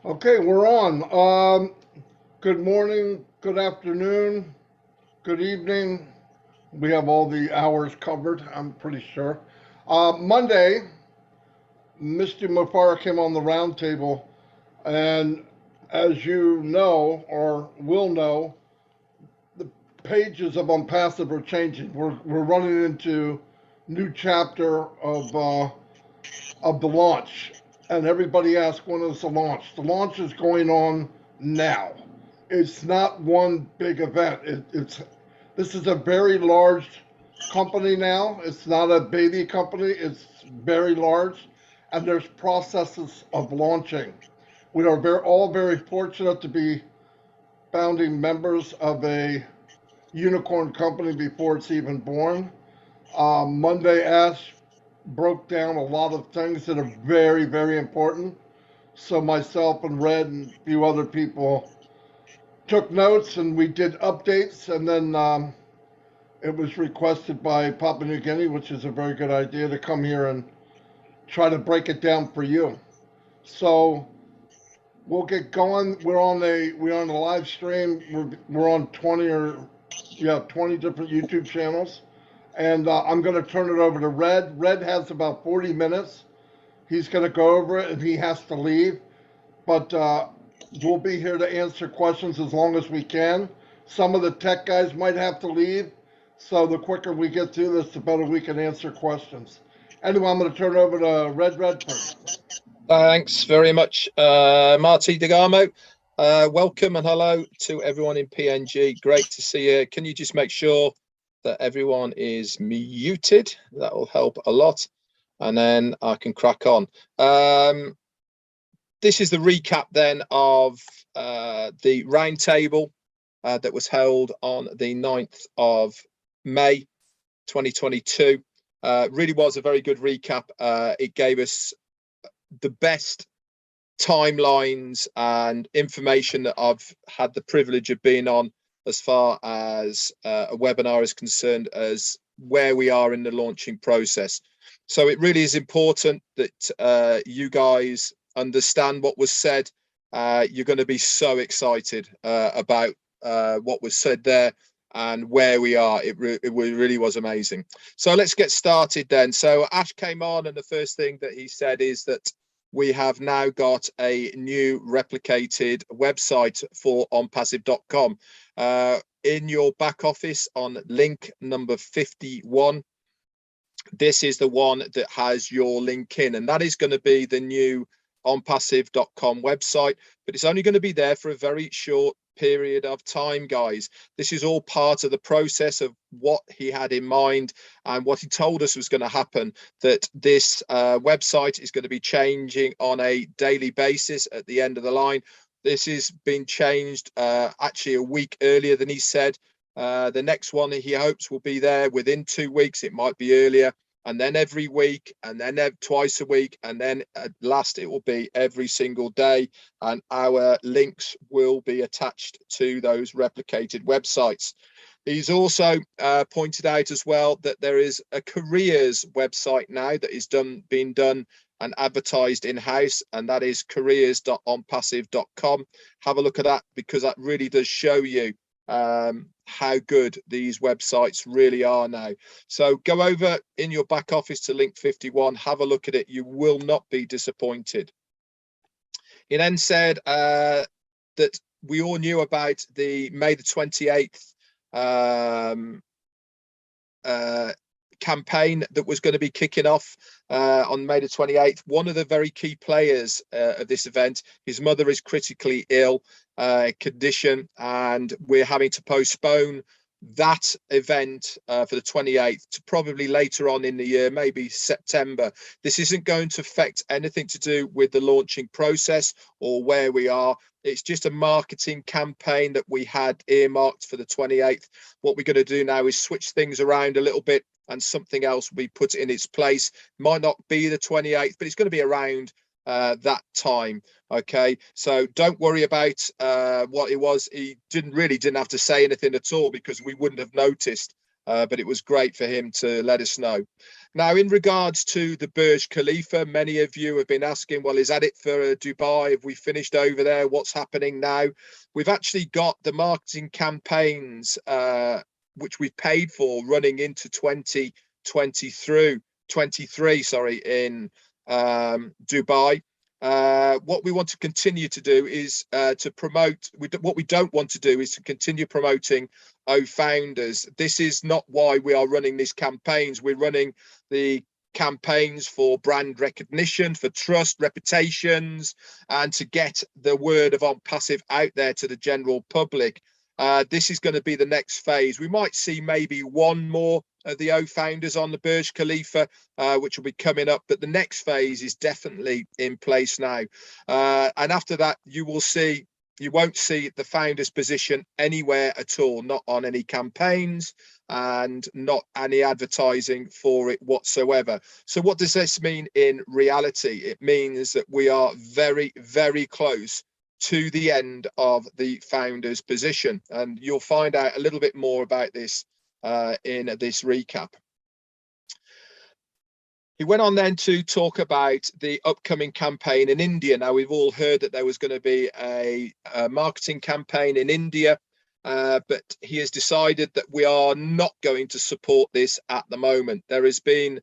Okay, we're on. Good morning, good afternoon, good evening. We have all the hours covered, I'm pretty sure. Monday, Mr. Mufara came on the roundtable, and as you know or will know, the pages of Onpassive are changing. We're running into new chapter of the launch, and everybody asks when is the launch. The launch is going on now. It's not one big event. It's this is a very large company now. It's not a baby company. It's very large, and there's processes of launching. We are all very fortunate to be founding members of a unicorn company before it's even born. Monday Ash broke down a lot of things that are very, very important. So myself and Red and a few other people took notes and we did updates. And then it was requested by Papua New Guinea, which is a very good idea, to come here and try to break it down for you. So we'll get going. We're on a live stream. We're on 20 different YouTube channels. And I'm going to turn it over to Red. Red has about 40 minutes. He's going to go over it and he has to leave. But we'll be here to answer questions as long as we can. Some of the tech guys might have to leave. So the quicker we get through this, the better we can answer questions. Anyway, I'm going to turn it over to Red Redford. Thanks very much, Marty DeGamo. Welcome and hello to everyone in PNG. Great to see you. Can you just make sure that everyone is muted? That will help a lot. And then I can crack on. This is the recap then of the roundtable that was held on the 9th of May 2022. Really was a very good recap. It gave us the best timelines and information that I've had the privilege of being on as far as a webinar is concerned, as where we are in the launching process. So it really is important that you guys understand what was said. You're going to be so excited about what was said there and where we are. It really was amazing. So let's get started then. So Ash came on and the first thing that he said is that we have now got a new replicated website for onpassive.com. In your back office on link number 51, this is the one that has your link in, and that is going to be the new onpassive.com website, but it's only going to be there for a very short period of time, guys. This is all part of the process of what he had in mind and what he told us was going to happen, that this website is going to be changing on a daily basis at the end of the line. This has been changed actually a week earlier than he said. The next one he hopes will be there within 2 weeks. It might be earlier, and then every week, and then twice a week, and then at last it will be every single day, and our links will be attached to those replicated websites. He's also pointed out as well that there is a careers website now that is being done and advertised in-house, and that is careers.onpassive.com. Have a look at that, because that really does show you how good these websites really are now. So go over in your back office to link 51, have a look at it. You will not be disappointed. He then said that we all knew about the May the 28th campaign that was going to be kicking off on May the 28th. One of the very key players of this event, his mother is critically ill condition, and we're having to postpone that event for the 28th to probably later on in the year, maybe September. This isn't going to affect anything to do with the launching process or where we are. It's just a marketing campaign that we had earmarked for the 28th. What we're going to do now is switch things around a little bit, and something else will be put in its place. Might not be the 28th, but it's going to be around that time. Okay, so don't worry about what it was. He didn't have to say anything at all, because we wouldn't have noticed, but it was great for him to let us know. Now, in regards to the Burj Khalifa, many of you have been asking, well, is that it for Dubai? Have we finished over there? What's happening now? We've actually got the marketing campaigns, which we've paid for, running into 2023, sorry, in Dubai. What we want to continue to do is to promote. What we don't want to do is to continue promoting founders. This is not why we are running these campaigns. We're running the campaigns for brand recognition, for trust, reputations, and to get the word of Onpassive out there to the general public. This is going to be the next phase. We might see maybe one more of the founders on the Burj Khalifa, which will be coming up, but the next phase is definitely in place now. And after that, you won't see the founder's position anywhere at all, not on any campaigns and not any advertising for it whatsoever. So what does this mean in reality? It means that we are very, very close to the end of the founder's position, and you'll find out a little bit more about this in this recap. He went on then to talk about the upcoming campaign in India. Now, we've all heard that there was going to be a marketing campaign in India, but he has decided that we are not going to support this at the moment. There has been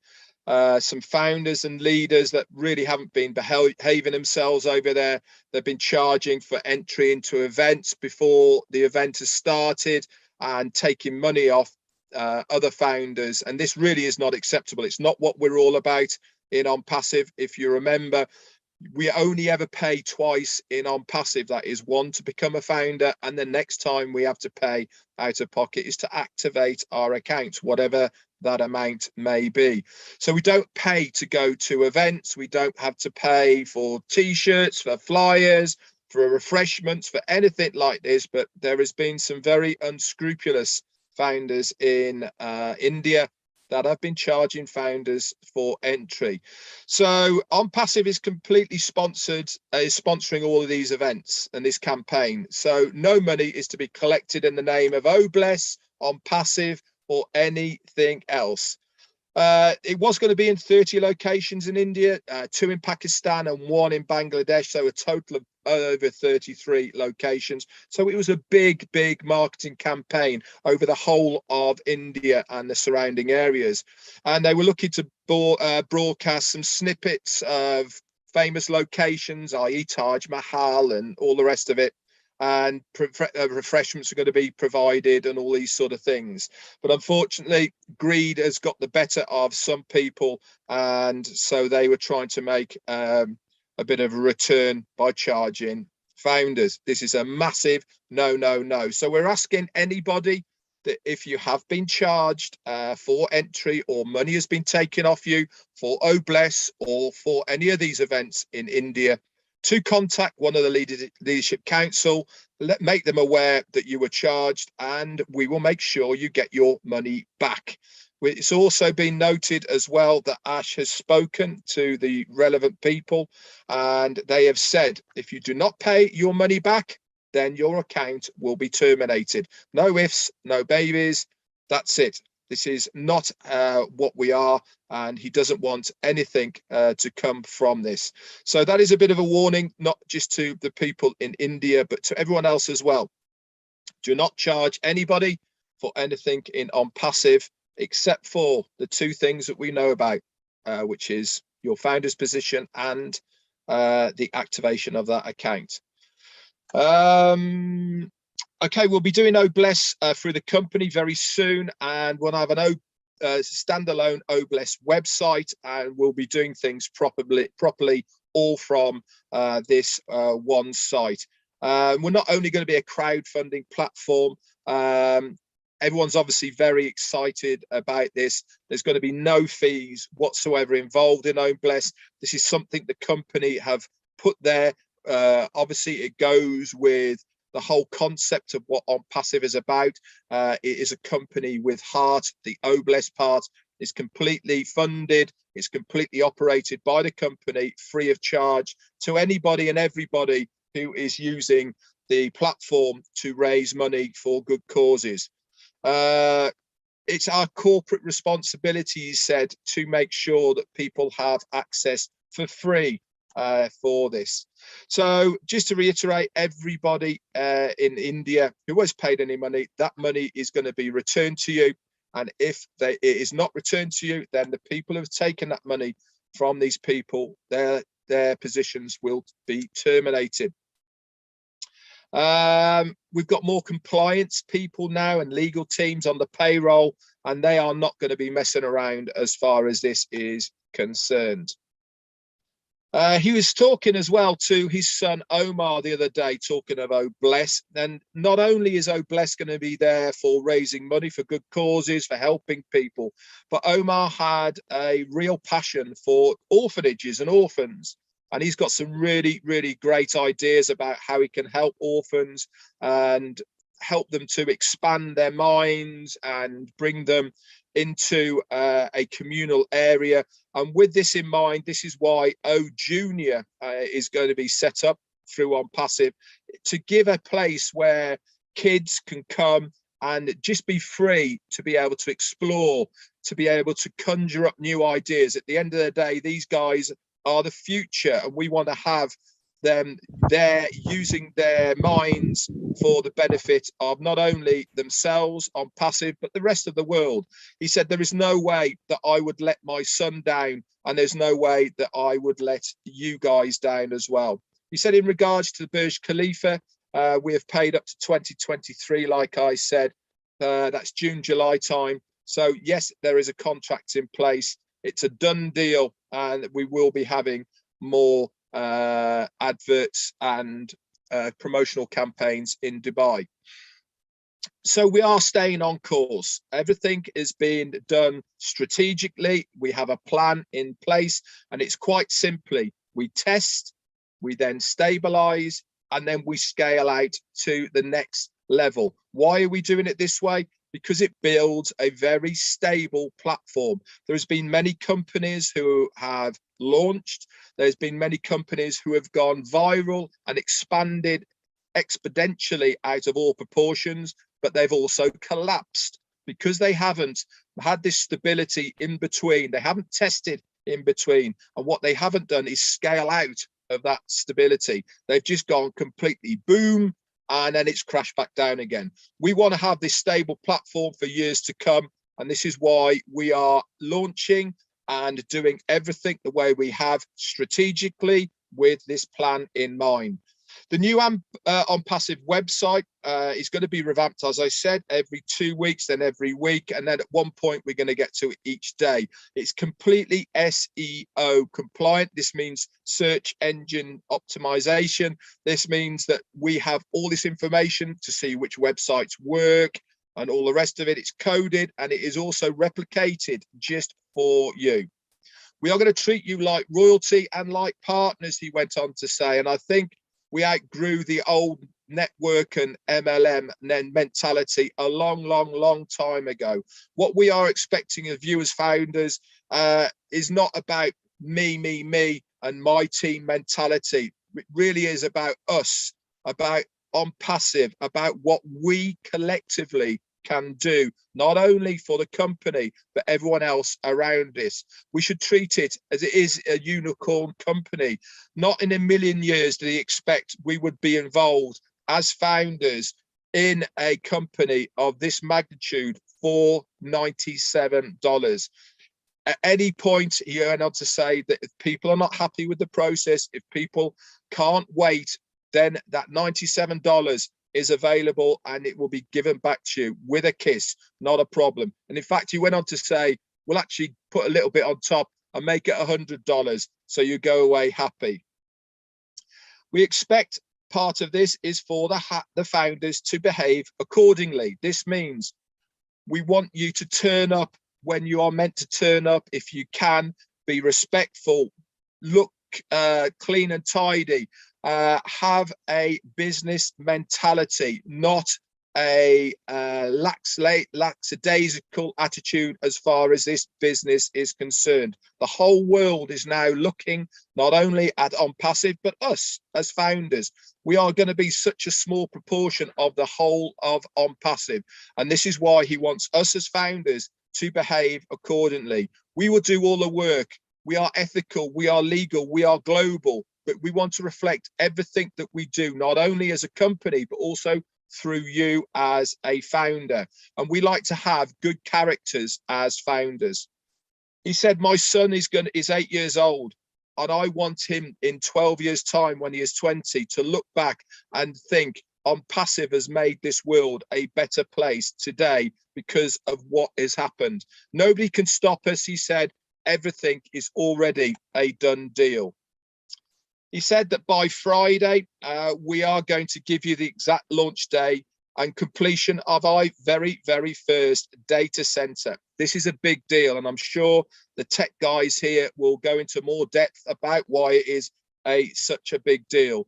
some founders and leaders that really haven't been behaving themselves over there. They've been charging for entry into events before the event has started and taking money off other founders, and this really is not acceptable. It's not what we're all about in Onpassive. If you remember, we only ever pay twice in Onpassive. That is, one to become a founder, and the next time we have to pay out of pocket is to activate our account, whatever that amount may be. So we don't pay to go to events. We don't have to pay for t-shirts, for flyers, for refreshments, for anything like this. But there has been some very unscrupulous founders in India that have been charging founders for entry. So Onpassive is completely sponsoring all of these events and this campaign. So no money is to be collected in the name of Obless, Onpassive, or anything else. It was going to be in 30 locations in India, 2 in Pakistan and 1 in Bangladesh, so a total of over 33 locations. So it was a big, big marketing campaign over the whole of India and the surrounding areas. And they were looking to broadcast some snippets of famous locations, i.e. Taj Mahal and all the rest of it. And refreshments are going to be provided and all these sort of things. But unfortunately, greed has got the better of some people, and so they were trying to make a bit of a return by charging founders. This is a massive no, no, no. So we're asking anybody that if you have been charged for entry or money has been taken off you for Obless or for any of these events in India, to contact one of the leadership council, make them aware that you were charged, and we will make sure you get your money back. It's also been noted as well that Ash has spoken to the relevant people, and they have said if you do not pay your money back, then your account will be terminated. No ifs, no babies. That's it. This is not what we are, and he doesn't want anything to come from this. So that is a bit of a warning, not just to the people in India, but to everyone else as well. Do not charge anybody for anything in Onpassive, except for the 2 things that we know about, which is your founder's position and the activation of that account. Okay, we'll be doing Obless through the company very soon, and we'll have an standalone Obless website, and we'll be doing things properly all from this one site. We're not only going to be a crowdfunding platform. Everyone's obviously very excited about this. There's going to be no fees whatsoever involved in Obless. This is something the company have put there. Obviously, it goes with the whole concept of what Onpassive is about. It is a company with heart. The Obless part is completely funded. It's completely operated by the company, free of charge to anybody and everybody who is using the platform to raise money for good causes. it's our corporate responsibility, he said, to make sure that people have access for free for this. So just to reiterate, everybody in India who has paid any money, that money is going to be returned to you. And if it is not returned to you, then the people who have taken that money from these people, their positions will be terminated. We've got more compliance people now and legal teams on the payroll, and they are not going to be messing around as far as this is concerned. He was talking as well to his son Omar the other day, talking of Obless. And not only is Obless going to be there for raising money for good causes, for helping people, but Omar had a real passion for orphanages and orphans. And he's got some really, really great ideas about how he can help orphans and help them to expand their minds and bring them into a communal area. And with this in mind, this is why O Junior is going to be set up through Onpassive to give a place where kids can come and just be free to be able to explore, to be able to conjure up new ideas. At the end of the day, these guys are the future, and we want to have them there using their minds for the benefit of not only themselves Onpassive, but the rest of the world. He said, there is no way that I would let my son down, and there's no way that I would let you guys down as well. He said, in regards to the Burj Khalifa, we have paid up to 2023, like I said, that's June, July time. So yes, there is a contract in place. It's a done deal, and we will be having more adverts and promotional campaigns in Dubai. So we are staying on course. Everything is being done strategically. We have a plan in place, and it's quite simply, we test, we then stabilize, and then we scale out to the next level. Why are we doing it this way? Because it builds a very stable platform. There's been many companies who have launched. There's been many companies who have gone viral and expanded exponentially out of all proportions, but they've also collapsed because they haven't had this stability in between. They haven't tested in between. And what they haven't done is scale out of that stability. They've just gone completely boom, and then it's crashed back down again. We want to have this stable platform for years to come, and this is why we are launching and doing everything the way we have strategically with this plan in mind. The new Onpassive website is going to be revamped, as I said, every 2 weeks, then every week, and then at one point we're going to get to it each day. It's completely SEO compliant. This means search engine optimization. This means that we have all this information to see which websites work and all the rest of it. It's coded, and it is also replicated just for you. We are going to treat you like royalty and like partners, he went on to say, and I think we outgrew the old network and MLM mentality a long time ago. What we are expecting of you as founders is not about me, and my team mentality. It really is about us, about Onpassive, about what we collectively can do, not only for the company, but everyone else around us. We should treat it as it is a unicorn company. Not in a million years did he expect we would be involved as founders in a company of this magnitude for $97. At any point, he went on to say that if people are not happy with the process, if people can't wait, then that $97 is available and it will be given back to you with a kiss, not a problem. And in fact, he went on to say, we'll actually put a little bit on top and make it $100 so you go away happy. We expect part of this is for the founders to behave accordingly. This means we want you to turn up when you are meant to turn up. If you can, be respectful, look clean and tidy, have a business mentality, not a lackadaisical attitude as far as this business is concerned. The whole world is now looking not only at Onpassive, but us as founders. We are going to be such a small proportion of the whole of Onpassive. And this is why he wants us as founders to behave accordingly. We will do all the work. We are ethical, we are legal, we are global, but we want to reflect everything that we do, not only as a company, but also through you as a founder. And we like to have good characters as founders. He said, my son is 8 years old, and I want him in 12 years time, when he is 20, to look back and think Onpassive has made this world a better place today because of what has happened. Nobody can stop us, he said. Everything is already a done deal. He said that by Friday, we are going to give you the exact launch day and completion of our very, very first data center. This is a big deal, and I'm sure the tech guys here will go into more depth about why it is such a big deal.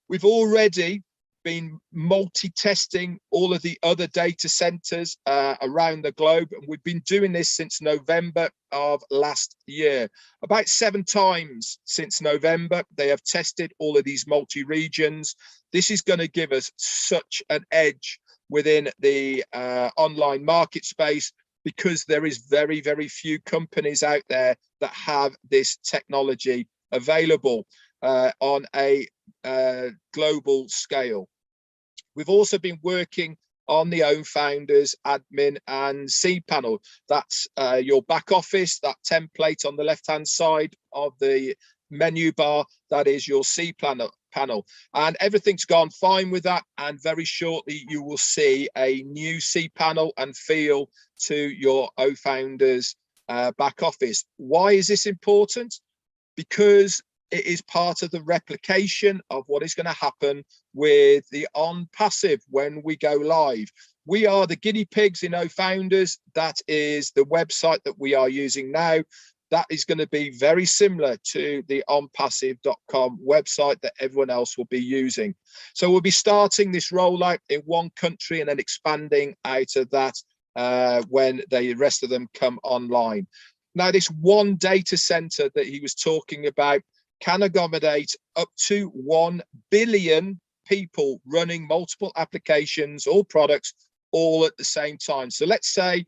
We've already been multi-testing all of the other data centers around the globe, and we've been doing this since November of last year. About 7 times since November, they have tested all of these multi-regions. This is going to give us such an edge within the online market space, because there is very, very few companies out there that have this technology available on a global scale. We've also been working on the Own Founders admin and cPanel. That's your back office, that template on the left-hand side of the menu bar, that is your cPanel panel. And everything's gone fine with that. And very shortly, you will see a new cPanel and feel to your Own Founders back office. Why is this important? Because it is part of the replication of what is going to happen with the Onpassive when we go live. We are the guinea pigs in Own Founders. That is the website that we are using now. That is going to be very similar to the onpassive.com website that everyone else will be using. So we'll be starting this rollout in one country and then expanding out of that when the rest of them come online. Now, this one data center that he was talking about can accommodate up to 1 billion people running multiple applications or products all at the same time. So let's say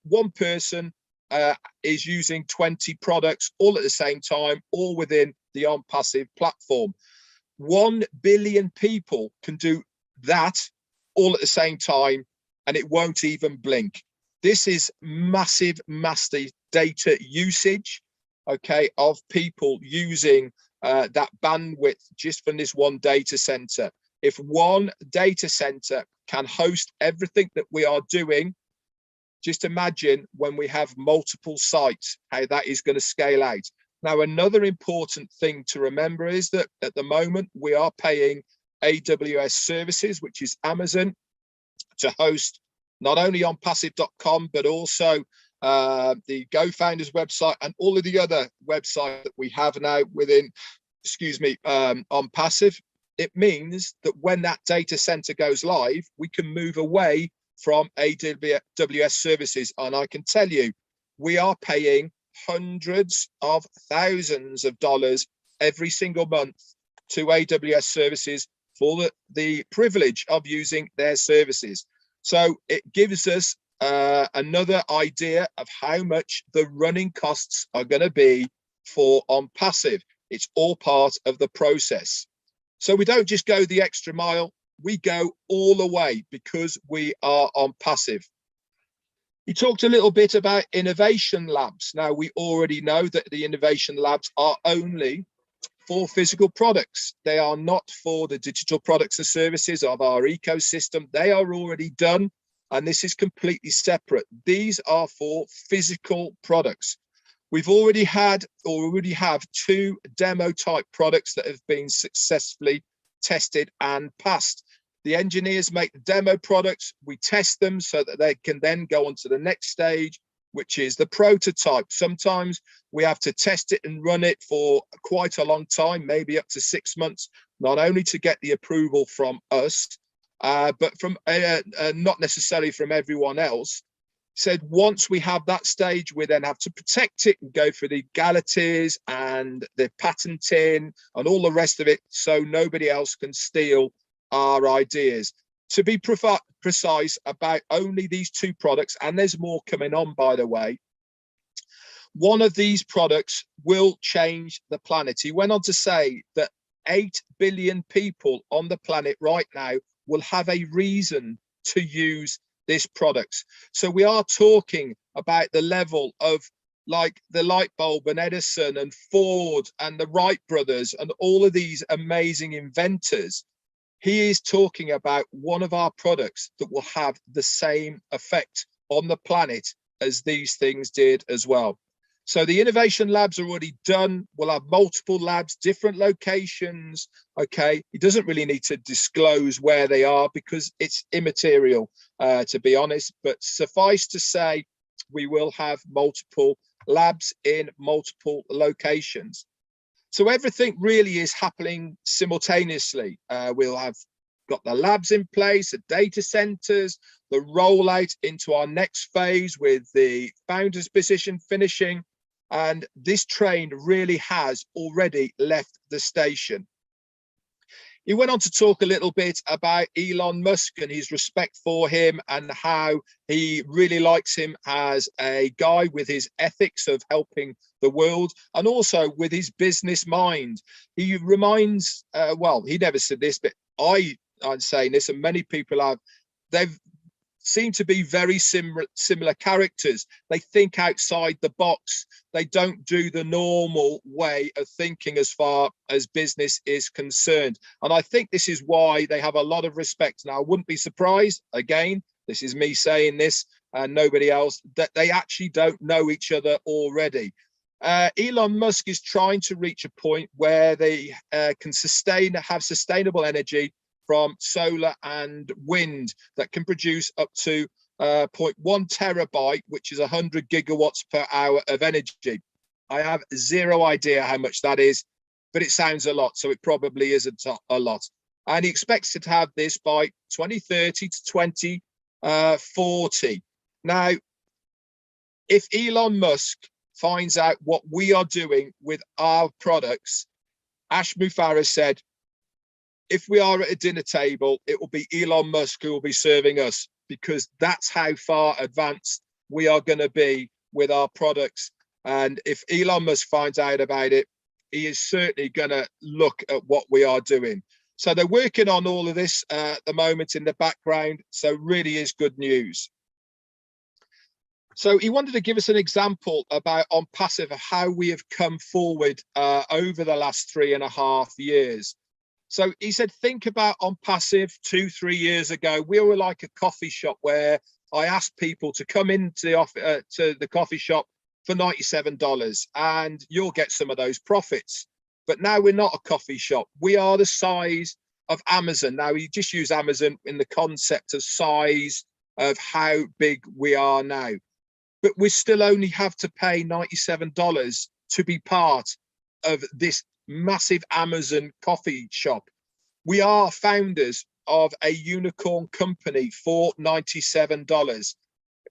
one person is using 20 products all at the same time, all within the Onpassive platform. 1 billion people can do that all at the same time, and it won't even blink. This is massive, massive data usage, okay, of people using that bandwidth just from this one data center. If one data center can host everything that we are doing, just imagine when we have multiple sites, how that is going to scale out. Now, another important thing to remember is that at the moment we are paying AWS services, which is Amazon, to host not only onpassive.com, but also the GoFounders website and all of the other websites that we have now within, Onpassive. It means that when that data center goes live, we can move away from AWS services. And I can tell you, we are paying hundreds of thousands of dollars every single month to AWS services for the privilege of using their services. So it gives us another idea of how much the running costs are going to be for Onpassive. It's all part of the process. So we don't just go the extra mile, we go all the way because we are Onpassive. He talked a little bit about innovation labs. Now, we already know that the innovation labs are only for physical products. They are not for the digital products and services of our ecosystem. They are already done, and this is completely separate. These are for physical products. We've already have 2 demo type products that have been successfully tested and passed. The engineers make the demo products, we test them so that they can then go on to the next stage, which is the prototype. Sometimes we have to test it and run it for quite a long time, maybe up to 6 months, not only to get the approval from us, but from not necessarily from everyone else. Said once we have that stage, we then have to protect it and go for the legalities and the patenting and all the rest of it, so nobody else can steal our ideas. To be precise about only these two products, and there's more coming on, by the way, one of these products will change the planet. He went on to say that 8 billion people on the planet right now will have a reason to use this product. So we are talking about the level of like the light bulb and Edison and Ford and the Wright brothers and all of these amazing inventors. He is talking about one of our products that will have the same effect on the planet as these things did as well. So the innovation labs are already done. We'll have multiple labs, different locations. Okay, he doesn't really need to disclose where they are because it's immaterial, to be honest. But suffice to say, we will have multiple labs in multiple locations. So everything really is happening simultaneously. We'll have got the labs in place, the data centers, the rollout into our next phase with the founder's position finishing. And this train really has already left the station. He went on to talk a little bit about Elon Musk and his respect for him and how he really likes him as a guy with his ethics of helping the world and also with his business mind. He reminds, well, he never said this, but I'm saying this, and many people have, they've seem to be very similar characters. They think outside the box. They don't do the normal way of thinking as far as business is concerned. And I think this is why they have a lot of respect. Now, I wouldn't be surprised, again, this is me saying this and nobody else, that they actually don't know each other already. Elon Musk is trying to reach a point where they can have sustainable energy from solar and wind that can produce up to 0.1 terabyte, which is 100 gigawatts per hour of energy. I have zero idea how much that is, but it sounds a lot, so it probably isn't a lot. And he expects to have this by 2030 to 2040. Now, if Elon Musk finds out what we are doing with our products, Ash Mufareh said, if we are at a dinner table, it will be Elon Musk who will be serving us, because that's how far advanced we are going to be with our products. And if Elon Musk finds out about it, he is certainly going to look at what we are doing. So they're working on all of this at the moment in the background. So really is good news. So he wanted to give us an example about Onpassive, of how we have come forward over the last 3.5 years. So he said, think about Onpassive 2-3 years ago. We were like a coffee shop where I asked people to come into the coffee shop for $97 and you'll get some of those profits. But now we're not a coffee shop. We are the size of Amazon. Now, you just use Amazon in the concept of size of how big we are now. But we still only have to pay $97 to be part of this massive Amazon coffee shop. We are founders of a unicorn company for $97.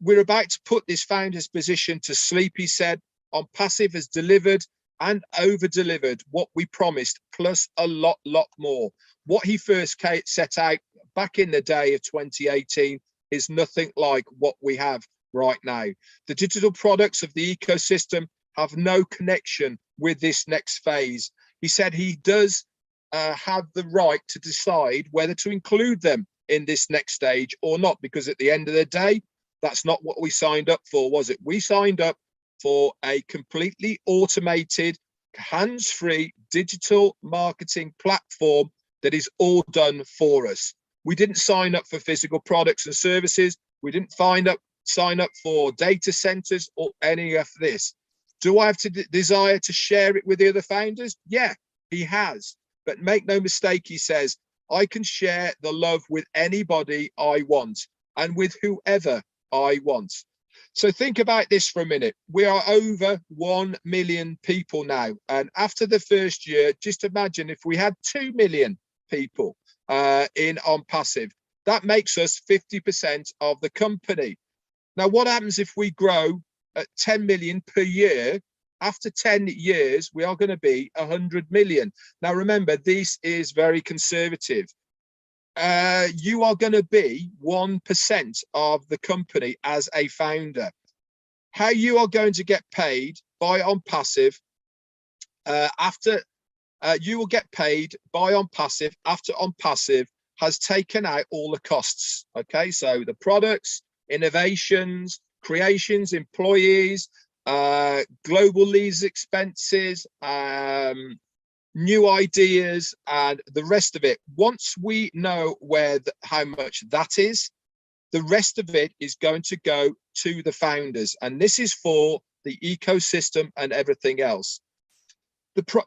We're about to put this founder's position to sleep, he said. Onpassive has delivered and over-delivered what we promised, plus a lot more. What he first set out back in the day of 2018 is nothing like what we have right now. The digital products of the ecosystem have no connection with this next phase. He said he does have the right to decide whether to include them in this next stage or not, because at the end of the day, that's not what we signed up for, was it? We signed up for a completely automated, hands-free digital marketing platform that is all done for us. We didn't sign up for physical products and services. We didn't sign up for data centers or any of this. Do I have to desire to share it with the other founders? Yeah, he has. But make no mistake, he says, I can share the love with anybody I want and with whoever I want. So think about this for a minute. We are over 1 million people now. And after the first year, just imagine if we had 2 million people in Onpassive. That makes us 50% of the company. Now, what happens if we grow at 10 million per year? After 10 years, we are going to be 100 million. Now, remember, this is very conservative. You are going to be 1% of the company as a founder. How you are going to get paid by Onpassive you will get paid by Onpassive after Onpassive has taken out all the costs. Okay, so the products, innovations, creations, employees, global leads expenses, new ideas, and the rest of it. Once we know how much that is, the rest of it is going to go to the founders, and this is for the ecosystem and everything else.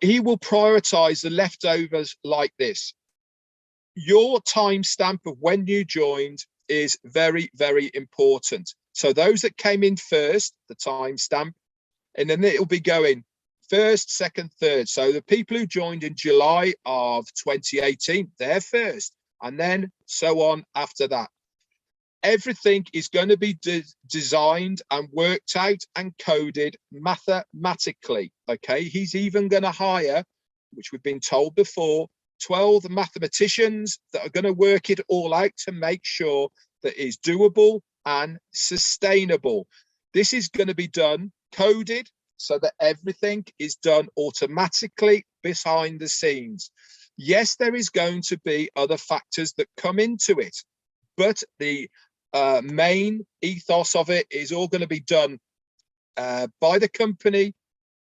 He will prioritize the leftovers like this. Your timestamp of when you joined is very, very important. So those that came in first, the timestamp, and then it'll be going first, second, third. So the people who joined in July of 2018, they're first, and then so on after that. Everything is going to be designed and worked out and coded mathematically. Okay, he's even going to hire, which we've been told before, 12 mathematicians that are going to work it all out to make sure that it's doable and sustainable. This is going to be done coded so that everything is done automatically behind the scenes. Yes, there is going to be other factors that come into it, but the main ethos of it is all going to be done by the company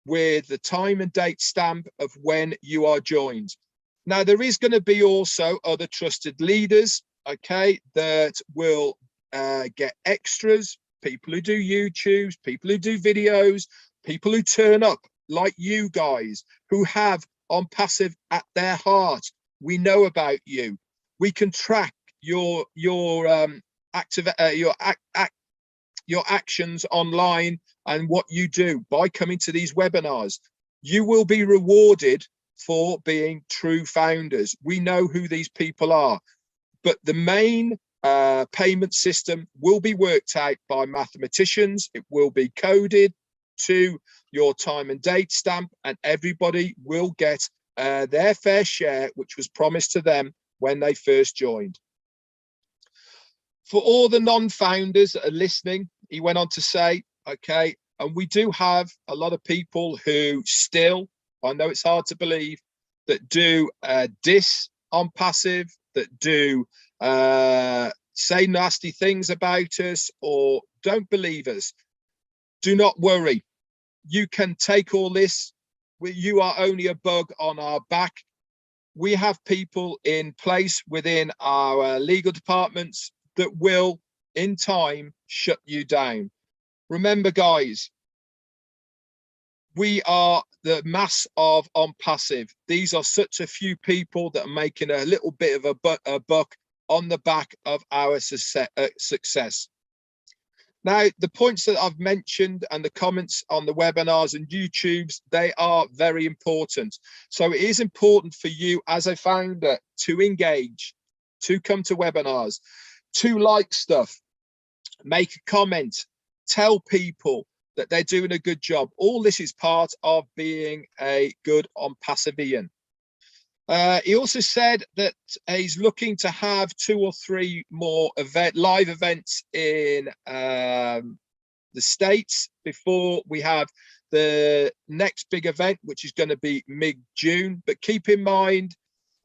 with the time and date stamp of when you are joined. Now, there is going to be also other trusted leaders, okay, that will get extras, people who do YouTubes, people who do videos, people who turn up like you guys who have Onpassive at their heart. We know about you. We can track your actions online and what you do by coming to these webinars. You will be rewarded for being true founders. We know who these people are, but the main payment system will be worked out by mathematicians. It will be coded to your time and date stamp, and everybody will get their fair share, which was promised to them when they first joined. For all the non-founders that are listening, he went on to say, okay, and we do have a lot of people who still, I know it's hard to believe, that do diss Onpassive, that do say nasty things about us or don't believe us. Do not worry. You can take all this. You are only a bug on our back. We have people in place within our legal departments that will, in time, shut you down. Remember, guys, we are the mass of Onpassive. These are such a few people that are making a little bit of a buck on the back of our success. Now, the points that I've mentioned and the comments on the webinars and YouTubes, they are very important. So it is important for you as a founder to engage, to come to webinars, to like stuff, make a comment, tell people that they're doing a good job. All this is part of being a good Onpassivian. He also said that he's looking to have 2 or 3 more live events in the States before we have the next big event, which is going to be mid-June. But keep in mind,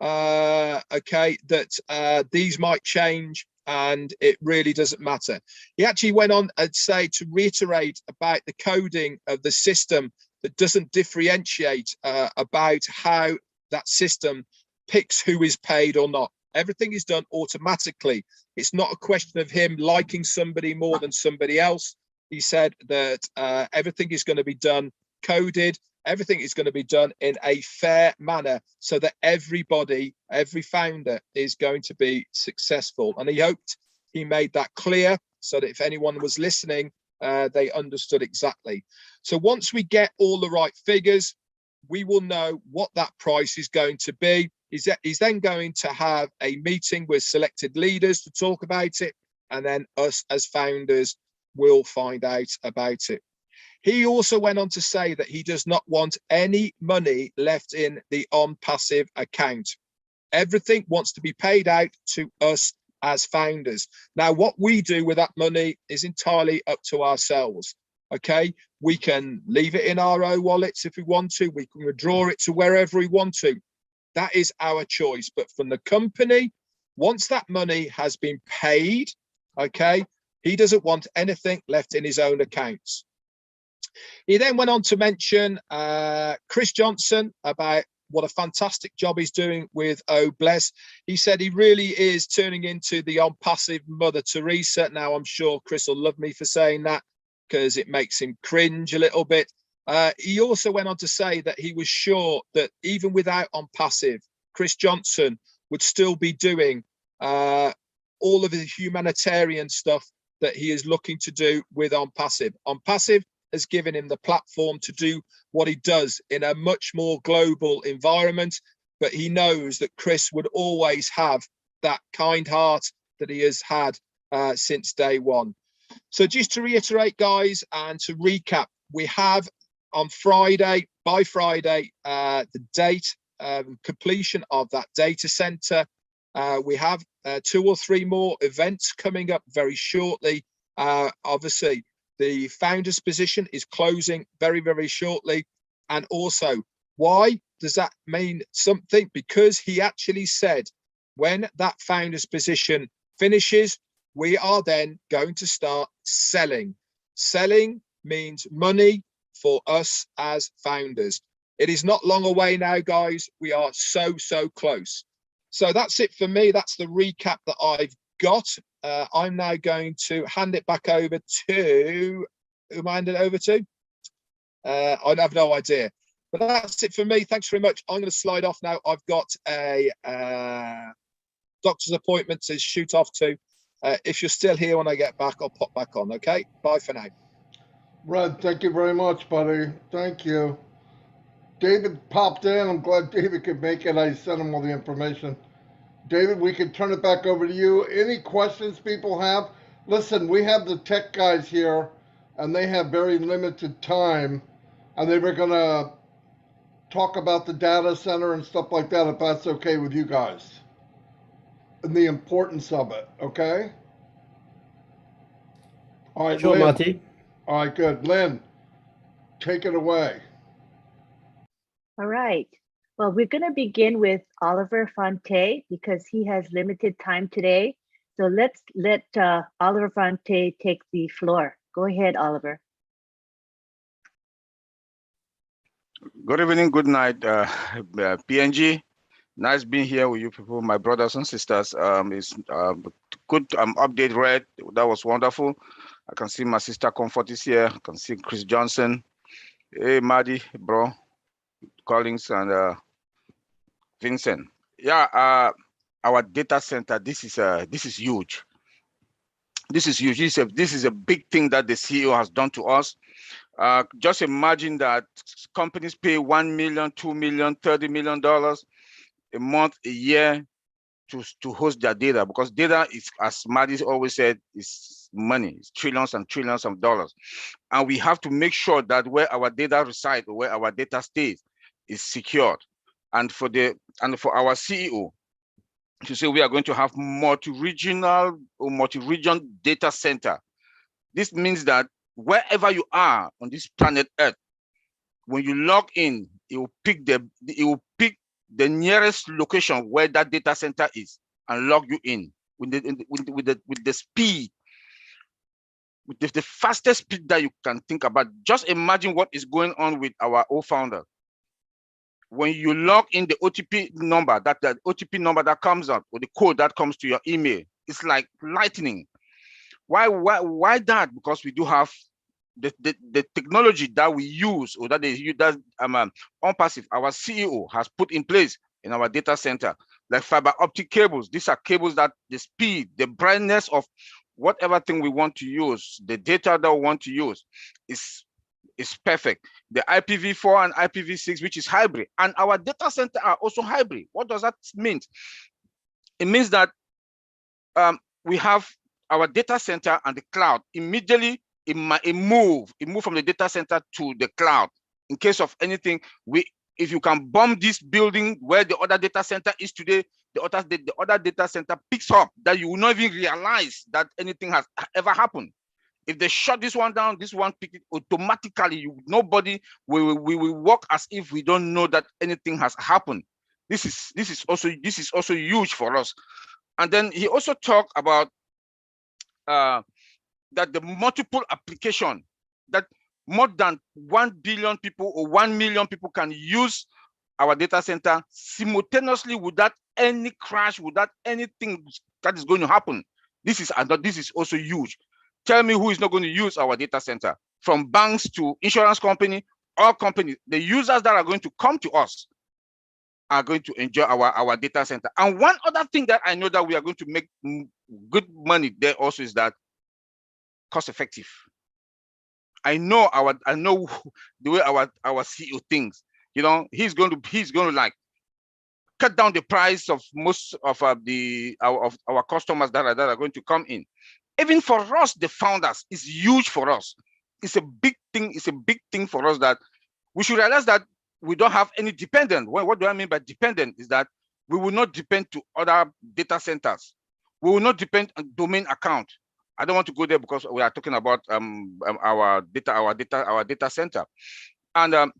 okay, that these might change, and it really doesn't matter. He actually went on and say to reiterate about the coding of the system that doesn't differentiate about how that system picks who is paid or not. Everything is done automatically. It's not a question of him liking somebody more than somebody else. He said that everything is going to be done coded. Everything is going to be done in a fair manner so that everybody, every founder is going to be successful. And he hoped he made that clear so that if anyone was listening, they understood exactly. So once we get all the right figures, we will know what that price is going to be. He's then going to have a meeting with selected leaders to talk about it, and then us as founders will find out about it. He also went on to say that he does not want any money left in the Onpassive account. Everything wants to be paid out to us as founders. Now, what we do with that money is entirely up to ourselves. Okay, we can leave it in our own wallets if we want to. We can withdraw it to wherever we want to. That is our choice. But from the company, once that money has been paid, okay, he doesn't want anything left in his own accounts. He then went on to mention Chris Johnson about what a fantastic job he's doing with Bless. He said he really is turning into the Onpassive Mother Teresa. Now, I'm sure Chris will love me for saying that because it makes him cringe a little bit. He also went on to say that he was sure that even without Onpassive, Chris Johnson would still be doing all of the humanitarian stuff that he is looking to do with Onpassive. Onpassive has given him the platform to do what he does in a much more global environment, but he knows that Chris would always have that kind heart that he has had since day one. So just to reiterate, guys, and to recap, we have on Friday, by Friday, the date completion of that data center. We have 2 or 3 more events coming up very shortly. Obviously, the founder's position is closing very, very shortly. And also, why does that mean something? Because he actually said when that founder's position finishes, we are then going to start selling. Selling means money for us as founders. It is not long away now, guys. We are so, so close. So that's it for me. That's the recap that I've got. I'm now going to hand it back over to, who am I handing it over to? I have no idea. But that's it for me. Thanks very much. I'm going to slide off now. I've got a doctor's appointment to shoot off to. If you're still here when I get back, I'll pop back on. Okay, bye for now. Red, thank you very much, buddy. Thank you. David popped in. I'm glad David could make it. I sent him all the information. David, we can turn it back over to you. Any questions people have? Listen, we have the tech guys here, and they have very limited time, and they were going to talk about the data center and stuff like that, if that's okay with you guys, and the importance of it, okay? All right, Sure, Lynn. Marty. All right, good. Lynn, take it away. All right. Well, we're going to begin with Oliver Fonte because he has limited time today. So let's let Oliver Fonte take the floor. Go ahead, Oliver. Good evening, good night, PNG. Nice being here with you people, my brothers and sisters. It's good update, Red. That was wonderful. I can see my sister Comfort is here. I can see Chris Johnson. Hey, Maddie, bro. Collins and Vincent. Yeah, our data center. This is huge. This is huge. This is a big thing that the CEO has done to us. Just imagine that companies pay $1 million, $2 million, $30 million a month, a year to host their data, because data is, as Maddie always said, is money. It's trillions and trillions of dollars, and we have to make sure that where our data resides or where our data stays is secured. And for our CEO to say we are going to have multi-regional or multi-region data center, this means that wherever you are on this planet Earth, when you log in, it will pick the nearest location where that data center is and log you in with the speed, with the fastest speed that you can think about. Just imagine what is going on with our old founder. When you log in the OTP number, that OTP number that comes out, or the code that comes to your email, it's like lightning. Why that? Because we do have the technology that we use, or that they use, that Onpassive, our CEO, has put in place in our data center, like fiber optic cables. These are cables that the speed, the brightness of whatever thing we want to use, the data that we want to use, is is perfect. The IPv4 and IPv6, which is hybrid, and our data center are also hybrid. What does that mean? It means that we have our data center and the cloud. Immediately it move from the data center to the cloud. In case of anything, if you can bomb this building where the other data center is today, the other data center picks up that you will not even realize that anything has ever happened. If they shut this one down, this one pick it automatically. Nobody will work as if we don't know that anything has happened. This is also huge for us. And then he also talked about that the multiple application, that more than 1 billion people or 1 million people can use our data center simultaneously without any crash, without anything that is going to happen. This is also huge. Tell me who is not going to use our data center, from banks to insurance company, all companies. The users that are going to come to us are going to enjoy our data center. And one other thing that I know that we are going to make good money there also is that cost effective. I know the way our CEO thinks. You know, he's going to like cut down the price of most of our customers that are going to come in. Even for us, the founders, is huge for us. It's a big thing. It's a big thing for us that we should realize that we don't have any dependent. What do I mean by dependent? Is that we will not depend to other data centers. We will not depend on domain account. I don't want to go there because we are talking about our data center, and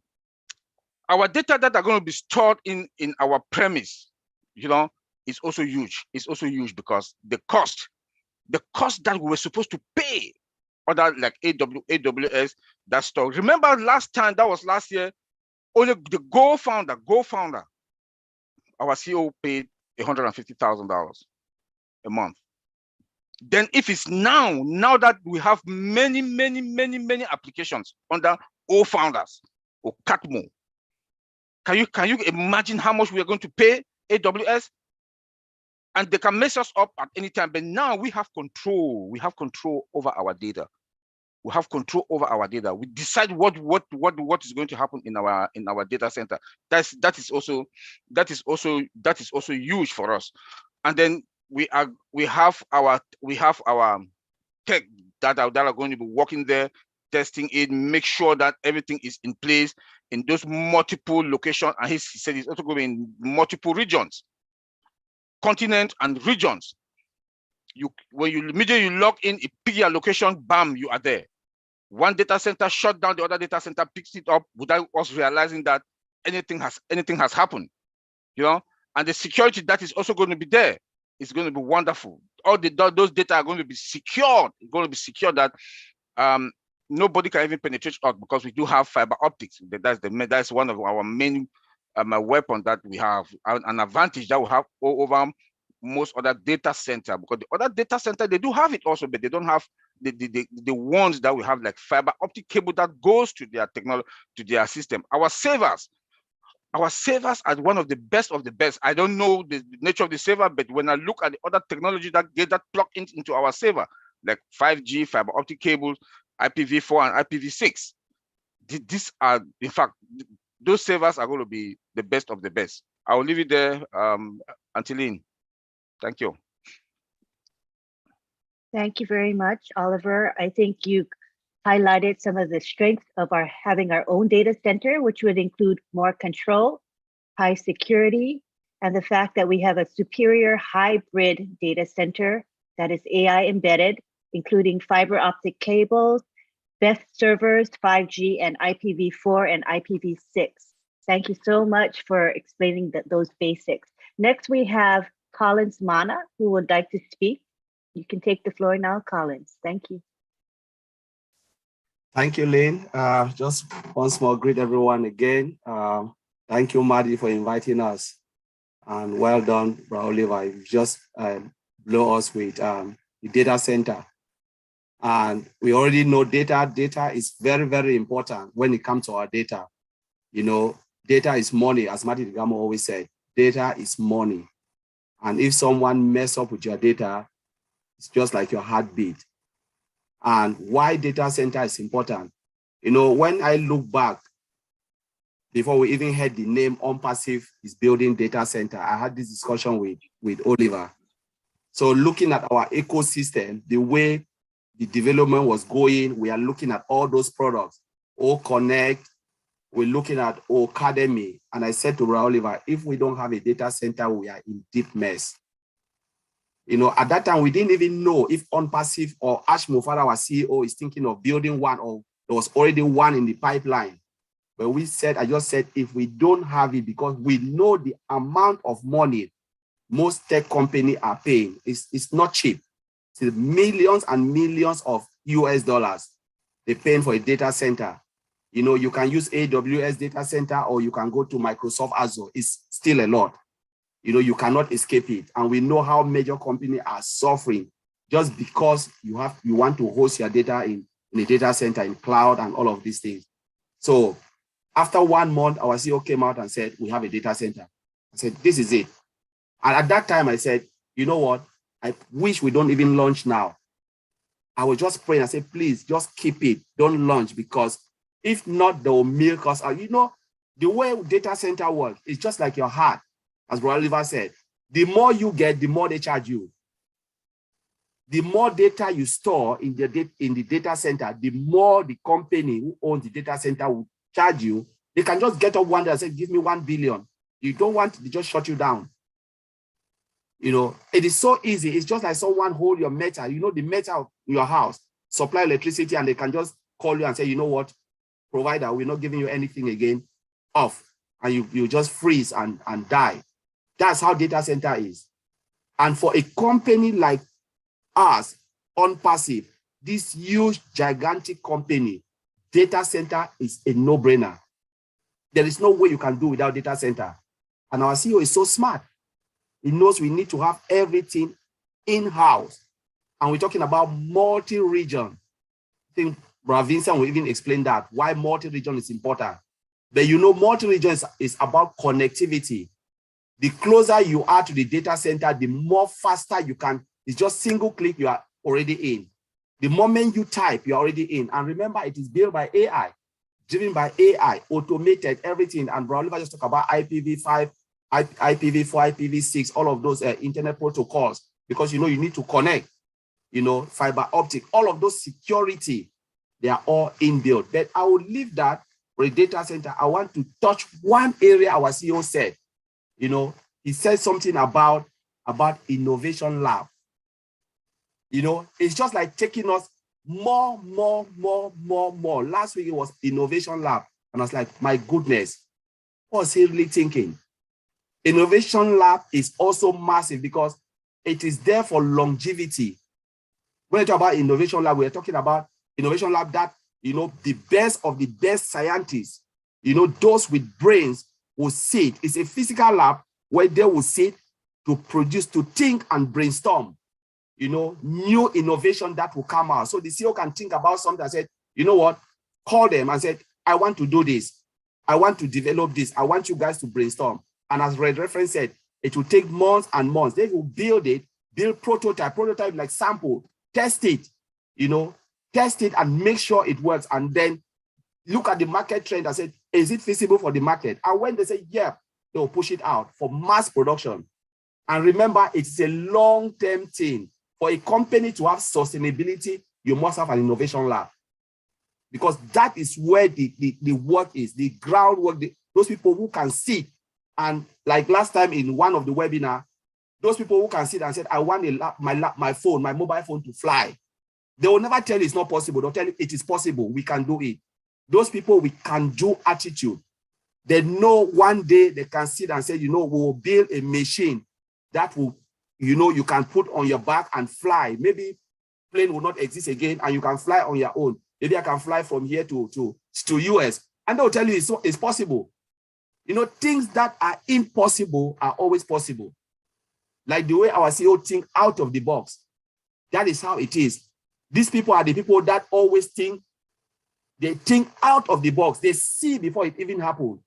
our data that are going to be stored in our premise, you know, is also huge. It's also huge because the cost that we were supposed to pay other like AWS, that store. Remember last time, that was last year, only the Go founder, our CEO paid $150,000 a month. Then if it's now that we have many applications under O founders or Catmo, can you imagine how much we are going to pay AWS? And they can mess us up at any time. But now we have control. We have control over our data. We have control over our data. We decide what is going to happen in our data center. That is also huge for us. And then we have our tech that are going to be working there, testing it, make sure that everything is in place in those multiple locations. And he said it's also going to be in multiple regions, continents and regions. When you immediately log in, it pick your location, bam, you are there. One data center shut down, the other data center picks it up without us realizing that anything has happened, you know. And the security that is also going to be there is going to be wonderful. All those data are going to be secured. It's going to be secured that nobody can even penetrate us, because we do have fiber optics. That's one of our main weapon that we have, an advantage that we have over most other data center, because the other data center, they do have it also, but they don't have the ones that we have, like fiber optic cable that goes to their technology, to their system. Our servers are one of the best of the best. I don't know the nature of the server, but when I look at the other technology that get that plugged into our server, like 5G, fiber optic cables, IPv4 and IPv6, these are, in fact, those servers are going to be the best of the best. I will leave it there, Angeline. Thank you. Thank you very much, Oliver. I think you highlighted some of the strengths of having our own data center, which would include more control, high security, and the fact that we have a superior hybrid data center that is AI embedded, including fiber optic cables, best servers, 5G and IPv4 and IPv6. Thank you so much for explaining those basics. Next, we have Collins Mana, who would like to speak. You can take the floor now, Collins. Thank you. Thank you, Lynn. Just once more, greet everyone again. Thank you, Maddie, for inviting us. And well done, Bro Oliver. You just blow us with the data center. And we already know data is very, very important when it comes to our data. You know, data is money, as Martin Gamo always said. Data is money. And if someone mess up with your data, it's just like your heartbeat. And why data center is important You know, when I look back, before we even had the name Onpassive is building data center, I had this discussion with Oliver. So looking at our ecosystem, the way the development was going, we are looking at all those products, O Connect, we're looking at O Academy. And I said to Oliver, if we don't have a data center, we are in deep mess. You know, at that time, we didn't even know if Onpassive or Ash Mufara, our CEO, is thinking of building one, or there was already one in the pipeline. But we said, I just said, if we don't have it, because we know the amount of money most tech companies are paying, it's not cheap. It's millions and millions of US dollars they're paying for a data center. You know, you can use AWS data center, or you can go to Microsoft Azure. It's still a lot. You know, you cannot escape it. And we know how major companies are suffering just because you want to host your data in a data center, in cloud, and all of these things. So after 1 month, our CEO came out and said, we have a data center. I said, this is it. And at that time, I said, you know what? I wish we don't even launch now. I was just praying. I said, please, just keep it. Don't launch, because if not, they will milk us out. You know, the way data center works, it's just like your heart, as Brother Oliver said. The more you get, the more they charge you. The more data you store in the data center, the more the company who owns the data center will charge you. They can just get up one day and say, give me 1 billion. You don't want, they just shut you down. You know, it is so easy. It's just like someone hold your meter, you know, the meter of your house, supply electricity, and they can just call you and say, you know what, provider, we're not giving you anything again, off. And you just freeze and die. That's how data center is. And for a company like us, Onpassive, this huge, gigantic company, data center is a no-brainer. There is no way you can do without data center. And our CEO is so smart. He knows we need to have everything in-house. And we're talking about multi-region. I think Brother Vincent will even explain that, why multi-region is important. But you know, multi-region is about connectivity. The closer you are to the data center, the more faster you can. It's just single click, you are already in. The moment you type, you're already in. And remember, it is built by AI, driven by AI, automated, everything. And Brother Oliver just talked about IPv5, IPv4, IPv6, all of those internet protocols, because you know you need to connect, you know, fiber optic, all of those security, they are all inbuilt. But I will leave that for a data center. I want to touch one area our CEO said. You know, he said something about innovation lab. You know, it's just like taking us more. Last week it was innovation lab. And I was like, my goodness, what was he really thinking? Innovation lab is also massive because it is there for longevity. When we talk about innovation lab, we're talking about innovation lab that, you know, the best of the best scientists, you know, those with brains will sit. It's a physical lab where they will sit to produce, to think and brainstorm, you know, new innovation that will come out. So the CEO can think about something and say, you know what, call them and say, I want to do this. I want to develop this. I want you guys to brainstorm. And as Red Reference said, it will take months and months. They will build it, build prototype like sample, test it, you know, test it and make sure it works. And then look at the market trend and say, is it feasible for the market? And when they say, yeah, they will push it out for mass production. And remember, it's a long-term thing. For a company to have sustainability, you must have an innovation lab. Because that is where the work is, the groundwork, those people who can see. And like last time in one of the webinar, those people who can sit and said, I want my mobile phone to fly. They will never tell you it's not possible. They'll tell you it is possible. We can do it. Those people with can-do attitude, they know one day they can sit and say, you know, we will build a machine that will, you know, you can put on your back and fly. Maybe plane will not exist again and you can fly on your own. Maybe I can fly from here to US. And they'll tell you it's possible. You know, things that are impossible are always possible. Like the way our CEO think out of the box. That is how it is. These people are the people that always think. They think out of the box. They see before it even happens.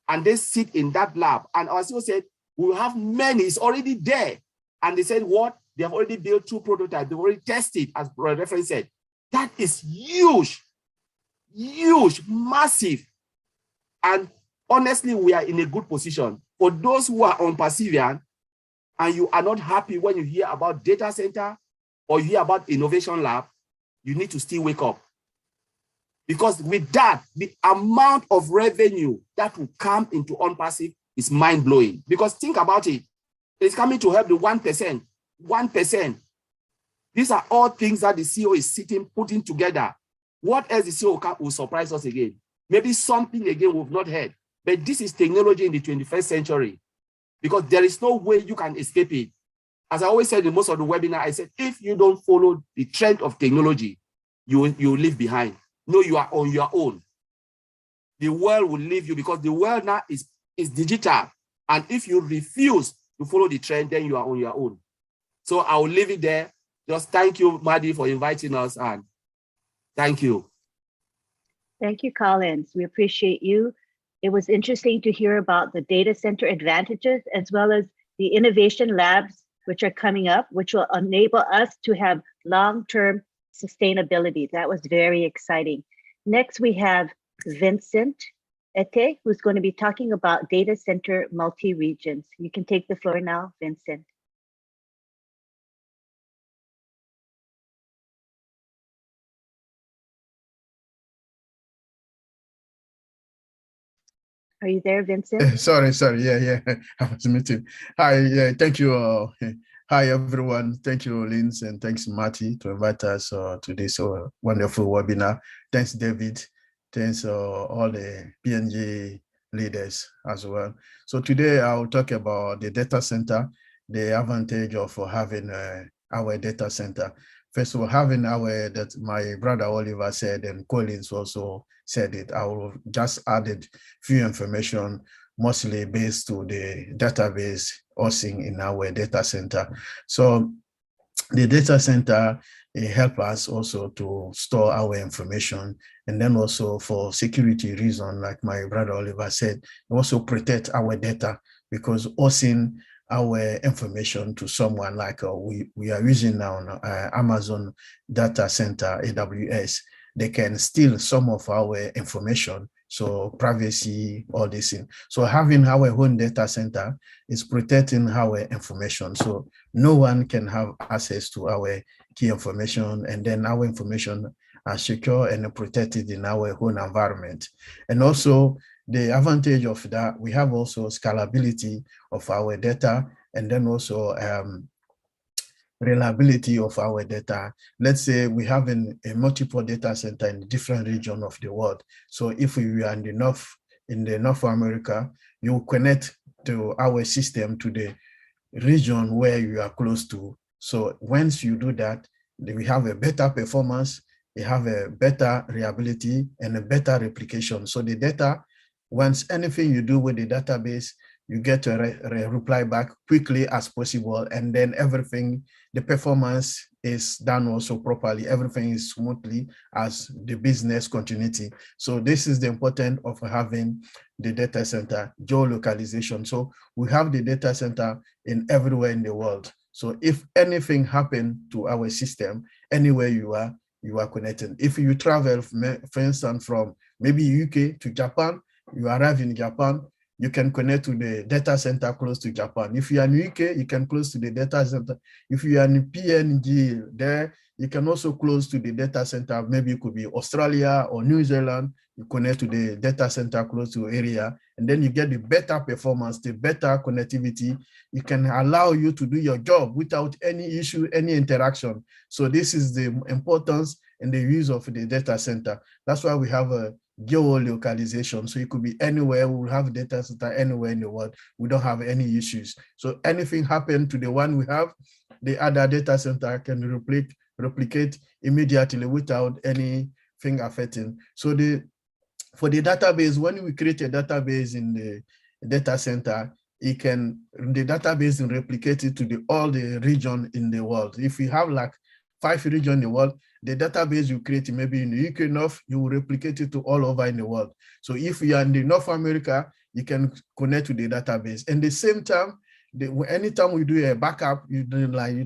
And they sit in that lab. And our CEO said, we'll have many. It's already there. And they said, what? They have already built 2 prototypes. They've already tested, as Brother Reference said. That is huge. huge, massive. And honestly, we are in a good position. For those who are Onpassive and you are not happy when you hear about data center or you hear about innovation lab, you need to still wake up. Because with that, the amount of revenue that will come into Onpassive is mind-blowing. Because think about it. It's coming to help the 1%. 1%. These are all things that the CEO is putting together. What else the CEO will surprise us again? Maybe something again we've not heard. But this is technology in the 21st century. Because there is no way you can escape it. As I always said in most of the webinar, I said, if you don't follow the trend of technology, you will leave behind. No, you are on your own. The world will leave you because the world now is digital. And if you refuse to follow the trend, then you are on your own. So I will leave it there. Just thank you, Madi, for inviting us. And thank you. Thank you, Collins. We appreciate you. It was interesting to hear about the data center advantages as well as the innovation labs, which are coming up, which will enable us to have long-term sustainability. That was very exciting. Next, we have Vincent Ete, who's going to be talking about data center multi-regions. You can take the floor now, Vincent. Are you there, Vincent? Sorry. Yeah. I was muted. Hi, thank you. Hi, everyone. Thank you, Lins, and thanks, Marty, to invite us to this wonderful webinar. Thanks, David. Thanks, all the PNG leaders as well. So today I'll talk about the data center, the advantage of having our data center. First of all, having that my brother Oliver said, and Collins also said it, I will just added few information, mostly based to the database hosting in our data center. So the data center, it helps us also to store our information, and then also for security reason, like my brother Oliver said, also protect our data, because hosting our information to someone like we are using now Amazon data center, AWS, they can steal some of our information. So privacy, all this thing. So having our own data center is protecting our information. So no one can have access to our key information, and then our information are secure and protected in our own environment. And also the advantage of that, we have also scalability of our data, and then also reliability of our data. Let's say we have a multiple data center in different regions of the world. So if we are in North America, you connect to our system to the region where you are close to. So once you do that, we have a better performance, we have a better reliability and a better replication. So the data, once anything you do with the database, you get a reply back quickly as possible, and then everything, the performance is done also properly. Everything is smoothly as the business continuity. So this is the importance of having the data center geolocalization. So we have the data center in everywhere in the world. So if anything happened to our system, anywhere you are connected. If you travel, for instance, from maybe UK to Japan, you arrive in Japan, you can connect to the data center close to Japan. If you are in UK, you can close to the data center. If you are in PNG there, you can also close to the data center. Maybe it could be Australia or New Zealand. You connect to the data center close to area, and then you get the better performance, the better connectivity. It can allow you to do your job without any issue, any interaction. So this is the importance and the use of the data center. That's why we have a geolocalization. So it could be anywhere. We will have data center anywhere in the world. We don't have any issues. So anything happen to the one we have, the other data center can replicate immediately without anything affecting. So for the database, when we create a database in the data center, the database can replicate it to all the region in the world. If we have like 5 regions in the world, the database you create maybe in the UK North, you will replicate it to all over in the world. So if you are in the North America, you can connect to the database. And the same time, anytime we do a backup, you're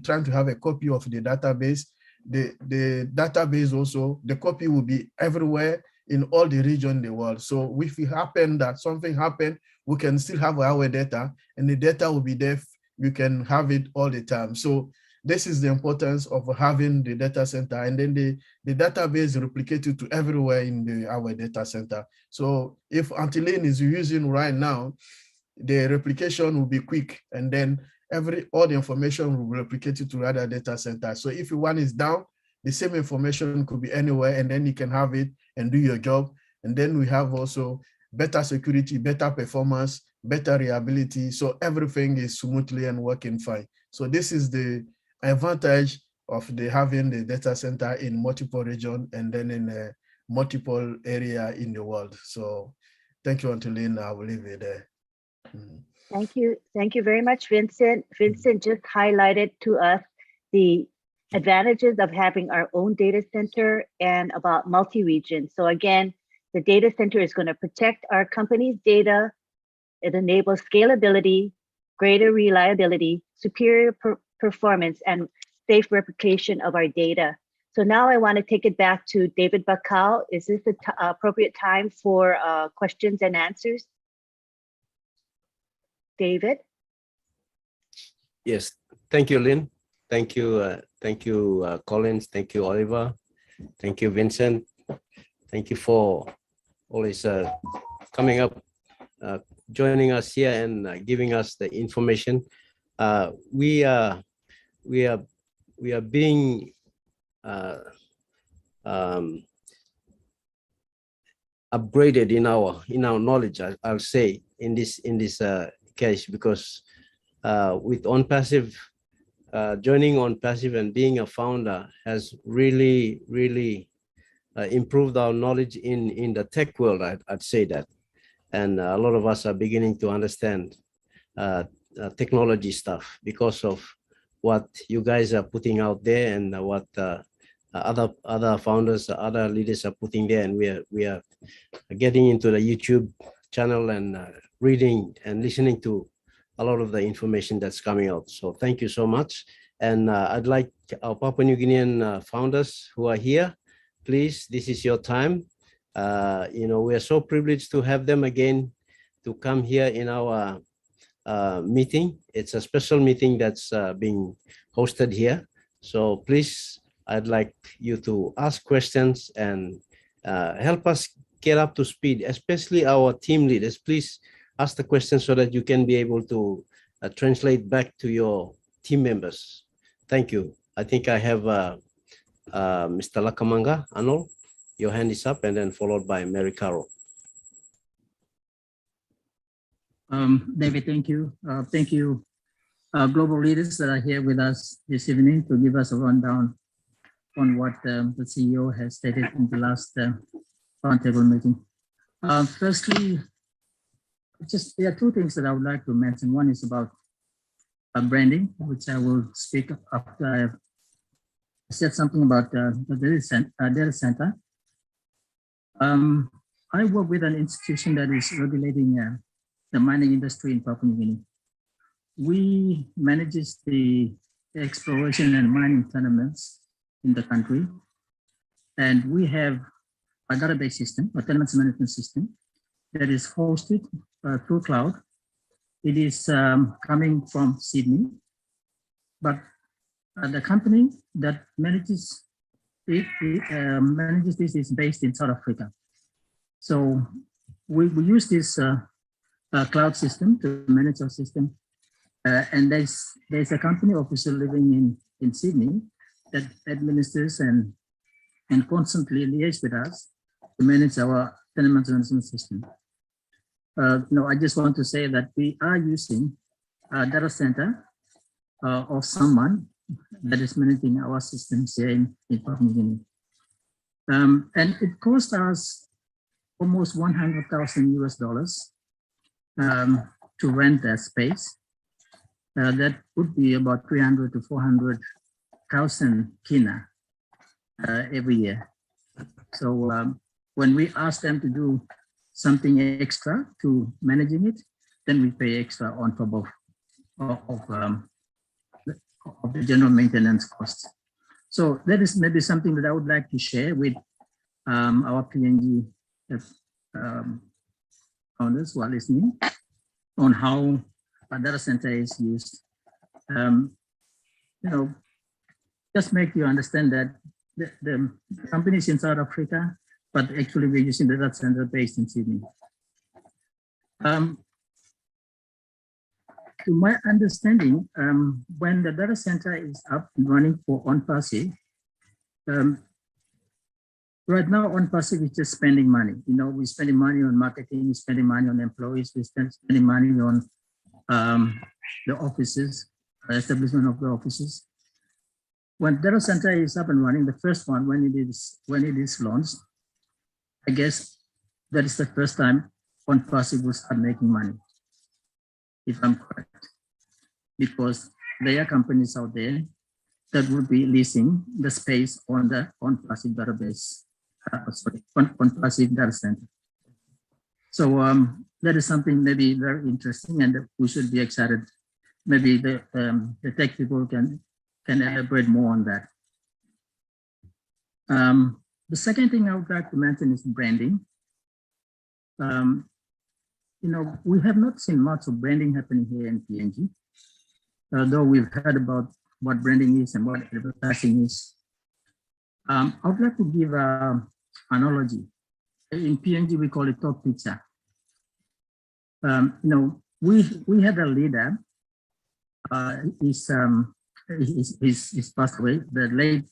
trying to have a copy of the database, the database also, the copy will be everywhere in all the regions in the world. So if it happen that something happened, we can still have our data, and the data will be there. You can have it all the time. So this is the importance of having the data center, and then the database replicated to everywhere in our data center. So if Antlion is using right now, the replication will be quick, and then all the information will be replicated to other data centers. So if one is down, the same information could be anywhere, and then you can have it and do your job. And then we have also better security, better performance, better reliability. So everything is smoothly and working fine. So this is the advantage of having the data center in multiple regions and then in a multiple area in the world. So thank you, Antlion. I will leave it there. Thank you. Thank you very much, Vincent. Vincent just highlighted to us the advantages of having our own data center and about multi-region. So again, the data center is going to protect our company's data. It enables scalability, greater reliability, superior performance, and safe replication of our data. So now I want to take it back to David Bakal. Is this the appropriate time for questions and answers? David? Yes, thank you, Lynn. Thank you, Collins. Thank you, Oliver. Thank you, Vincent. Thank you for always coming up, joining us here and giving us the information. We are being upgraded in our knowledge. I'll say in this case, because with Onpassive, joining Onpassive and being a founder has really improved our knowledge in the tech world. I'd say that, and a lot of us are beginning to understand technology stuff because of what you guys are putting out there and what other founders, other leaders are putting there, and we are getting into the YouTube channel and reading and listening to a lot of the information that's coming out. So thank you so much. And I'd like our Papua New Guinean founders who are here, please, this is your time. We are so privileged to have them again to come here in our meeting. It's a special meeting that's being hosted here. So please, I'd like you to ask questions and help us get up to speed, especially our team leaders. Please ask the questions so that you can be able to translate back to your team members. Thank you. I think I have Mr. Lakamanga Anol. Your hand is up, and then followed by Mary Carroll. David, thank you. Thank you, global leaders that are here with us this evening to give us a rundown on what the CEO has stated in the last roundtable meeting. Firstly, there are two things that I would like to mention. One is about branding, which I will speak after I have said something about the data center. I work with an institution that is regulating the mining industry in Papua New Guinea. We manage the exploration and mining tenements in the country, and we have a database system, a tenements management system that is hosted through cloud. It is coming from Sydney, but the company that manages this is based in South Africa. So we use this cloud system to manage our system. And there's a company officer living in Sydney that administers and constantly liaises with us to manage our tenement management system. I just want to say that we are using a data center of someone that is managing our systems here in Papua New Guinea. And it cost us almost $100,000 to rent that space. That would be about 300 to 400,000 kina every year. So when we ask them to do something extra to managing it, then we pay extra on top of the general maintenance costs. So that is maybe something that I would like to share with our PNG founders who are listening on how a data center is used. Just make you understand that the company is in South Africa, but actually we're using the data center based in Sydney. To my understanding, when the data center is up and running for Onpassive, right now Onpassive is just spending money. We're spending money on marketing, we're spending money on employees, we're spending money on the offices, establishment of the offices. When data center is up and running, the first one, when it is launched, I guess that is the first time Onpassive will start making money, if I'm correct, because there are companies out there that will be leasing the space on the Onpassive database, Onpassive data center. So that is something maybe very interesting, and we should be excited. Maybe the tech people can elaborate more on that. The second thing I would like to mention is branding. We have not seen much of branding happening here in PNG, though we've heard about what branding is and what advertising is. I would like to give an analogy. In PNG, we call it top pizza. We had a leader. He's passed away. The late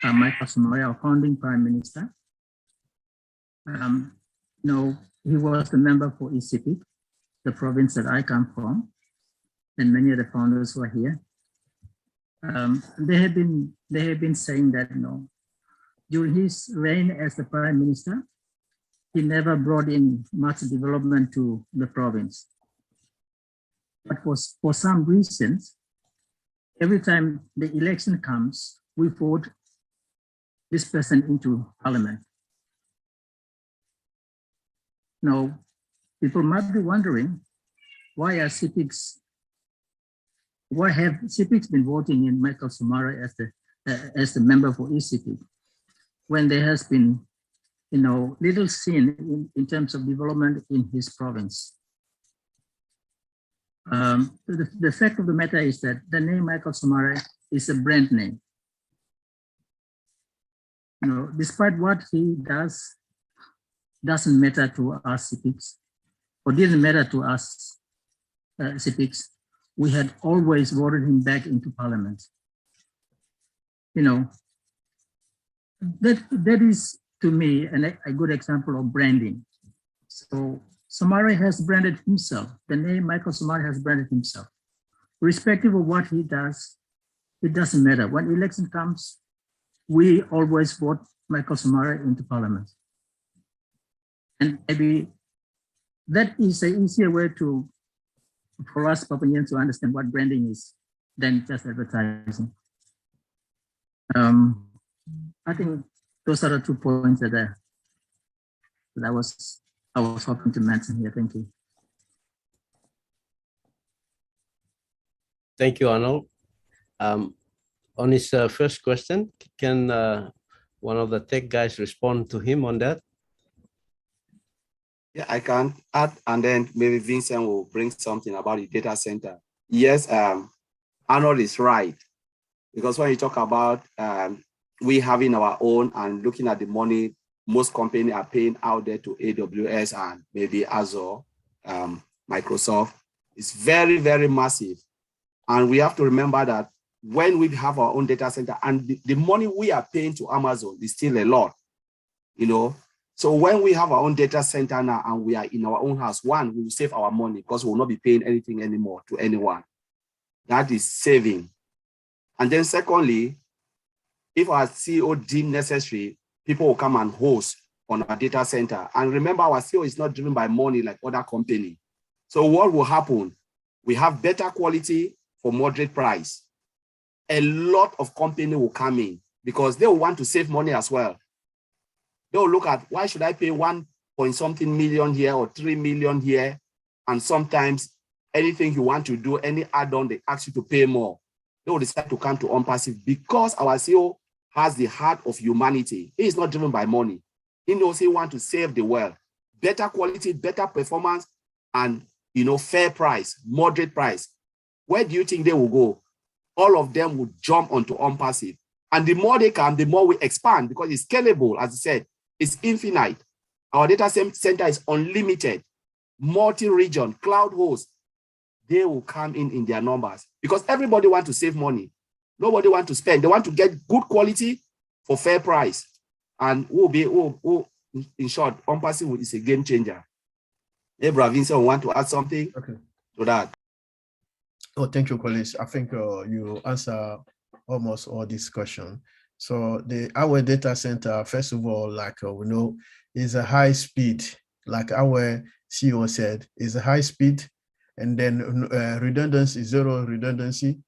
Michael Somalia, our founding prime minister. He was the member for ECP, the province that I come from, and many of the founders who are here. They have been saying that during his reign as the prime minister, he never brought in much development to the province. But for some reasons, every time the election comes, we vote this person into parliament. Now, people might be wondering, why have CPICs been voting in Michael Somare as the member for ECP, when there has been little seen in terms of development in his province? The fact of the matter is that the name Michael Somare is a brand name. Despite what he does, doesn't matter to us CPICs, or didn't matter to us CPICs. We had always voted him back into parliament. That is, to me, a good example of branding. So Somare has branded himself. The name Michael Somare has branded himself. Irrespective of what he does, it doesn't matter. When election comes, we always vote Michael Somare into parliament. And maybe that is an easier way for us Papuans to understand what branding is than just advertising. I think those are the 2 points that I was hoping to mention here. Thank you. Thank you, Arnold. On his first question, can one of the tech guys respond to him on that? Yeah, I can add, and then maybe Vincent will bring something about the data center. Yes, Arnold is right, because when you talk about we having our own and looking at the money most companies are paying out there to AWS and maybe Azure, Microsoft, it's very, very massive. And we have to remember that when we have our own data center and the money we are paying to Amazon is still a lot, So when we have our own data center now and we are in our own house, one, we will save our money because we will not be paying anything anymore to anyone. That is saving. And then secondly, if our CEO deemed necessary, people will come and host on our data center. And remember, our CEO is not driven by money like other companies. So what will happen? We have better quality for moderate price. A lot of companies will come in because they will want to save money as well. They'll look at, why should I pay 1.something million here or 3 million here? And sometimes anything you want to do, any add-on, they ask you to pay more. They will decide to come to Onpassive because our CEO has the heart of humanity. He is not driven by money. He knows he wants to save the world. Better quality, better performance, and fair price, moderate price. Where do you think they will go? All of them will jump onto Onpassive. And the more they come, the more we expand because it's scalable, as I said, it's infinite. Our data center is unlimited, multi-region, cloud host. They will come in their numbers because everybody wants to save money. Nobody wants to spend. They want to get good quality for fair price. And in short, Onpassive is a game changer. Hey, Vincent, want to add something to that? Oh, thank you, Collins. I think you answer almost all this question. So our data center, first of all, like we know, is a high speed, like our CEO said, is a high speed, and then redundancy, zero redundancy.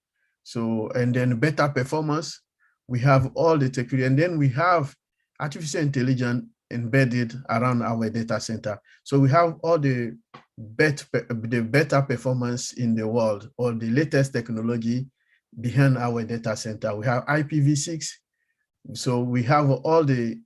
So, and then better performance. We have all the security, and then we have artificial intelligence embedded around our data center. So we have all the better performance in the world, or the latest technology behind our data center. We have IPv6, so we have all the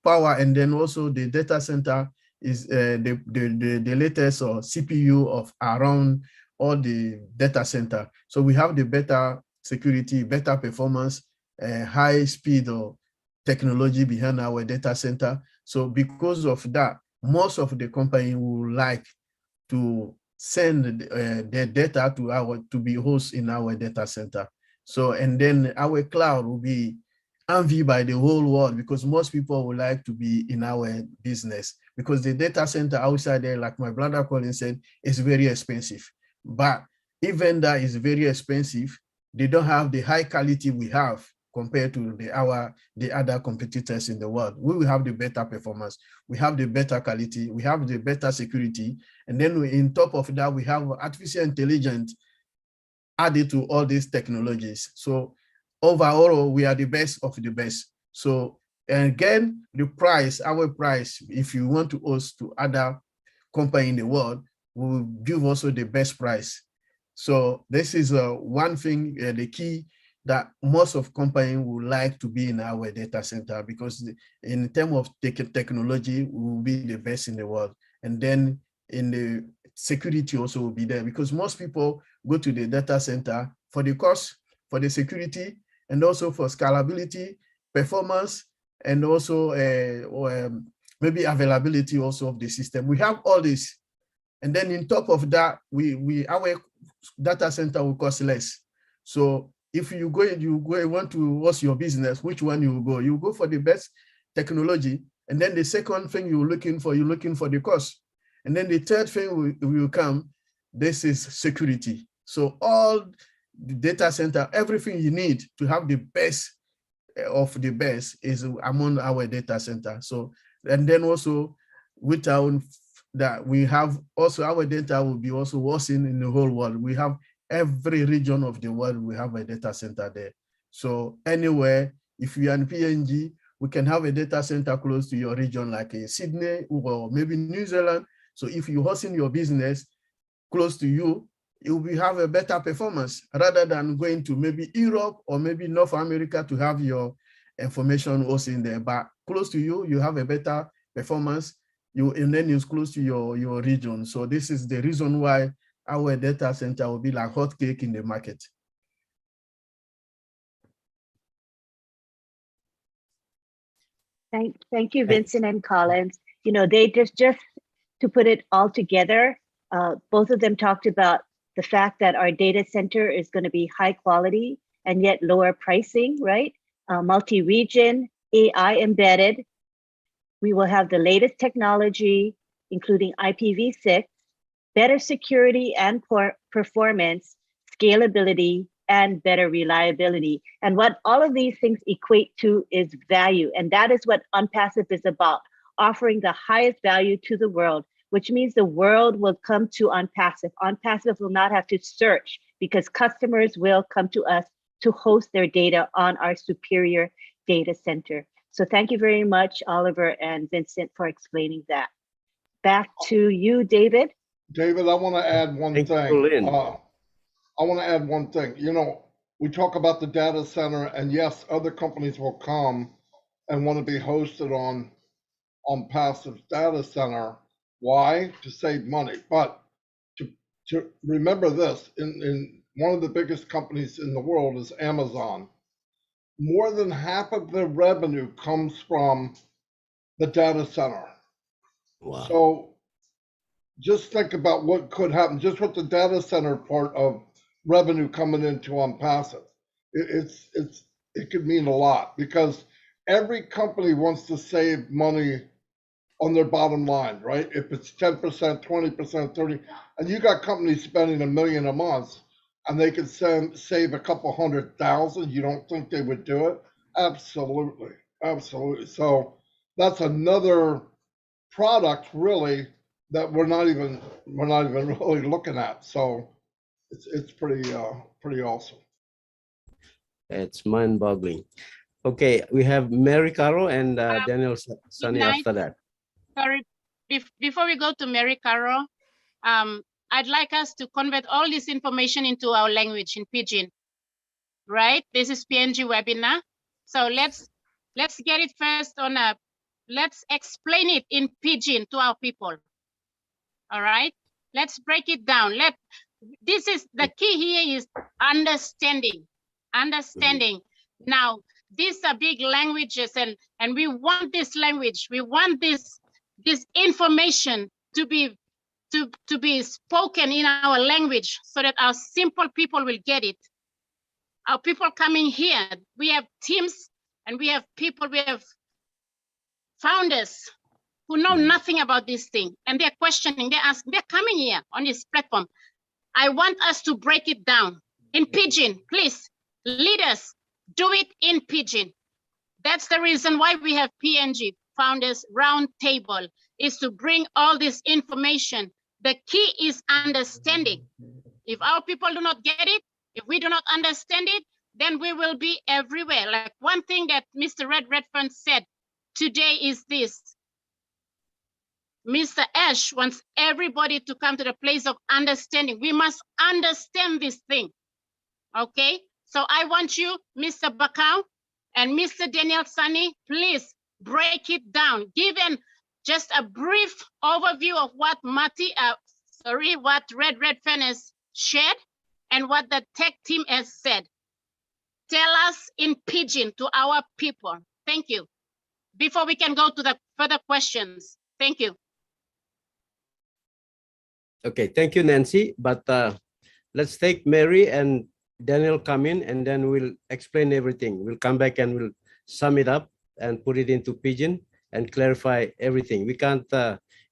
power, and then also the data center is the latest or CPU of around all the data center. So we have the better security, better performance, high speed or technology behind our data center. So because of that, most of the company would like to send their data to be hosted in our data center. So, and then our cloud will be envied by the whole world because most people would like to be in our business because the data center outside there, like my brother Colin said, is very expensive. But even that is very expensive, they don't have the high quality we have compared to the other competitors in the world. We will have the better performance, we have the better quality, we have the better security, and then in top of that, we have artificial intelligence added to all these technologies. So overall, we are the best of the best. So, and again, the price, our price, if you want to host to other company in the world, we will give also the best price. So this is one thing, the key that most of companies would like to be in our data center because in terms of technology, we will be the best in the world. And then in the security also will be there because most people go to the data center for the cost, for the security, and also for scalability, performance, and also maybe availability also of the system. We have all this. And then in top of that, our data center will cost less. So if you want to host your business, which one you will go? You go for the best technology. And then the second thing you're looking for the cost. And then the third thing will come, this is security. So all the data center, everything you need to have the best of the best is among our data center. So, and then also with our that we have also our data will be also hosting in the whole world. We have every region of the world, we have a data center there. So anywhere, if you are in PNG, we can have a data center close to your region, like Sydney or maybe New Zealand. So if you're hosting your business close to you, you will have a better performance rather than going to maybe Europe or maybe North America to have your information also in there. But close to you, you have a better performance. And then it's close to your region. So this is the reason why our data center will be like hot cake in the market. Thank you, Vincent and Collins. You know, they just to put it all together, both of them talked about the fact that our data center is going to be high quality and yet lower pricing, right? Multi-region, AI embedded. We will have the latest technology, including IPv6, better security and performance, scalability, and better reliability. And what all of these things equate to is value. And that is what Onpassive is about, offering the highest value to the world, which means the world will come to Onpassive. Onpassive will not have to search because customers will come to us to host their data on our superior data center. So thank you very much, Oliver and Vincent, for explaining that. Back to you, David. David, I want to add one thing. I want to add one thing. You know, we talk about the data center, and yes, other companies will come and want to be hosted on Onpassive data center. Why? To save money. But to remember this, in one of the biggest companies in the world is Amazon. More than half of their revenue comes from the data center. Wow. So just think about what could happen just with the data center part of revenue coming into Onpassive. It could mean a lot because every company wants to save money on their bottom line, right? If it's 10%, 20%, 30, and you got companies spending $1 million a month and they could save a couple 100,000, you don't think they would do it? Absolutely. Absolutely. So that's another product really that we're not even really looking at. So it's pretty awesome. It's mind-boggling. Okay, we have Mary Caro and Daniel Sunny night. after that. Sorry, before we go to Mary Caro, I'd like us to convert all this information into our language in Pidgin, right? This is PNG webinar. So let's get it first on let's explain it in Pidgin to our people. All right, let's break it down. This is the key here is understanding. Now, these are big languages and we want this language, we want this information to be spoken in our language so that our simple people will get it. Our people coming here, we have teams and we have people, we have founders who know nothing about this thing and they're questioning, they're coming here on this platform. I want us to break it down in Pidgin, please. Leaders, do it in Pidgin. That's the reason why we have PNG Founders Roundtable, is to bring all this information. The key is understanding. If our people do not get it, if we do not understand it, then we will be everywhere. Like one thing that Mr. Redfern said today is this. Mr. Ash wants everybody to come to the place of understanding. We must understand this thing, okay? So I want you, Mr. Bakau and Mr. Daniel Sunny, please break it down. Given just a brief overview of what what Redfern has shared and what the tech team has said. Tell us in Pidgin to our people. Thank you. Before we can go to the further questions. Thank you. Okay, thank you, Nancy. But let's take Mary and Daniel come in and then we'll explain everything. We'll come back and we'll sum it up and put it into Pidgin and clarify everything. We can't,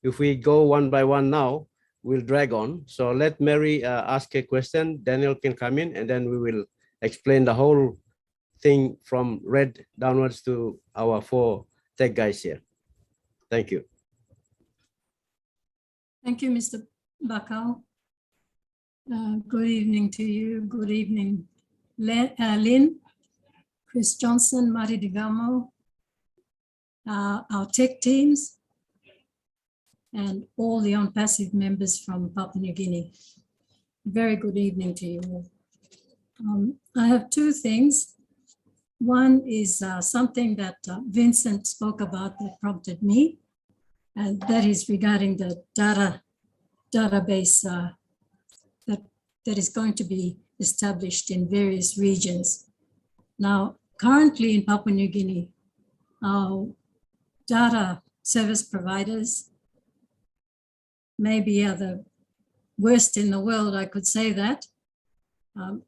if we go one by one now, we'll drag on. So let Mary ask a question, Daniel can come in and then we will explain the whole thing from red downwards to our 4 tech guys here. Thank you. Thank you, Mr. Bakau. Good evening to you. Good evening, Lynn, Chris Johnson, Marty DeGamo, our tech teams, and all the Onpassive members from Papua New Guinea. Very good evening to you all. I have 2 things. One is something that Vincent spoke about that prompted me, and that is regarding the database that is going to be established in various regions. Now, currently in Papua New Guinea, our data service providers maybe are the worst in the world, I could say that.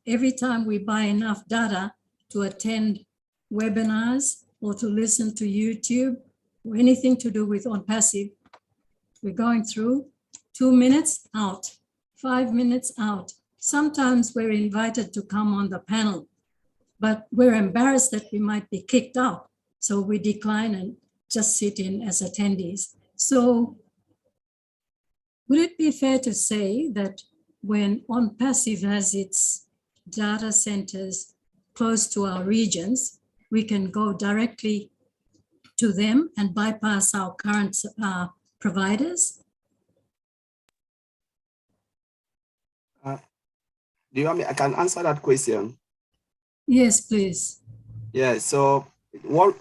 Every time we buy enough data to attend webinars or to listen to YouTube or anything to do with Onpassive, we're going through 2 minutes out, 5 minutes out. Sometimes we're invited to come on the panel, but we're embarrassed that we might be kicked out. So we decline and just sit in as attendees. So would it be fair to say that when Onpassive has its data centers close to our regions, we can go directly to them and bypass our current providers? Do you want me? I can answer that question. Yes, please. Yeah. So what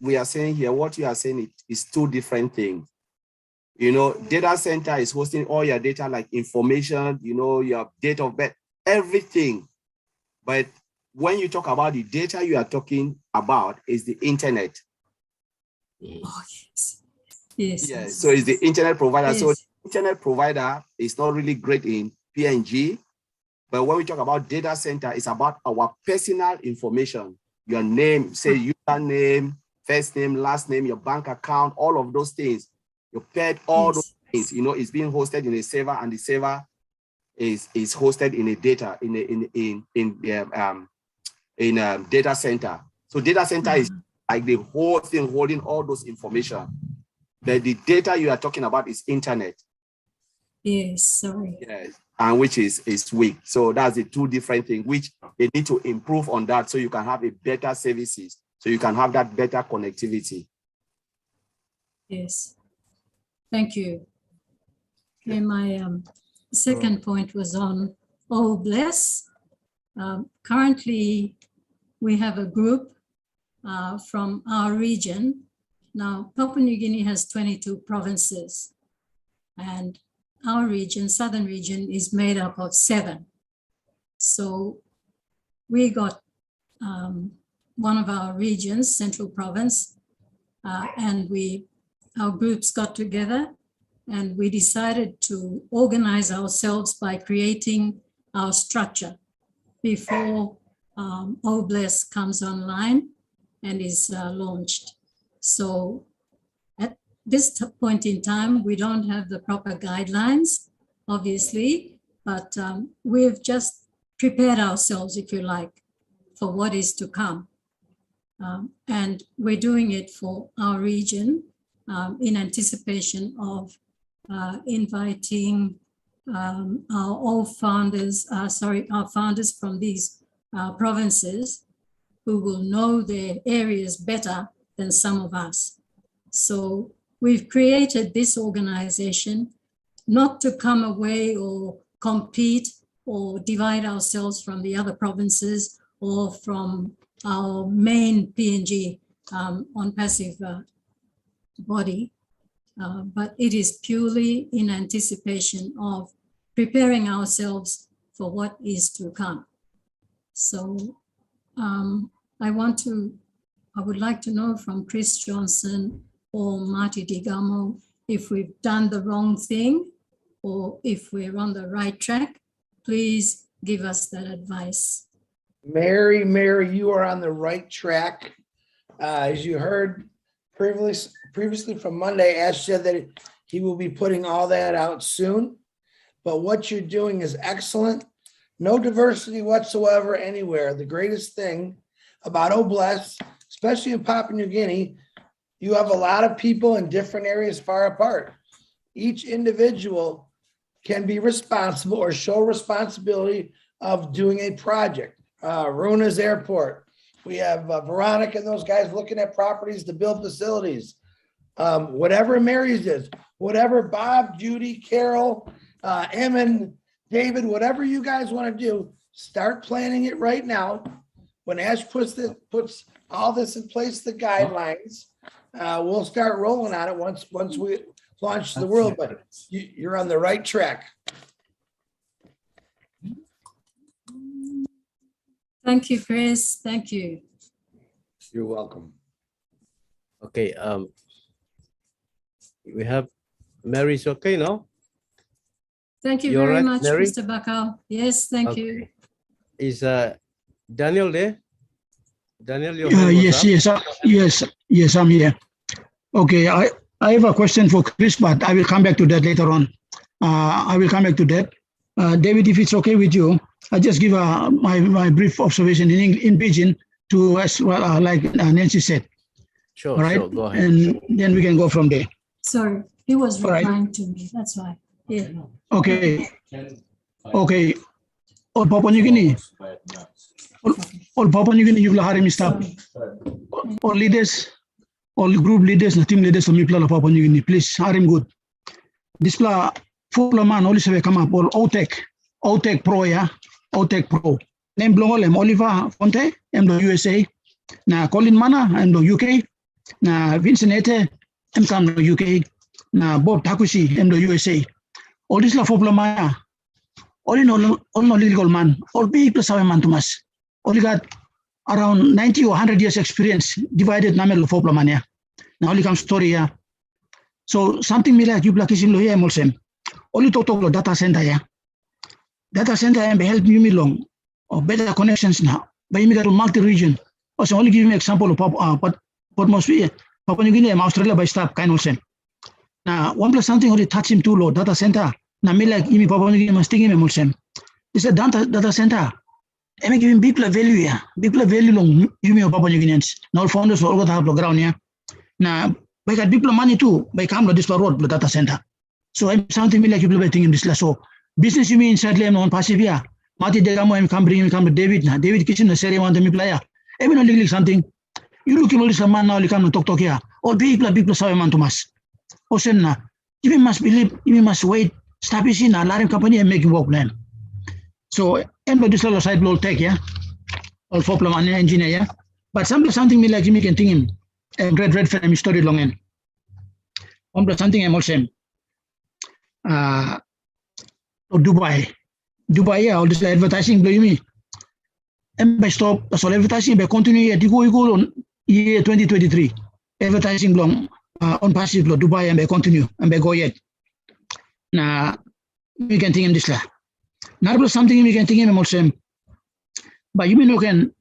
we are saying here, what you are saying, is two different things. You know, data center is hosting all your data like information, you know, your date of birth, everything. But when you talk about the data you are talking about is the internet. Oh, yes. Yes. Yeah, so it's the internet provider. Yes. So the internet provider is not really great in PNG, but when we talk about data center, it's about our personal information, your name, say username, first name, last name, your bank account, all of those things, your pet, all those things, you know, it's being hosted in a server, and the server is hosted in a data in a data center. So data center is like the whole thing holding all those information. But the data you are talking about is internet. Yes, sorry. Yes, and which is weak. So that's the two different things which they need to improve on that, so you can have a better services, so you can have that better connectivity. Yes. Thank you. Okay, my second point was on Bless. Currently, we have a group from our region. Now, Papua New Guinea has 22 provinces, and our region, Southern region, is made up of 7. So we got one of our regions, Central Province, and our groups got together and we decided to organize ourselves by creating our structure before Bless comes online and is launched. So at this point in time, we don't have the proper guidelines, obviously, but we've just prepared ourselves, if you like, for what is to come. And we're doing it for our region in anticipation of inviting our founders from these provinces who will know their areas better than some of us. So we've created this organization not to come away or compete or divide ourselves from the other provinces or from our main PNG Onpassive body, but it is purely in anticipation of preparing ourselves for what is to come. So I would like to know from Chris Johnson or Marty Digamo if we've done the wrong thing or if we're on the right track. Please give us that advice. Mary, you are on the right track. As you heard previously from Monday, Ash said that he will be putting all that out soon. But what you're doing is excellent. No diversity whatsoever anywhere. The greatest thing about Obless, especially in Papua New Guinea, you have a lot of people in different areas far apart. Each individual can be responsible or show responsibility of doing a project. Runa's Airport. We have Veronica and those guys looking at properties to build facilities. Whatever Mary's is, whatever Bob, Judy, Carol, Emin, David, whatever you guys want to do, start planning it right now. When Ash puts all this in place, the guidelines, we'll start rolling on it once we launch the world. But you're on the right track. Thank you, Chris. Thank you. You're welcome. Okay. We have Mary's okay now? Thank you You're very right, much, Mary? Mr. Bakau. Yes, thank you. Is Daniel there? Daniel, your hand was up? Yes, I'm here. Okay, I have a question for Chris, but I will come back to that later on. David, if it's okay with you, I just give my brief observation in Beijing to as well, like Nancy said. Sure, all right? sure, go ahead. And then we can go from there. Sorry, he was All right. replying to me. That's why. Yeah. Okay. All Papua New Guinea. All Papua New Guinea, you've had stop. All leaders, all group leaders, the team leaders, some people of Papua New Guinea, please hire him good. This plan, full man, only say come up, all OTEC Pro, yeah, OTEC Pro. Name Blongolem, Oliver Fonte, I'm the USA. Na Colin Mana, I'm the UK. Na Vincent Ete, em kam no UK, na Bob Takushi, em no USA. All this la fopla maya. All in all no legal man, all big plus man Thomas. All got around 90 or 100 years experience, divided namel fopla mania. Now only come story here. So something me like you black isim lo here emulsem. Only talk lo data center ya. Data center and help you me long or better connections now. But you got multi-region. Also only give me example of atmosphere. Papua New Guinea, Australia by stop kind of same. Now one plus something only touch him too low data center. Now me like you me Papua New Guinea must think him emulsem. It's a data center. I make giving big value ya. Big value long you me Papua New Guineans. Now founders all got have the ground here. Now by got big money too. By come to this road the data center. So I'm something me like you be thinking this la so. Business you mean inside them on passive here. Mati Degamo and come to David now. David Kitchen the series want to me player. Even only something. You look at this man now you come to talk here. All big plus man Thomas. Ocean na. You must believe, you must wait, establish in a large company and making work plan. So end of this little side blow take, yeah. All four plan engineer, yeah. But something me like you can think him and red for him story long end. Something I'm also Dubai, yeah, all this advertising blame me. And by stop, so advertising by continue at go on year 2023. Advertising long Onpassive Dubai and by continue and by go yet. Now we can think him this la. Now something we can think him also. But you mean you can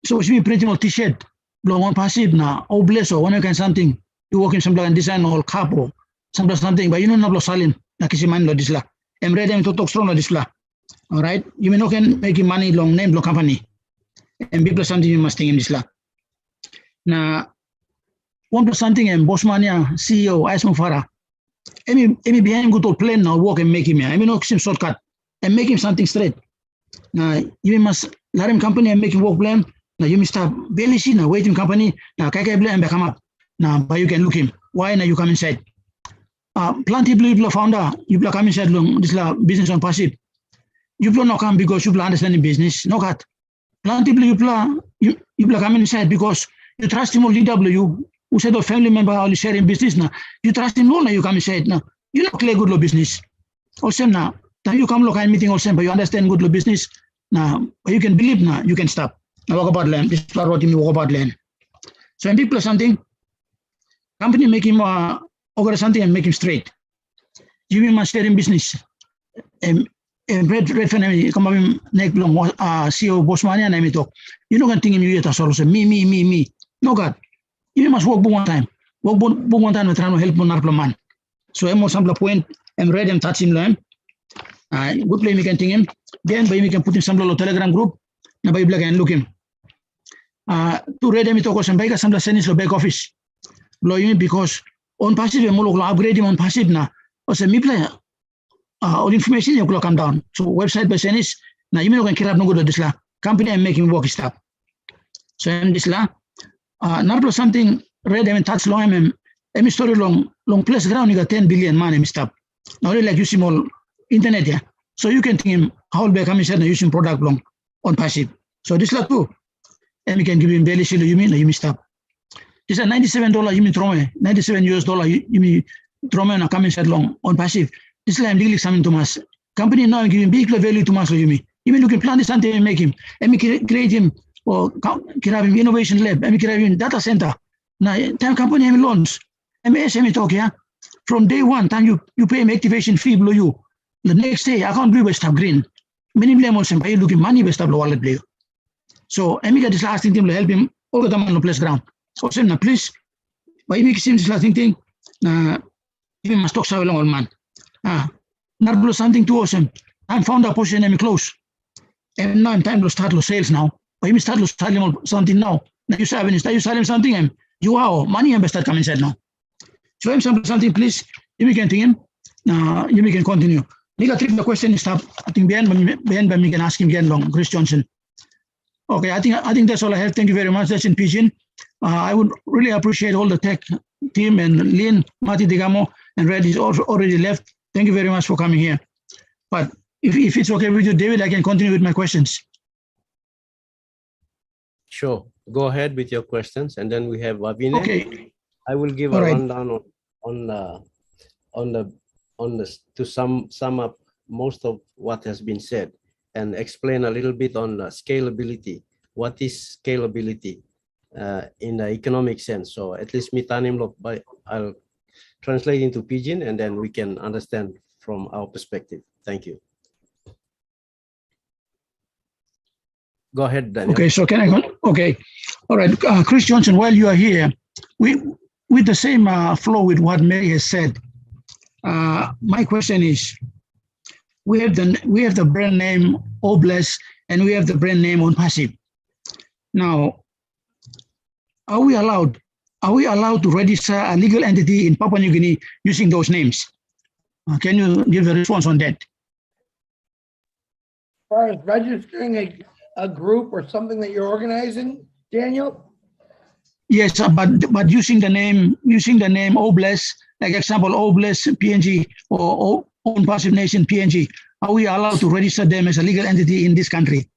so it's me pretty much t-shirt long Onpassive now, or bless or one can something. You work in some like design or capo, something, but you know not salim, like is man this la. I'm ready to talk strong on this flag. All right. You may not can make money long name, long company. And people something you must think in this flag. Now, one plus something and Bossmania, CEO, Asmo Farah. Amy behind go to plan now, work and make him. I mean, no shortcut and make him something straight. Now, you must let him company and make him work plan. Now, you must start barely see now, waiting company. Now, Kaka blame and come up. Now, but you can look him. Why now you come inside? Plenty people founder, you come inside long this business on passive. You not come because you understand the business. No cut. Plenty people you come inside because you trust him only DW who said a family member only sharing business now. You trust him now you come inside now. You not clear good law business. Also now you come look at meeting also but you understand good law business now but you can believe now you can stop. Now walk about land. This is what you walk about land. So when people something company make him over something and make him straight. You must share in business. Red family come up neck long CEO Bossmania and I talk. You know can think in you yet also me. No God. You must work one time. Work one time and try to help one man. So I'm more sample point and read and touch him lamb. Good play me can think him. Then by me can put in some little telegram group. Now by black and look him. To read him talk some bike some send his back office. Blow him because Onpassive mo lo upgrade him Onpassive na o se mi play all information you come down so website by senis na you can kirap no good this la company and making work stop so this la not something read and touch long em story long place ground you got 10 billion man em stop now really like you see more internet yeah so you can think him how be come inside using product long Onpassive so this la too and we can give him daily you mean stop. It's a $97 you mean throw me, $97 you mean throw me and come inside long Onpassive. This is I'm really something to us. Company now giving big value to us you mean looking plan this something and make him and me create him or can have him innovation lab and me create him data center. Now time company him loans. MSME talk yeah. From day one time you pay him activation fee below you. The next day account blue best up green. Many blame also pay looking money best up wallet blue. So I this last thing to help him all the time on the place ground. So say na please, why make seems last thing na you must talk so long old man. Not blow something too awesome. I'm found a position and close. And now I'm time to start sales now. Why me start to sell something now? Now you selling something and you are money and start coming inside now. So I'm something please, you can think him. You can continue. You got the question stop. I think Ben we can ask him again long, Chris Johnson. Okay, I think that's all I have. Thank you very much. That's in Pidgin. I would really appreciate all the tech team and Lynn, Mati Digamo, and Red is already left. Thank you very much for coming here. But if it's okay with you, David, I can continue with my questions. Sure. Go ahead with your questions, and then we have Avine. Okay. I will give All a right. rundown on the to sum up most of what has been said and explain a little bit on scalability. What is scalability in the economic sense? So at least mitanim lo, I'll translate into Pidgin and then we can understand from our perspective. Thank you. Go ahead, Daniel. Okay, so can I go? Okay, all right, Chris Johnson. While you are here, with the same flow with what Mary has said, my question is: we have the brand name Obless and we have the brand name Onpassive. Now, are we allowed to register a legal entity in Papua New Guinea using those names? Can you give a response on that? As far as registering a group or something that you're organizing, Daniel? Yes, but using the name Obless, like example Obless PNG or Onpassive Nation PNG, are we allowed to register them as a legal entity in this country?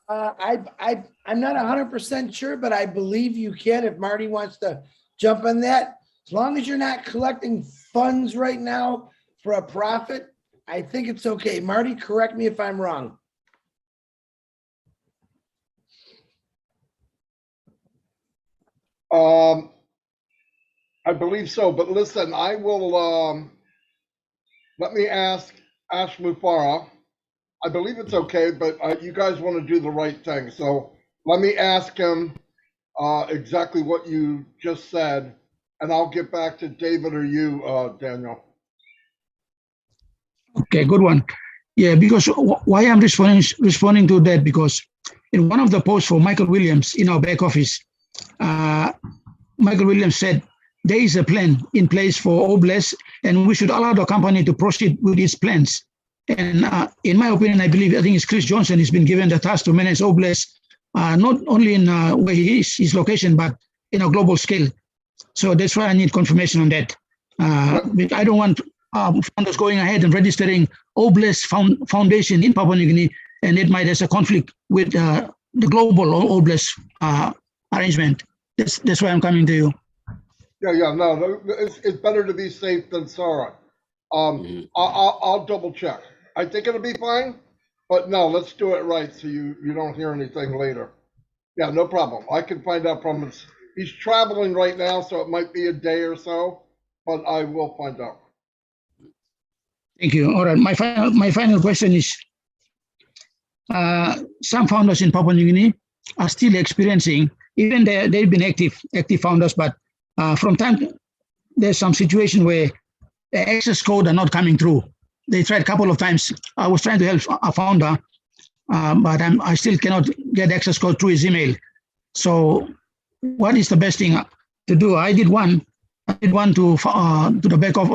I'm not 100% sure, but I believe you can if Marty wants to jump on that. As long as you're not collecting funds right now for a profit, I think it's okay. Marty, correct me if I'm wrong. I believe so, but listen, I will, let me ask Ash Mufara. I believe it's okay, but you guys want to do the right thing. So let me ask him exactly what you just said, and I'll get back to David or you, Daniel. Okay, good one. Yeah, because why I'm responding to that, because in one of the posts for Michael Williams in our back office, Michael Williams said there is a plan in place for Obless, and we should allow the company to proceed with its plans. And in my opinion, I think it's Chris Johnson has been given the task to manage Obless, not only in where he is, his location, but in a global scale. So that's why I need confirmation on that. I don't want founders going ahead and registering Obless Foundation in Papua New Guinea, and it might have a conflict with the global Obless arrangement. That's why I'm coming to you. Yeah, no, it's better to be safe than sorry. I'll double check. I think it'll be fine, but no, let's do it right so you don't hear anything later. Yeah, no problem. I can find out from him. He's traveling right now, so it might be a day or so, but I will find out. Thank you. All right, my final question is: some founders in Papua New Guinea are still experiencing, even they've been active founders, but from time there's some situation where the access code are not coming through. They tried a couple of times. I was trying to help a founder, but I still cannot get access code through his email. So, what is the best thing to do? I did one to the back of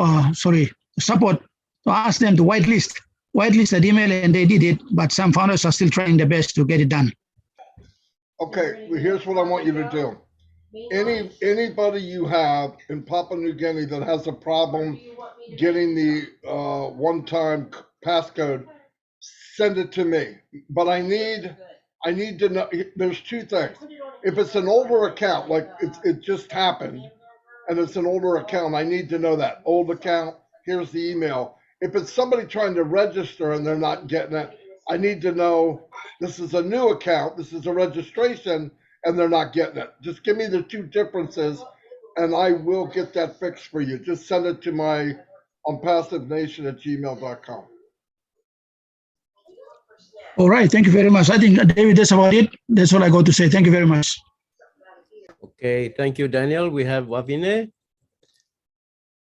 support to ask them to whitelist that email, and they did it. But some founders are still trying their best to get it done. Okay, well, here's what I want you to do. Anybody you have in Papua New Guinea that has a problem getting the one-time passcode, send it to me. But I need to know. There's two things. If it's an older account, like it just happened, and it's an older account, I need to know that old account. Here's the email. If it's somebody trying to register and they're not getting it, I need to know this is a new account. This is a registration. And they're not getting it. Just give me the two differences, and I will get that fixed for you. Just send it to my onpassivenation@gmail.com. All right, thank you very much. I think, David, that's about it. That's all I got to say. Thank you very much. Okay, thank you, Daniel. We have Wavine.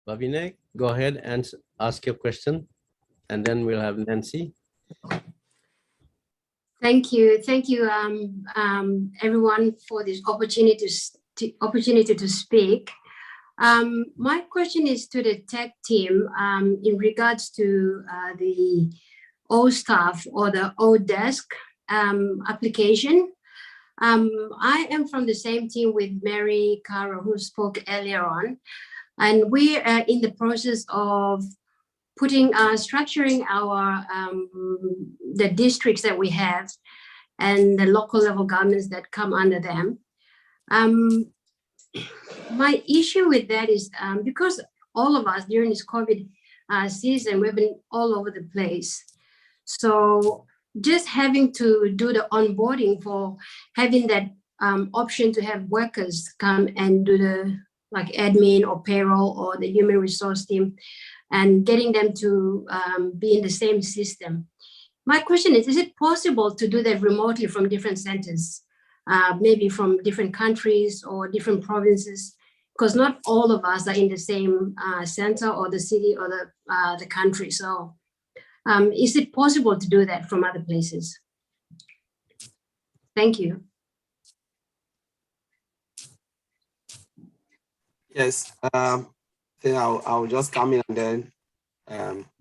Wavine, go ahead and ask your question, and then we'll have Nancy. Thank you, everyone, for this opportunity to speak. My question is to the tech team in regards to the OStaff or the ODesk application. I am from the same team with Mary Caro, who spoke earlier on, and we are in the process of structuring our the districts that we have and the local level governments that come under them. My issue with that is because all of us during this COVID season, we've been all over the place. So just having to do the onboarding for having that option to have workers come and do the like admin or payroll or the human resource team and getting them to be in the same system. My question is it possible to do that remotely from different centers, maybe from different countries or different provinces? Because not all of us are in the same center or the city or the country. So is it possible to do that from other places? Thank you. Yes, then I'll just come in and then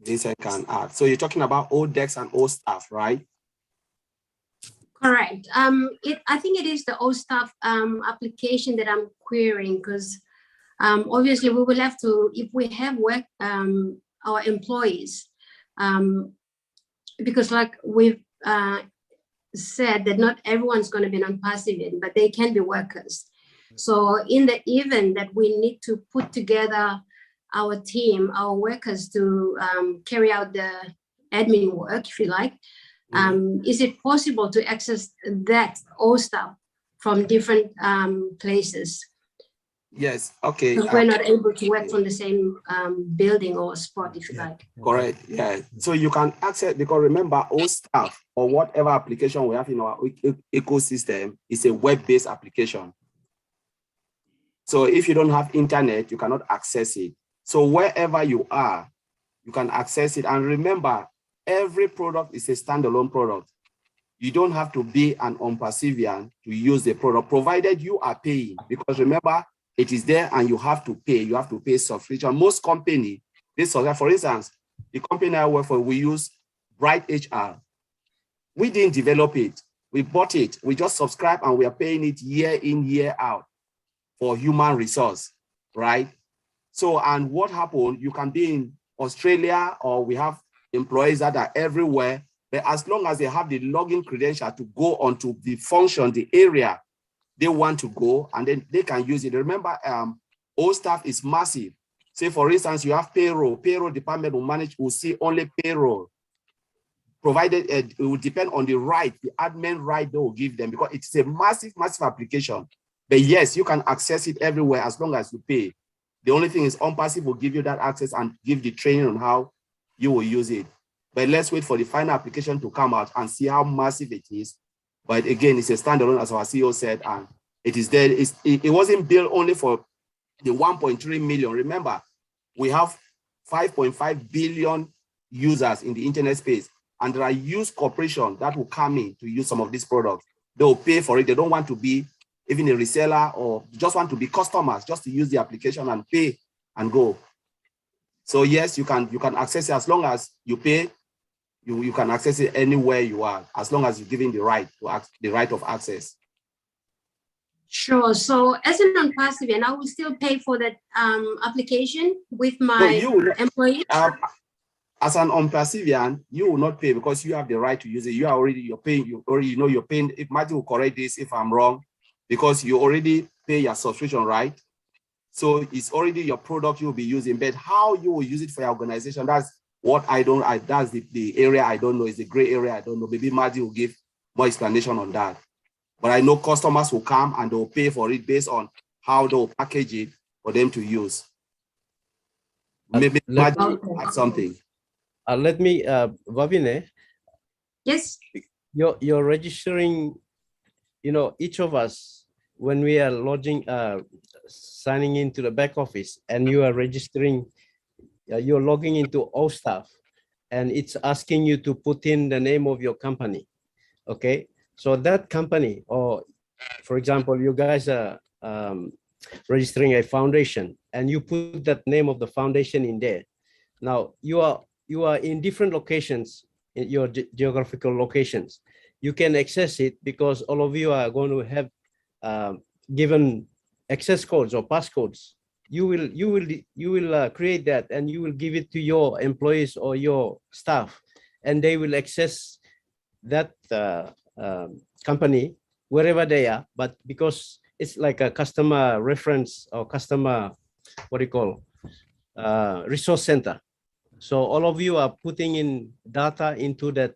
Vincent can add. So you're talking about old decks and old staff, right? Correct. I think it is the old staff application that I'm querying because obviously we will have to, if we have work, our employees, because like we've said that not everyone's going to be non-passive, but they can be workers. So in the event that we need to put together our team, our workers to carry out the admin work, if you like, is it possible to access that all stuff from different places? Yes, okay. Because we're not able to work from the same building or spot, if you like. Correct, yeah. So you can access, because remember, all staff or whatever application we have in our ecosystem is a web-based application. So if you don't have internet, you cannot access it. So wherever you are, you can access it. And remember, every product is a standalone product. You don't have to be an Onpassivian to use the product, provided you are paying. Because remember, it is there and you have to pay. You have to pay subscription. Most companies, for instance, the company I work for, we use Bright HR. We didn't develop it. We bought it. We just subscribe and we are paying it year in, year out for human resource, right? So, and what happened, you can be in Australia or we have employees that are everywhere, but as long as they have the login credential to go onto the function, the area they want to go, and then they can use it. Remember, all staff is massive. Say, for instance, you have payroll department will see only payroll, provided it will depend on the admin right they will give them, because it's a massive application. But yes, you can access it everywhere as long as you pay. The only thing is Onpassive will give you that access and give the training on how you will use it. But let's wait for the final application to come out and see how massive it is. But again, it's a standalone, as our CEO said, and it is there. It wasn't built only for the 1.3 million. Remember, we have 5.5 billion users in the internet space, and there are used corporations that will come in to use some of these products. They will pay for it. They don't want to be even a reseller or just want to be customers, just to use the application and pay and go. So yes, you can access it as long as you pay. You can access it anywhere you are, as long as you're given the right of access. Sure. So as an Onpassive, and I will still pay for that application with my employees. As an Onpassivian, you will not pay because you have the right to use it. You're paying. You're paying. If Matthew will correct this if I'm wrong, because you already pay your subscription, right? So it's already your product you'll be using. But how you will use it for your organization, that's what that's the area I don't know. It's the gray area I don't know. Maybe Matthew will give more explanation on that. But I know customers will come and they'll pay for it based on how they'll package it for them to use. Maybe Matthew will add something. Let me, Vavine. Yes. You're registering, each of us, when we are signing into the back office, and you are registering, you're logging into OSTAF, and it's asking you to put in the name of your company. Okay. So that company, or for example, you guys are registering a foundation, and you put that name of the foundation in there. Now you are in different locations, in your geographical locations. You can access it because all of you are going to have given access codes or passcodes. You will create that, and you will give it to your employees or your staff, and they will access that company wherever they are. But because it's like a customer reference or customer, what do you call, resource center. So all of you are putting in data into that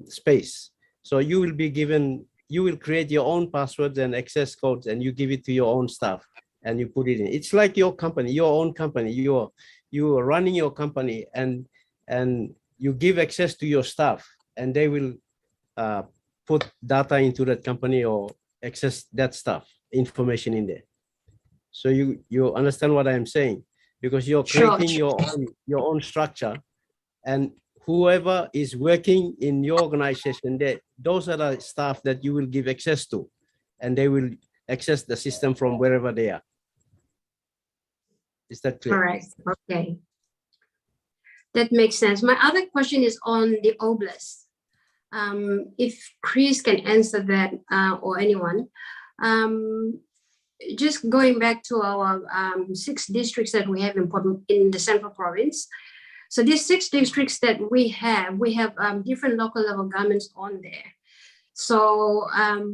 space. So you will be given, you will create your own passwords and access codes, and you give it to your own staff, and you put it in. It's like your company, your own company. You are running your company, and you give access to your staff, and they will put data into that company or access that stuff, information in there. So you understand what I'm saying? Because you're creating your own structure, and whoever is working in your organization, those are the staff that you will give access to, and they will access the system from wherever they are. Is that clear? Correct. Okay. That makes sense. My other question is on the oblast. If Chris can answer that, or anyone. Just going back to our 6 districts that we have in the Central Province. So these 6 districts that we have different local level governments on there. So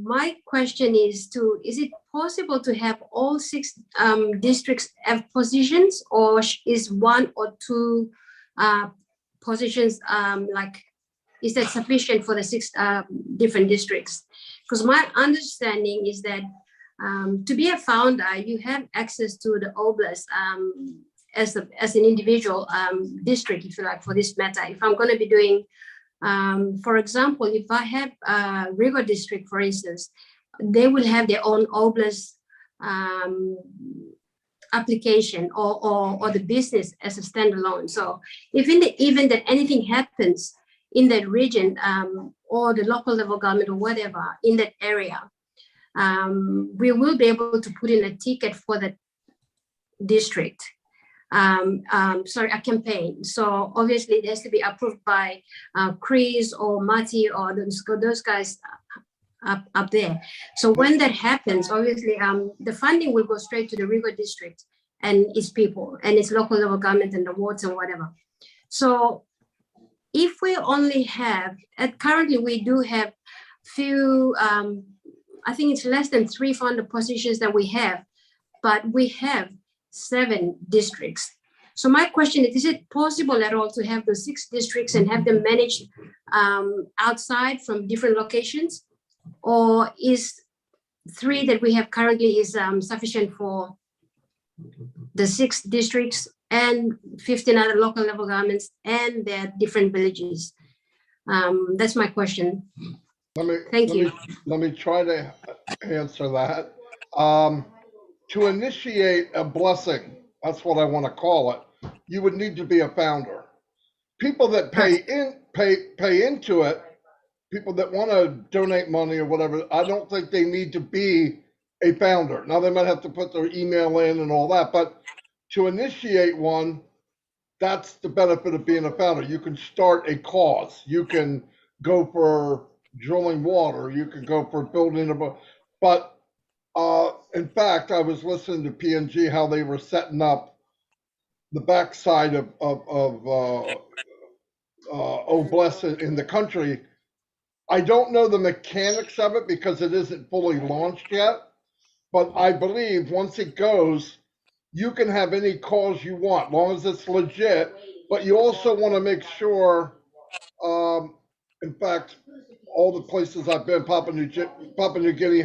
my question is it possible to have all 6 districts have positions, or is 1 or 2 positions is that sufficient for the 6 different districts? Because my understanding is that to be a founder, you have access to the oblast as an individual district, if you like, for this matter. If I'm going to be doing, for example, if I have a Rigo district, for instance, they will have their own oblast application or the business as a standalone. So if in the event that anything happens in that region or the local level government or whatever in that area, we will be able to put in a ticket for the district, a campaign. So obviously it has to be approved by Chris or Mati or those guys up there. So when that happens, obviously the funding will go straight to the Rigo district and its people and its local level government and the wards and whatever. So if we only have, currently we do have few, I think it's less than 3 founder positions that we have, but we have 7 districts. So my question is it possible at all to have the 6 districts and have them managed outside from different locations? Or is 3 that we have currently is sufficient for the 6 districts and 15 other local level governments and their different villages? That's my question. Thank you. Let me try to answer that. To initiate a blessing, that's what I want to call it, you would need to be a founder. People that pay into it, people that want to donate money or whatever, I don't think they need to be a founder. Now they might have to put their email in and all that, but to initiate one, that's the benefit of being a founder. You can start a cause. You can go for drilling water. You can go for building but in fact, I was listening to PNG how they were setting up the backside of Oblast in the country. I don't know the mechanics of it because it isn't fully launched yet, but I believe once it goes, you can have any cause you want, as long as it's legit. But you also want to make sure, in fact, all the places I've been, Papua New Guinea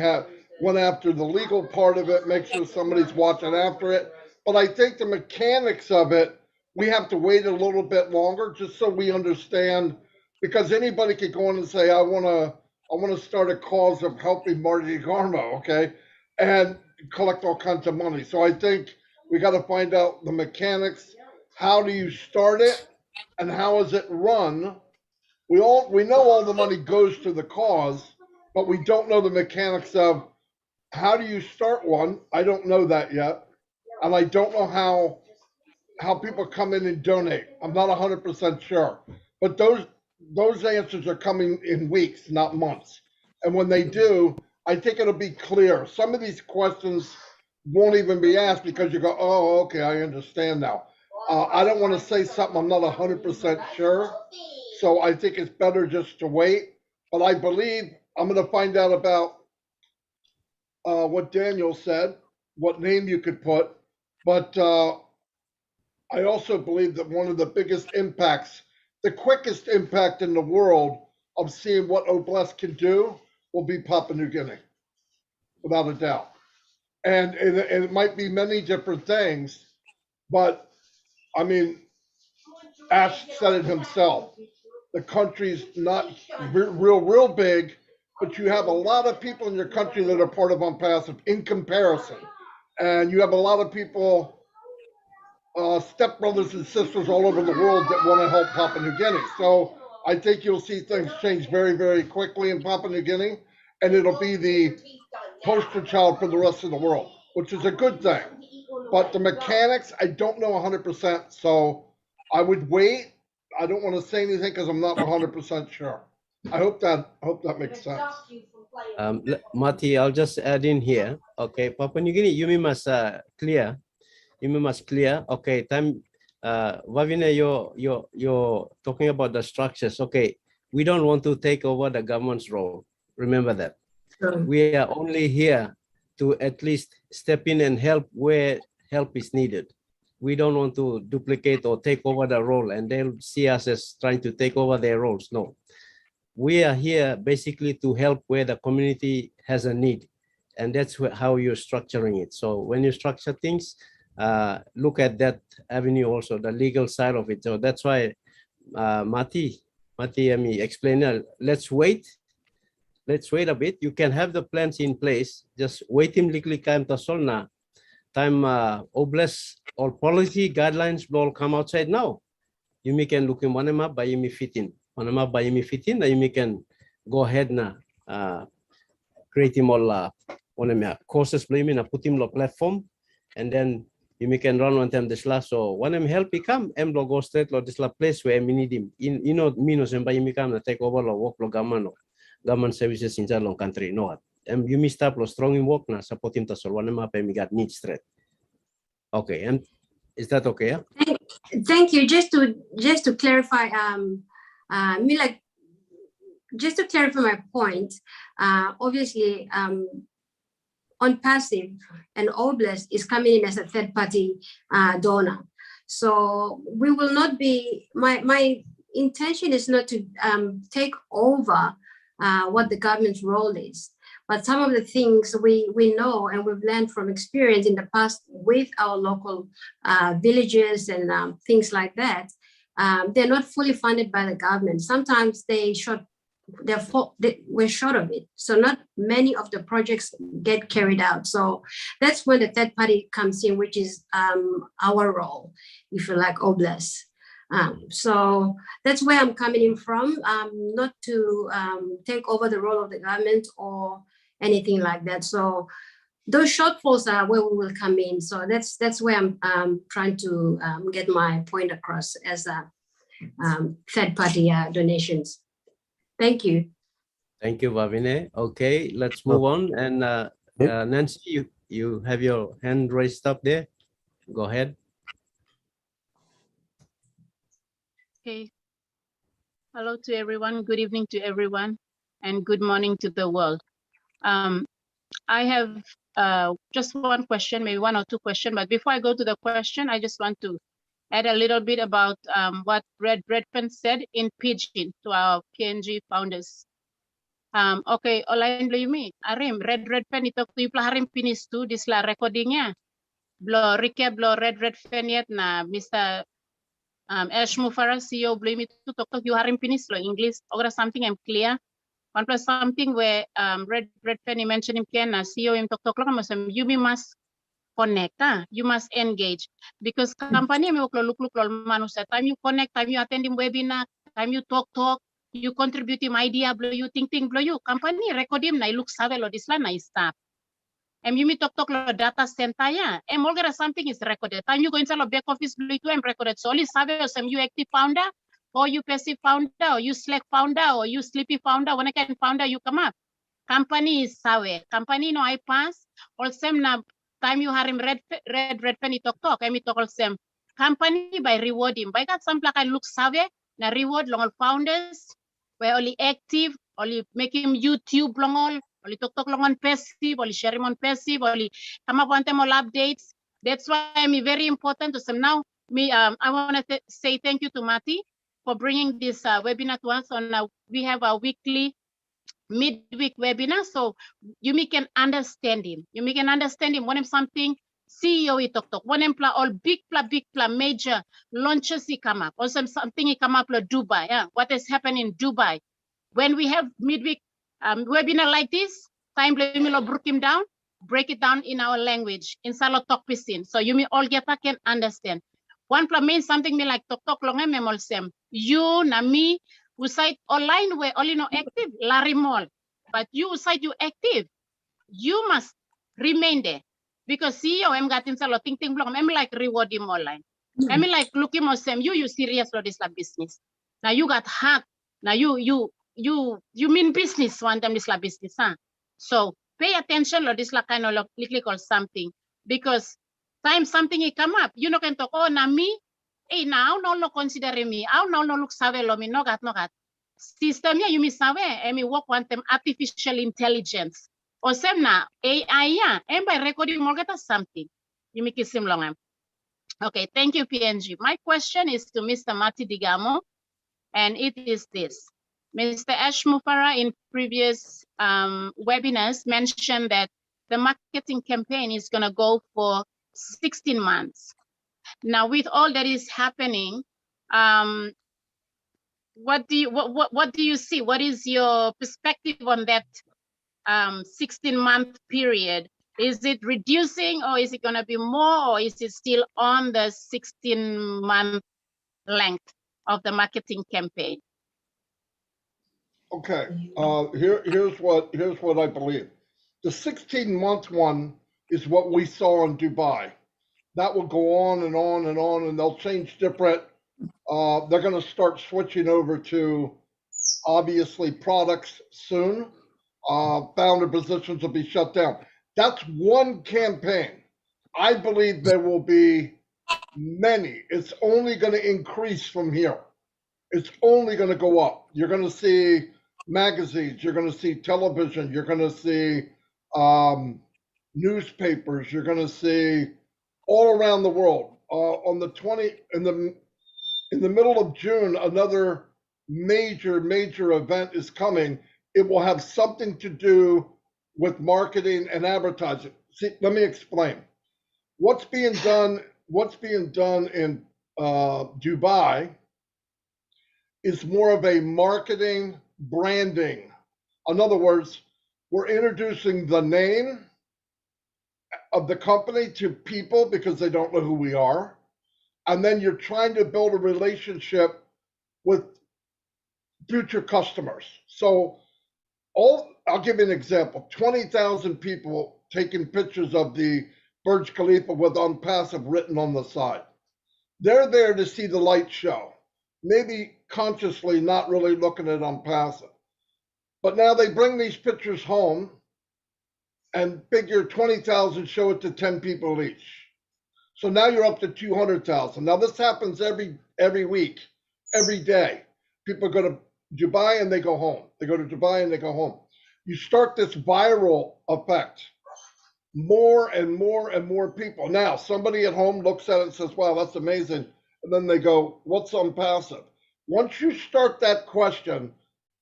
went after the legal part of it, make sure somebody's watching after it. But I think the mechanics of it, we have to wait a little bit longer just so we understand, because anybody could go in and say, I want to start a cause of helping Marty Garmo, okay, and collect all kinds of money. So I think we got to find out the mechanics. How do you start it, and how is it run? We know all the money goes to the cause, but we don't know the mechanics of how do you start one. I don't know that yet, and I don't know how people come in and donate. I'm not 100% sure, but those answers are coming in weeks, not months. And when they do, I think it'll be clear. Some of these questions won't even be asked because you go, oh, okay, I understand now. I don't want to say something I'm not 100% sure. So I think it's better just to wait. But I believe I'm going to find out about what Daniel said, what name you could put, but I also believe that one of the biggest impacts, the quickest impact in the world of seeing what Oblast can do will be Papua New Guinea, without a doubt. And it might be many different things, but I mean, Ash said it himself. The country's not real big, but you have a lot of people in your country that are part of Onpassive in comparison. And you have a lot of people, stepbrothers and sisters all over the world that want to help Papua New Guinea. So I think you'll see things change very quickly in Papua New Guinea, and it'll be the poster child for the rest of the world, which is a good thing. But the mechanics, I don't know 100%, so I would wait. I don't want to say anything because I'm not 100% sure. I hope that makes sense. Mati, I'll just add in here. Okay, Papua New Guinea, you must clear. You must clear. Okay, time. Vavina, you're talking about the structures. Okay, we don't want to take over the government's role. Remember that. We are only here to at least step in and help where help is needed. We don't want to duplicate or take over the role, and they'll see us as trying to take over their roles. No, we are here basically to help where the community has a need, and that's how you're structuring it. So when you structure things, look at that avenue also, the legal side of it. So that's why Mati, let me explain. Let's wait a bit. You can have the plans in place. Just wait him likely time to solna. Time Oblast or policy guidelines will all come outside now. You can look in one map by you fit in. One map by you fit in, you can go ahead na create him all courses blaming put him on platform, and then you can run one time this last. So when I'm help become lo go straight lo this la place where we need him. You know minus and by you come take over lo work lo government services in long country. No. And you missed up lo strong in work na support him to solve one map and we got needs straight. Okay, and is that okay? Yeah? Thank you. Just to clarify, just to clarify my point, obviously, Onpassive and Oblast is coming in as a third-party donor. So we will not be, my intention is not to take over what the government's role is. But some of the things we know and we've learned from experience in the past with our local villages and things like that, they're not fully funded by the government. Sometimes we're short of it. So not many of the projects get carried out. So that's when the third party comes in, which is our role, if you like, Oblast. So that's where I'm coming in from, not to take over the role of the government or anything like that. So those shortfalls are where we will come in. So that's where I'm trying to get my point across as a third-party donations. Thank you. Thank you, Vavine. Okay, let's move on. And Nancy, you have your hand raised up there. Go ahead. Okay. Hello to everyone. Good evening to everyone, and good morning to the world. I have just one question, maybe one or two questions. But before I go to the question, I just want to add a little bit about what Red Redpen said in Pidgin to our PNG founders. Okay, olain beli Arim Red Redpen itu tu harim finish tu di sela recordingnya. Blo recap blo Red Redpen yet na Mr. Ash Mufara CEO beli itu tok you harim finish lo English. Or something I'm clear. One plus something where Red Redpen he mentioned him can CEO him tok lo masam you must connect, you must engage because company may look manusia. Time you connect, time you attend him webinar, time you talk, you contribute him idea, blow you think, blow you. Company record him, na look save lo disla na stop. And you me talk lo data center ya. And all something is recorded. Time you go inside lo back office, blow you and recorded. So only save or some you active founder, or you passive founder, or you Slack founder, or you sleepy founder. When I can founder, you come up. Company is save. Company no I pass. All same na. Time you have him red penny talk I mean talk them company by rewarding by that some like I look savvy na reward long all founders where only active only making YouTube long all Oli tok long Onpassive, oli share Onpassive, oli come up on them all updates. That's why I'm very important to some now. I want to say thank you to Mati for bringing this webinar to us. We have a weekly midweek webinar, so you can understand him. You can understand him when him something CEO he talk when him all big major launches he come up, or something he come up like Dubai. Yeah, what is happening in Dubai? When we have midweek webinar like this, time break it down in our language, in Salo talk pisin. So you all get can understand. One means something me like talk long memol sem. You na me who site online where only no active, larimol. But you site you active, you must remain there. Because CEO I'm getting Salo ting blong, I'm like reward him online. I'm like look him sem, you serious for this business. Now you got heart. Now you mean business one time this business, huh? So pay attention or this kind of click or something, because time something it come up, you know can talk, oh na me, hey now no consider me, no look save lo me no got. System ya you me save, me work one time artificial intelligence. Or sem na AI ya, and by recording more get something. You make it seem long. Okay, thank you, PNG. My question is to Mr. Mati Digamo, and it is this. Mr. Ash Mufara in previous webinars mentioned that the marketing campaign is going to go for 16 months. Now, with all that is happening, what do you see? What is your perspective on that 16-month period? Is it reducing, or is it going to be more, or is it still on the 16-month length of the marketing campaign? Okay, here's what I believe. The 16-month one is what we saw in Dubai. That will go on and on and on, and they'll change different. They're going to start switching over to obviously products soon. Founder positions will be shut down. That's one campaign. I believe there will be many. It's only going to increase from here. It's only going to go up. You're going to see magazines, you're going to see television, you're going to see newspapers, you're going to see all around the world. On the 20 in the middle of June, another major event is coming. It will have something to do with marketing and advertising. See, let me explain. What's being done in Dubai is more of a marketing branding. In other words, we're introducing the name of the company to people because they don't know who we are. And then you're trying to build a relationship with future customers. So I'll give you an example. 20,000 people taking pictures of the Burj Khalifa with Onpassive written on the side. They're there to see the light show. Maybe consciously not really looking at Onpassive. But now they bring these pictures home and figure 20,000 show it to 10 people each. So now you're up to 200,000. Now this happens every week, every day. People go to Dubai and they go home. They go to Dubai and they go home. You start this viral effect. More and more people. Now somebody at home looks at it and says, wow, that's amazing. And then they go, what's Onpassive? Once you start that question,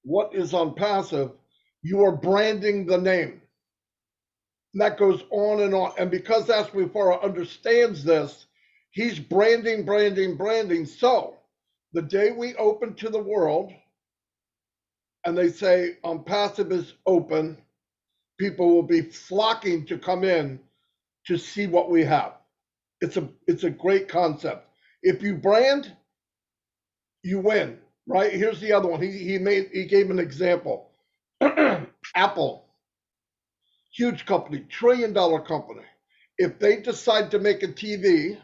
what is Onpassive, you are branding the name. And that goes on and on. And because Ash Mufara understands this, he's branding. So the day we open to the world and they say Onpassive is open, people will be flocking to come in to see what we have. It's a great concept. If you brand, you win, right? Here's the other one. He gave an example. Apple, huge company, $1 trillion company. If they decide to make a TV,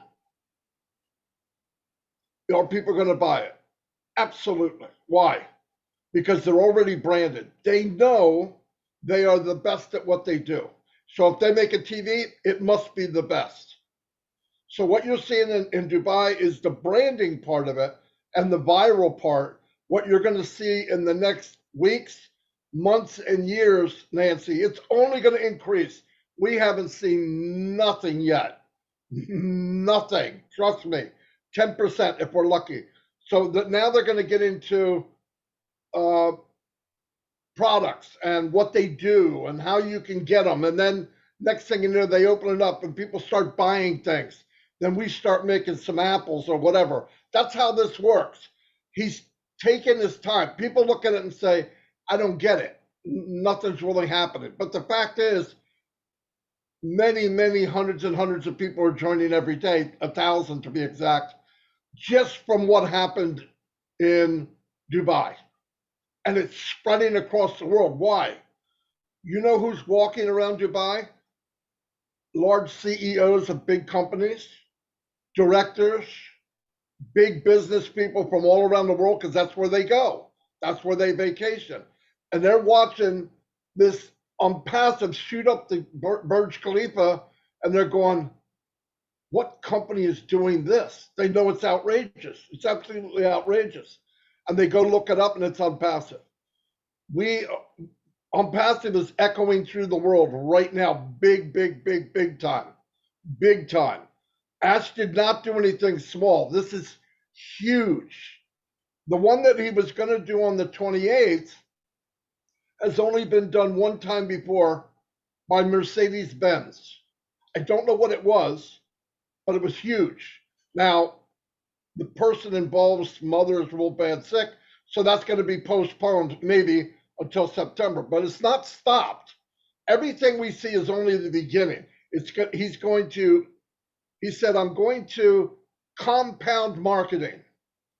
are people going to buy it? Absolutely. Why? Because they're already branded. They know they are the best at what they do. So if they make a TV, it must be the best. So what you're seeing in Dubai is the branding part of it and the viral part. What you're going to see in the next weeks months and years, Nancy. It's only going to increase. We haven't seen nothing yet. Nothing. Trust me. 10% if we're lucky. So that now they're going to get into products and what they do and how you can get them. And then next thing you know, they open it up and people start buying things. Then we start making some apples or whatever. That's how this works. He's taking his time. People look at it and say, I don't get it. Nothing's really happening. But the fact is, many, many hundreds and hundreds of people are joining every day, 1,000 to be exact, just from what happened in Dubai. And it's spreading across the world. Why? You know who's walking around Dubai? Large CEOs of big companies, directors, big business people from all around the world, because that's where they go. That's where they vacation. And they're watching this Onpassive shoot up the Burj Khalifa, and they're going, what company is doing this? They know it's outrageous. It's absolutely outrageous. And they go look it up, and it's Onpassive. Onpassive is echoing through the world right now, big time. Big time. Ash did not do anything small. This is huge. The one that he was going to do on the 28th has only been done one time before by Mercedes-Benz. I don't know what it was, but it was huge. Now, the person involved's mother is real bad sick, so that's going to be postponed maybe until September, but it's not stopped. Everything we see is only the beginning. He said, I'm going to compound marketing.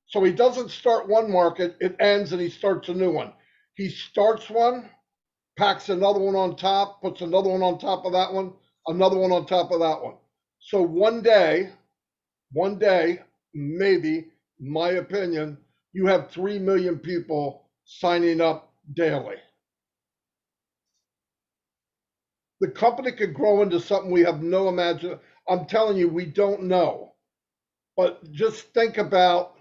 So he doesn't start one market, it ends and he starts a new one. He starts one, packs another one on top, puts another one on top of that one, another one on top of that one. So one day, maybe, my opinion, you have 3 million people signing up daily. The company could grow into something we have no imagination. I'm telling you, we don't know. But just think about,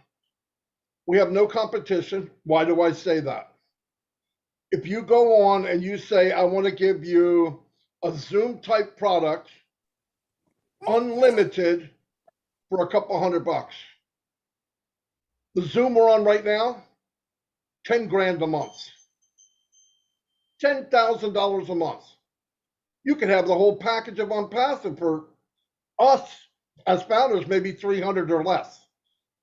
we have no competition. Why do I say that? If you go on and you say, I want to give you a Zoom type product, unlimited, for a couple $100. The Zoom we're on right now, 10 grand a month, $10,000 a month. You could have the whole package of Onpassive for us as founders, maybe 300 or less,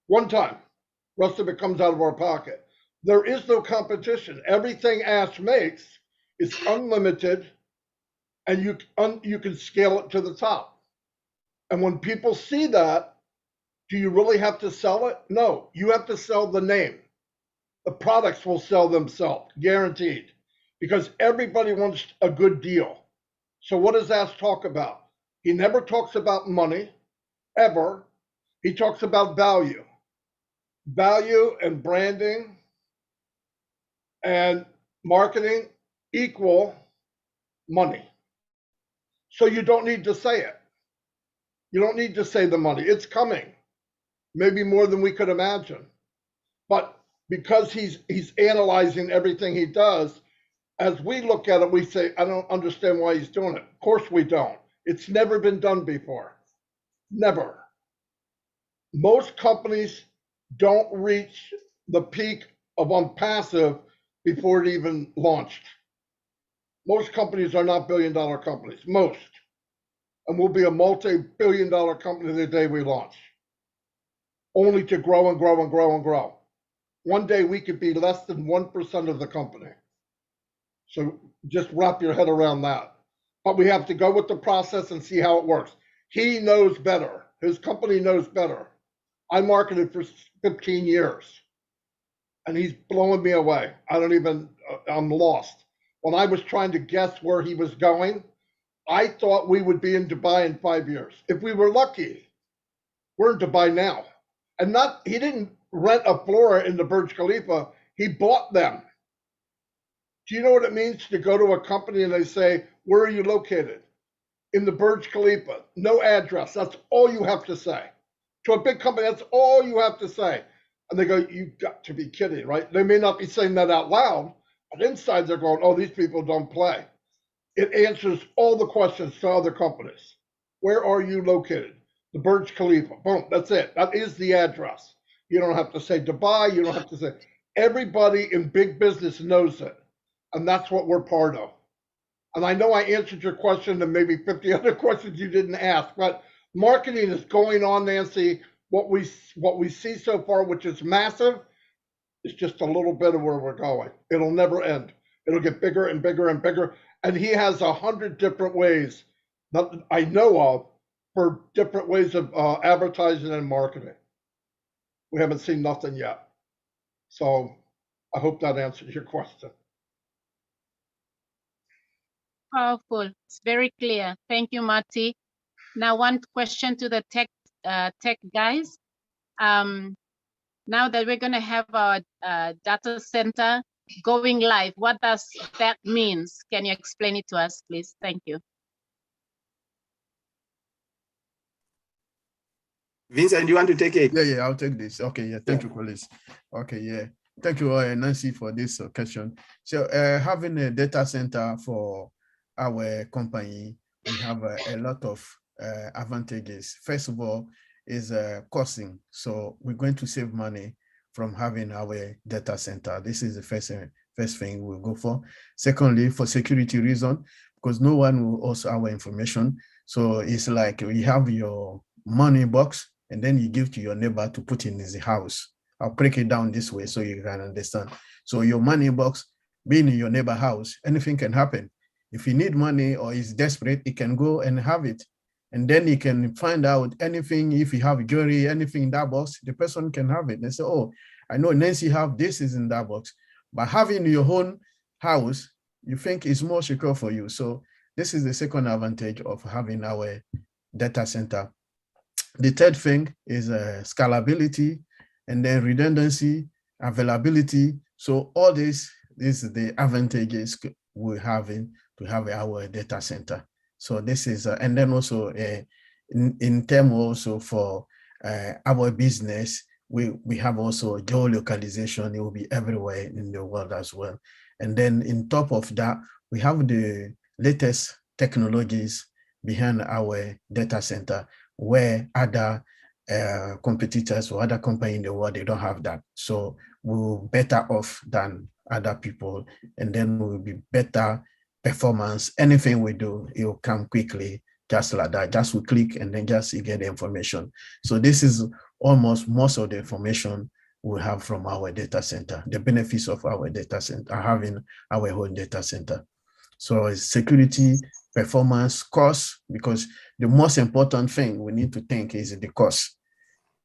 one time. Rest of it comes out of our pocket. There is no competition. Everything Ash makes is unlimited, and you can scale it to the top. And when people see that, do you really have to sell it? No, you have to sell the name. The products will sell themselves, guaranteed, because everybody wants a good deal. So what does Ash talk about? He never talks about money, ever. He talks about value. Value and branding and marketing equal money. So you don't need to say it. You don't need to say the money. It's coming, maybe more than we could imagine. But because he's analyzing everything he does, as we look at it, we say, I don't understand why he's doing it. Of course we don't. It's never been done before. Never. Most companies don't reach the peak of Onpassive before it even launched. Most companies are not billion-dollar companies, most. And we'll be a multi-billion-dollar company the day we launch, only to grow and grow and grow and grow. One day we could be less than 1% of the company. So just wrap your head around that. But we have to go with the process and see how it works. He knows better. His company knows better. I marketed for 15 years, and he's blowing me away. I'm lost. When I was trying to guess where he was going, I thought we would be in Dubai in 5 years. If we were lucky, we're in Dubai now. And he didn't rent a floor in the Burj Khalifa, he bought them. Do you know what it means to go to a company and they say, where are you located? In the Burj Khalifa, no address. That's all you have to say. To a big company, that's all you have to say. And they go, you've got to be kidding, right? They may not be saying that out loud. And inside they're going, oh, these people don't play. It answers all the questions to other companies. Where are you located? The Burj Khalifa. Boom, that's it. That is the address. You don't have to say Dubai. You don't have to say. Everybody in big business knows it. And that's what we're part of. And I know I answered your question and maybe 50 other questions you didn't ask, but marketing is going on, Nancy. What we see so far, which is massive, is just a little bit of where we're going. It'll never end. It'll get bigger and bigger and bigger. And he has 100 different ways that I know of for different ways of advertising and marketing. We haven't seen nothing yet. So I hope that answers your question. Powerful. It's very clear. Thank you, Marty. Now, one question to the tech guys. Now that we're going to have our data center going live, what does that mean? Can you explain it to us, please? Thank you. Vincent, do you want to take it? Yeah, I'll take this. Okay, yeah, thank you, Police. Okay, yeah. Thank you, Nancy, for this question. So having a data center for our company, we have a lot of advantages. First of all, is costing. So we're going to save money from having our data center. This is the first thing we'll go for. Secondly, for security reason, because no one will also our information. So it's like we have your money box and then you give to your neighbor to put in his house. I'll break it down this way so you can understand. So your money box being in your neighbor house, anything can happen. If he need money or is desperate, he can go and have it. And then he can find out anything, if you have jewelry, anything in that box, the person can have it. They say, oh, I know Nancy have this is in that box. But having your own house, you think is more secure for you. So this is the second advantage of having our data center. The third thing is scalability, and then redundancy, availability. So all this is the advantages we're having to have our data center. So this is, and then also in terms also for our business, we have also geolocalization. It will be everywhere in the world as well. And then in top of that, we have the latest technologies behind our data center, where other competitors or other companies in the world, they don't have that. So we're better off than other people, and then we'll be better performance. Anything we do, it will come quickly, just like that. Just we click and then just you get the information. So this is almost most of the information we have from our data center, the benefits of our data center, having our own data center. So it's security, performance, cost, because the most important thing we need to think is the cost.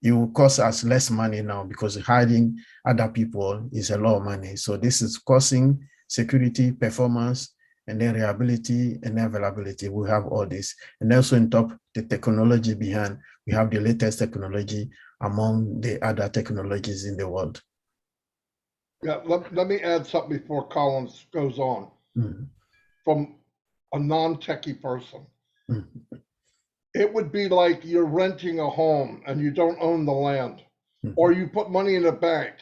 It will cost us less money now because hiring other people is a lot of money. So this is costing, security, performance, and then reliability and availability. We have all this. And also on top, the technology behind, we have the latest technology among the other technologies in the world. Yeah, let me add something before Collins goes on. Mm-hmm. From a non-techie person. Mm-hmm. It would be like you're renting a home and you don't own the land, mm-hmm. or you put money in a bank.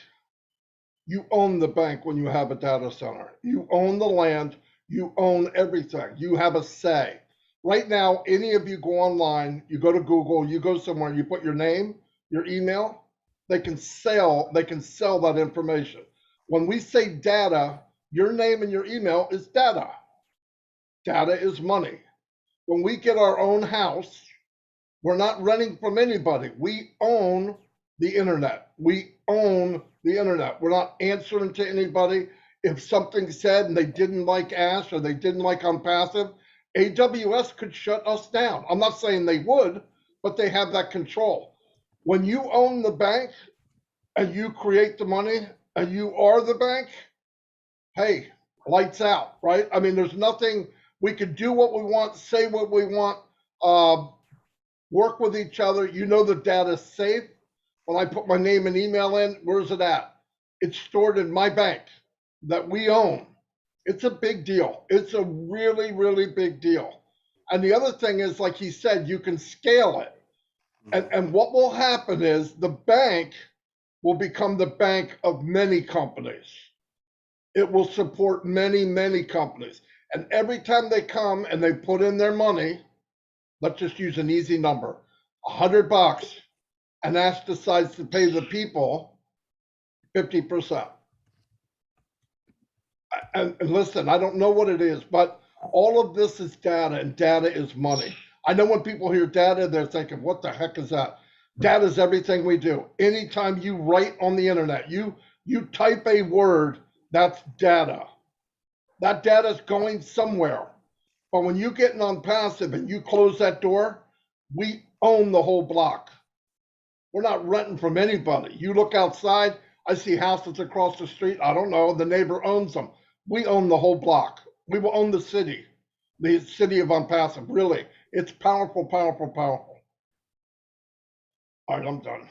You own the bank when you have a data center. You own the land, you own everything. You have a say. Right now, any of you go online, you go to Google, you go somewhere, you put your name, your email, they can sell that information. When we say data, your name and your email is data. Data is money. When we get our own house, we're not renting from anybody. We own the internet. We own the internet. We're not answering to anybody. If something said and they didn't like Ash or they didn't like Onpassive, AWS could shut us down. I'm not saying they would, but they have that control. When you own the bank and you create the money and you are the bank, hey, lights out, right? I mean, there's nothing, we could do what we want, say what we want, work with each other. You know the data's safe. When I put my name and email in, where's it at? It's stored in my bank that we own. It's a big deal. It's a really, really big deal. And the other thing is, like he said, you can scale it. And what will happen is the bank will become the bank of many companies. it will support many, many companies. And every time they come and they put in their money, let's just use an easy number, $100, and Ash decides to pay the people 50%. And listen, I don't know what it is, but all of this is data, and data is money. I know when people hear data, they're thinking, what the heck is that? Data is everything we do. Anytime you write on the internet, you type a word, that's data. That data is going somewhere. But when you get on passive and you close that door, we own the whole block. We're not renting from anybody. You look outside, I see houses across the street. I don't know, the neighbor owns them. We own the whole block. We will own the city of Onpassive. Really, it's powerful, powerful, powerful. All right, I'm done.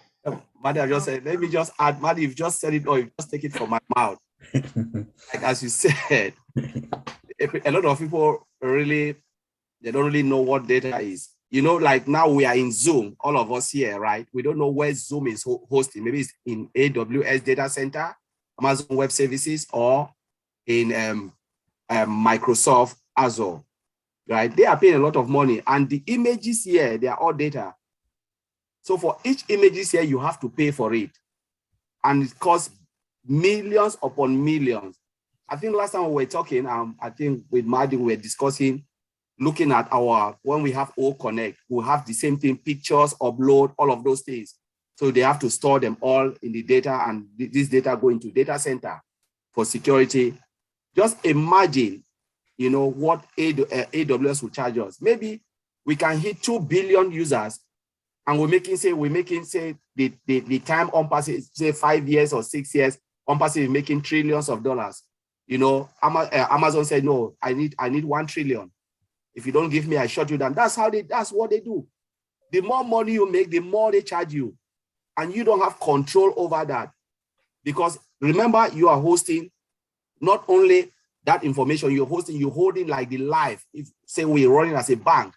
Maddy, I just said, let me just add, Maddy, you've just said it, or you just take it from my mouth. Like as you said, a lot of people really, they don't really know what data is. You know, like now we are in Zoom, all of us here, right? We don't know where Zoom is hosting. Maybe it's in AWS data center, Amazon Web Services, or in Microsoft Azure, right? They are paying a lot of money, and the images here, they are all data. So for each images here, you have to pay for it, and it costs millions upon millions. I think last time we were talking, I think with Maddy, we were discussing, looking at when we have O Connect, we have the same thing, pictures, upload, all of those things. So they have to store them all in the data, and this data go into data center for security. Just imagine, you know, what AWS will charge us. Maybe we can hit 2 billion users, and we're making say the time Onpassive, say 5 years or 6 years, Onpassive is making trillions of dollars. You know, Amazon said, no, I need 1 trillion. If you don't give me, I shut you down. That's what they do. The more money you make, the more they charge you. And you don't have control over that. Because remember, you are hosting not only that information, you're holding like the life. If say we're running as a bank,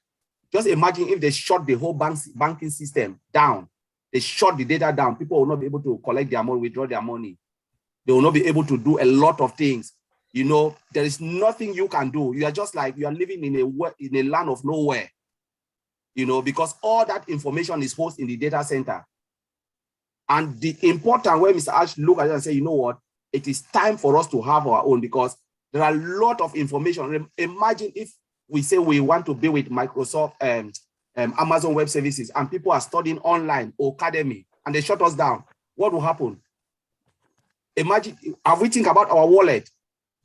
just imagine if they shut the whole banking system down, they shut the data down, people will not be able to collect their money, withdraw their money. They will not be able to do a lot of things. You know, there is nothing you can do. You are just like, you are living in a land of nowhere, you know, because all that information is hosted in the data center. And the important way Mr. Ash look at it and say, you know what, it is time for us to have our own, because there are a lot of information. Imagine if we say we want to be with Microsoft and Amazon Web Services, and people are studying online or academy, and they shut us down. What will happen? Imagine, have we think about our wallet?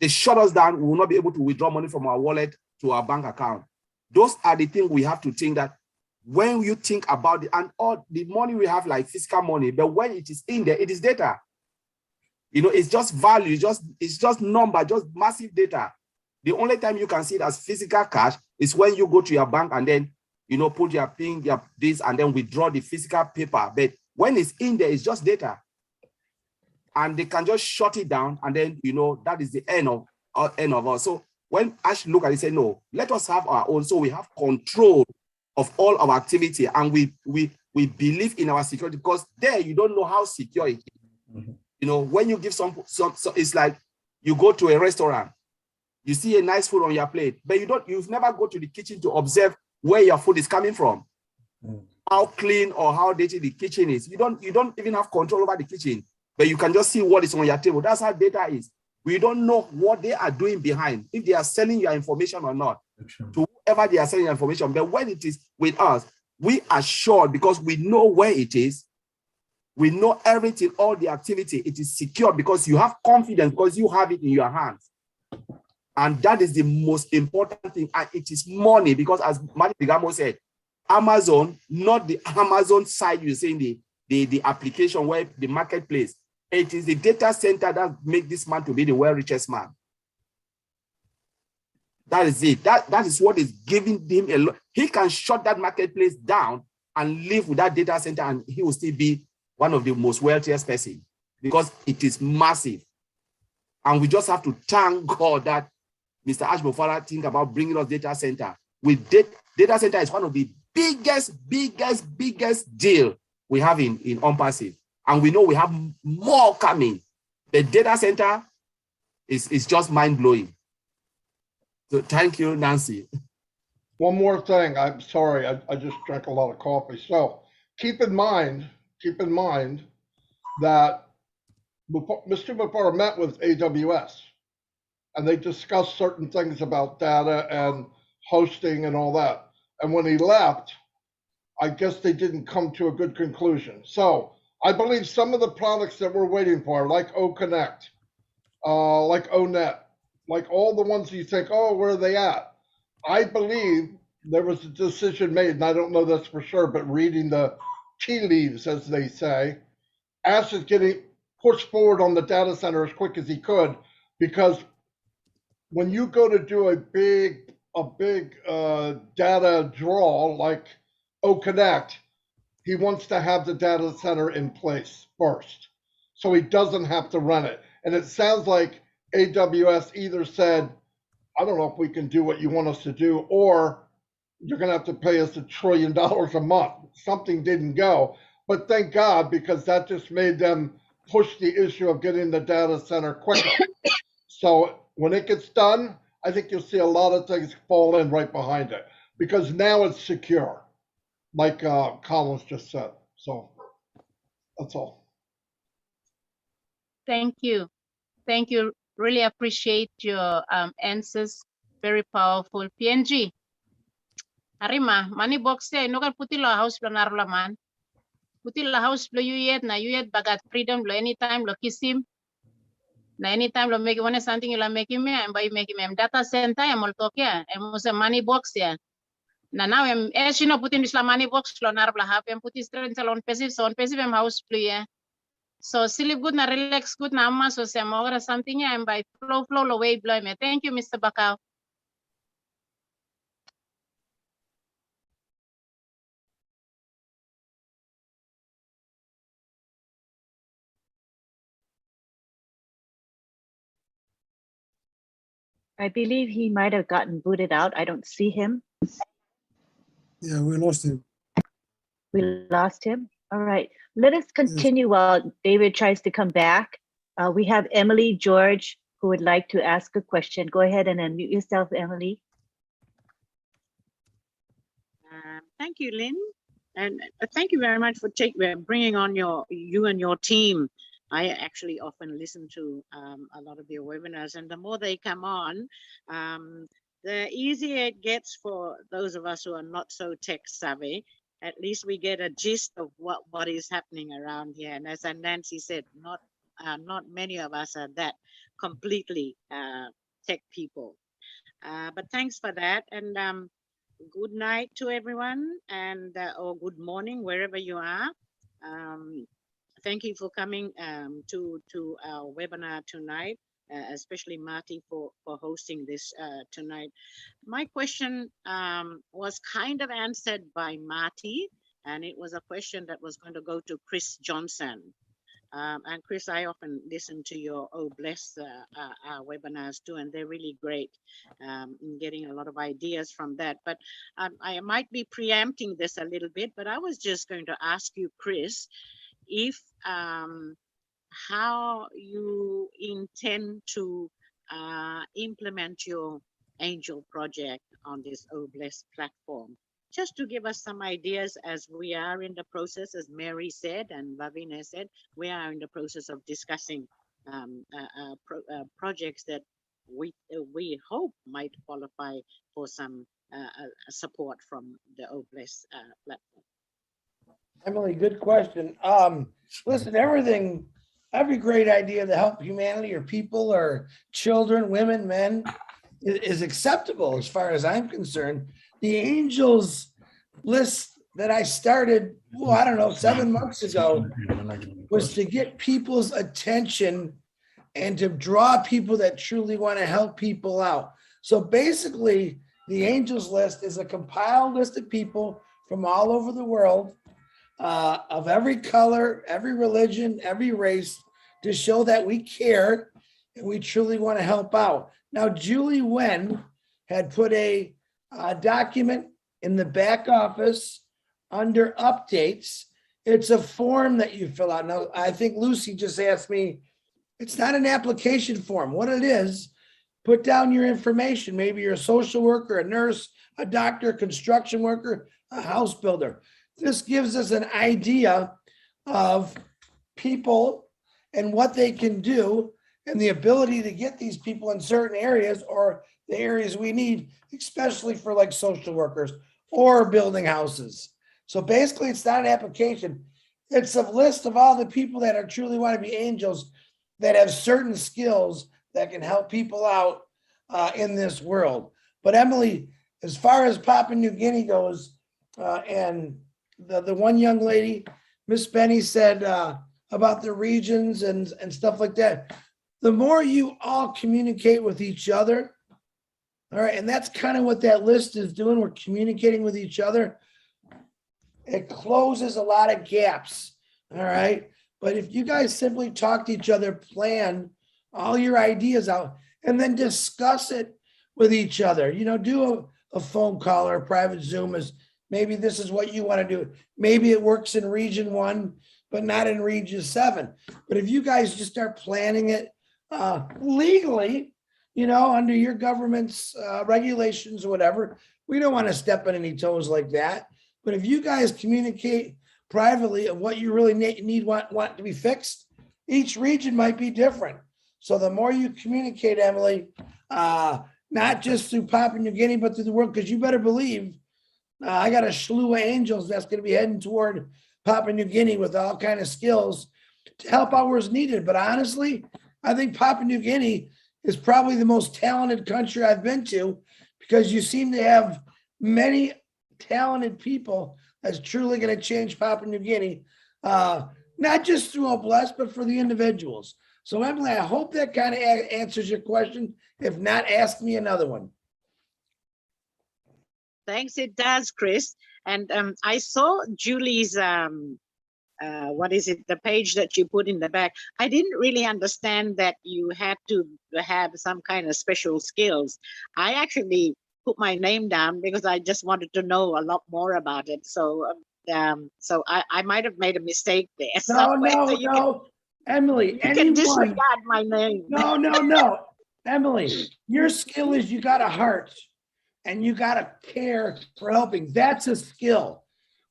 They shut us down, we will not be able to withdraw money from our wallet to our bank account. Those are the things we have to think, that when you think about it, and all the money we have, like physical money, but when it is in there, it is data. You know, it's just value, it's just number, just massive data. The only time you can see it as physical cash is when you go to your bank and then, you know, put your PIN, your this, and then withdraw the physical paper. But when it's in there, it's just data. And they can just shut it down, and then, you know, that is the end of us. So when Ash look at it, say, no, let us have our own, so we have control of all our activity, and we believe in our security, because there you don't know how secure it is. Mm-hmm. You know, when you give some, it's like you go to a restaurant, you see a nice food on your plate, but you've never go to the kitchen to observe where your food is coming from, how clean or how dirty the kitchen is. You don't even have control over the kitchen, but you can just see what is on your table. That's how data is. We don't know what they are doing behind, if they are selling your information or not, to whoever they are selling your information. But when it is with us, we are sure, because we know where it is. We know everything, all the activity. It is secure because you have confidence, because you have it in your hands. And that is the most important thing. And it is money, because as Maddy Bigamo said, Amazon, not the Amazon side you say in the application where the marketplace. It is the data center that makes this man to be the world richest man. That is it. That is what is giving him a lot. He can shut that marketplace down and live with that data center, and he will still be one of the most wealthiest person, because it is massive. And we just have to thank God that Mr. Ash Bofara think about bringing us data center. With data center is one of the biggest deal we have in Onpassive. And we know we have more coming. The data center it's just mind-blowing. So thank you, Nancy. One more thing. I'm sorry. I just drank a lot of coffee. So keep in mind that Mr. Mufara met with AWS and they discussed certain things about data and hosting and all that. And when he left, I guess they didn't come to a good conclusion. So I believe some of the products that we're waiting for, like OConnect, like ONet, like all the ones you think, oh, where are they at? I believe there was a decision made, and I don't know this for sure, but reading the tea leaves, as they say, Ash is getting pushed forward on the data center as quick as he could, because when you go to do a big data draw like OConnect, he wants to have the data center in place first, so he doesn't have to run it. And it sounds like AWS either said, I don't know if we can do what you want us to do, or you're going to have to pay us $1 trillion a month. Something didn't go, but thank God, because that just made them push the issue of getting the data center quicker. So when it gets done, I think you'll see a lot of things fall in right behind it, because now it's secure, like Collins just said. So that's all. Thank you. Thank you. Really appreciate your answers. Very powerful. PNG. Arima, money box there. No can put in la house plan arla man. Put in la house blow you yet na you yet bagat freedom lo anytime lo kiss him. Na anytime lo make one something you la make him and by make him data center and molto kia and was a money box ya. Now I'm you know putting this la money box lo narla have and put his strength on passive so on passive house play ya. So sleep good na relax good na amma so say more something and by flow away blow me. Thank you, Mr. Bakau. I believe he might have gotten booted out. I don't see him. Yeah, we lost him. We lost him. All right. Let us continue while David tries to come back. We have Emily George who would like to ask a question. Go ahead and unmute yourself, Emily. Thank you, Lynn. And thank you very much for bringing on you and your team. I actually often listen to a lot of your webinars, and the more they come on, the easier it gets for those of us who are not so tech savvy. At least we get a gist of what is happening around here. And as Nancy said, not many of us are that completely tech people. But thanks for that. And good night to everyone, and or good morning wherever you are. Thank you for coming to our webinar tonight, especially Marty for hosting this tonight. My question was kind of answered by Marty, and it was a question that was going to go to Chris Johnson. And Chris, I often listen to your Bless webinars too, and they're really great in getting a lot of ideas from that. But I might be preempting this a little bit, but I was just going to ask you, Chris, if how you intend to implement your Angel project on this Bless platform. Just to give us some ideas, as we are in the process, as Mary said and Lavina said, we are in the process of discussing projects that we hope might qualify for some support from the Bless platform. Emily, good question. Listen, every great idea to help humanity or people or children, women, men is acceptable as far as I'm concerned. The Angels list that I started, I don't know, 7 months ago was to get people's attention and to draw people that truly want to help people out. So basically, the Angels list is a compiled list of people from all over the world, of every color, every religion, every race, to show that we care and we truly want to help out. Now, Julie Wen had put a document in the back office under updates. It's a form that you fill out. Now, I think Lucy just asked me It's not an application form. What it is, put down your information. Maybe you're a social worker, a nurse, a doctor, a construction worker, a house builder. This gives us an idea of people and what they can do and the ability to get these people in certain areas or the areas we need, especially for like social workers or building houses. So basically, it's not an application. It's a list of all the people that are truly want to be angels that have certain skills that can help people out in this world. But Emily, as far as Papua New Guinea goes, and the one young lady, Miss Benny said about the regions and stuff like that, the more you all communicate with each other, all right, and that's kind of what that list is doing. We're communicating with each other. It closes a lot of gaps, all right? But if you guys simply talk to each other, plan all your ideas out, and then discuss it with each other, you know, do a phone call or a private Zoom as maybe this is what you want to do. Maybe it works in region 1, but not in region 7. But if you guys just start planning it legally, you know, under your government's regulations or whatever, we don't want to step on any toes like that. But if you guys communicate privately of what you really want to be fixed, each region might be different. So the more you communicate, Emily, not just through Papua New Guinea, but through the world, because you better believe I got a slew of angels that's going to be heading toward Papua New Guinea with all kind of skills to help out where it's needed. But honestly, I think Papua New Guinea is probably the most talented country I've been to, because you seem to have many talented people that's truly going to change Papua New Guinea, not just through a bless, but for the individuals. So Emily, I hope that kind of answers your question. If not, ask me another one. Thanks, it does, Chris. And I saw Julie's what is it, the page that you put in the back. I didn't really understand that you had to have some kind of special skills. I actually put my name down because I just wanted to know a lot more about it. So I might have made a mistake there. No, Emily, you can disregard my name. No. Emily, your skill is you got a heart and you got a care for helping. That's a skill.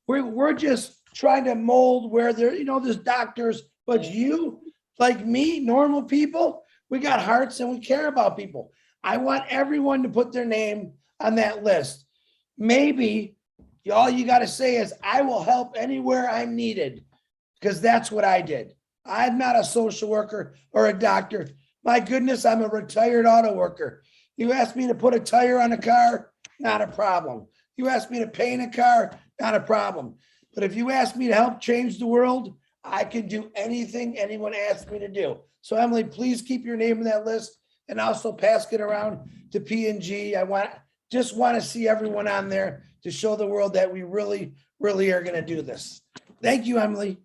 We're just trying to mold where there, you know, there's doctors, but you, like me, normal people, we got hearts and we care about people. I want everyone to put their name on that list. Maybe all you got to say is, I will help anywhere I'm needed, because that's what I did. I'm not a social worker or a doctor. My goodness, I'm a retired auto worker. You asked me to put a tire on a car, not a problem. You asked me to paint a car, not a problem. But if you ask me to help change the world, I can do anything anyone asks me to do. So Emily, please keep your name on that list and also pass it around to P&G. I just want to see everyone on there to show the world that we really, really are going to do this. Thank you, Emily.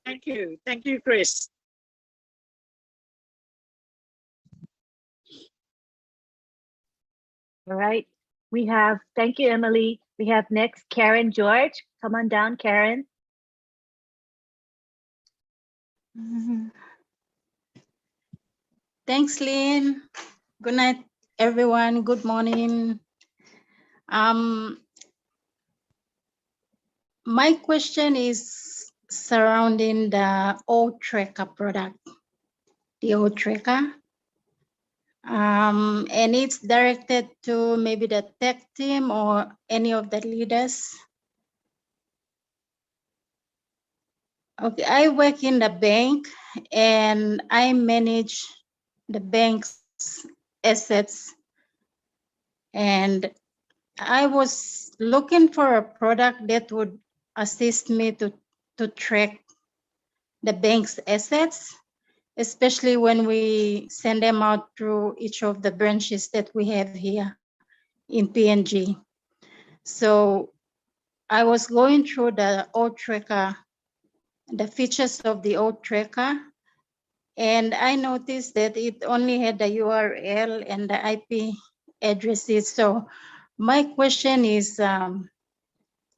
Thank you. Thank you, Chris. All right. Thank you, Emily. We have next Karen George. Come on down, Karen. Thanks, Lynn. Good night, everyone. Good morning. My question is surrounding the O-Tracker product, the O-Tracker. And it's directed to maybe the tech team or any of the leaders. Okay, I work in the bank and I manage the bank's assets. And I was looking for a product that would assist me to track the bank's assets, especially when we send them out through each of the branches that we have here in PNG. So I was going through the O-Tracker, the features of the O-Tracker, and I noticed that it only had the URL and the IP addresses. So my question is,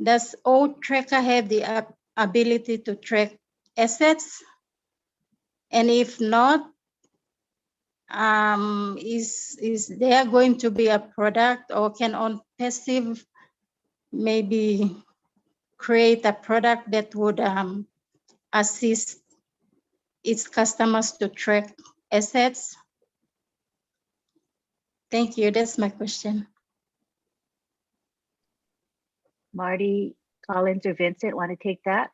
does O-Tracker have the ability to track assets? And if not, is there going to be a product, or can Onpassive maybe create a product that would assist its customers to track assets? Thank you. That's my question. Marty, Collins, or Vincent want to take that?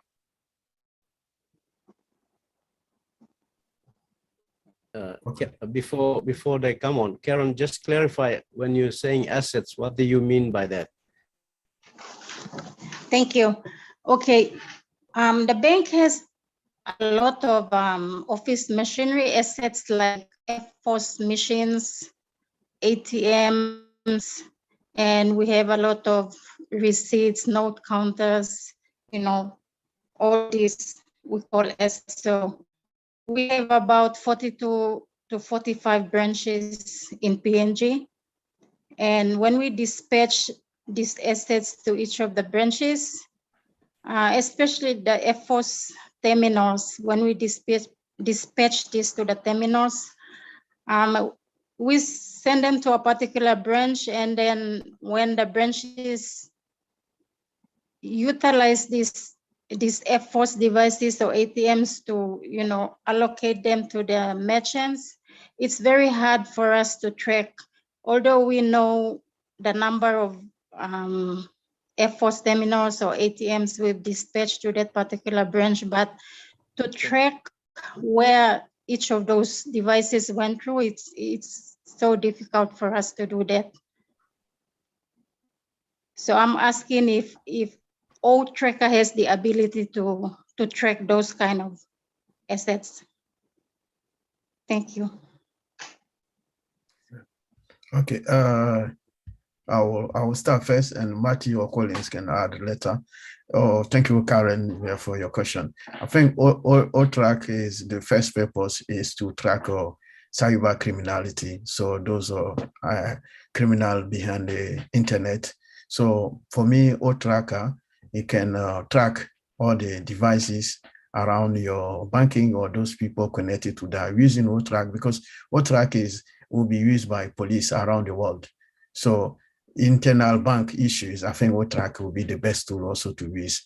Before they come on, Karen, just clarify, when you're saying assets, what do you mean by that? Thank you. Okay, the bank has a lot of office machinery assets like FPOS machines, ATMs, and we have a lot of receipts, note counters, all these we call assets. So we have about 42 to 45 branches in PNG. And when we dispatch these assets to each of the branches, especially the FPOS terminals, when we dispatch this to the terminals, we send them to a particular branch, and then when the branches utilize these FPOS devices or ATMs to allocate them to the merchants, it's very hard for us to track. Although we know the number of FPOS terminals or ATMs we've dispatched to that particular branch, but to track where each of those devices went through, it's so difficult for us to do that. So I'm asking if OTracker has the ability to track those kind of assets. Thank you. Okay, I will start first, and Matthew or Collins can add later. Oh, thank you, Karen, for your question. I think OTrack is the first purpose is to track cyber criminality. So those are criminal behind the internet. So for me, OTracker, it can track all the devices around your banking or those people connected to that using OTrack, because OTrack will be used by police around the world. So internal bank issues, I think OTrack will be the best tool also to use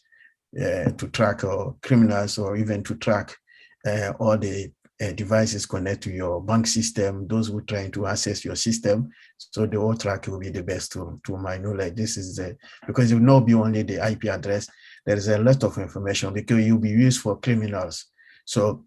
to track criminals, or even to track all the devices connected to your bank system, those who are trying to access your system. So the OTrack will be the best tool, to my knowledge. This is because it will not be only the IP address. There is a lot of information, because it will be used for criminals. So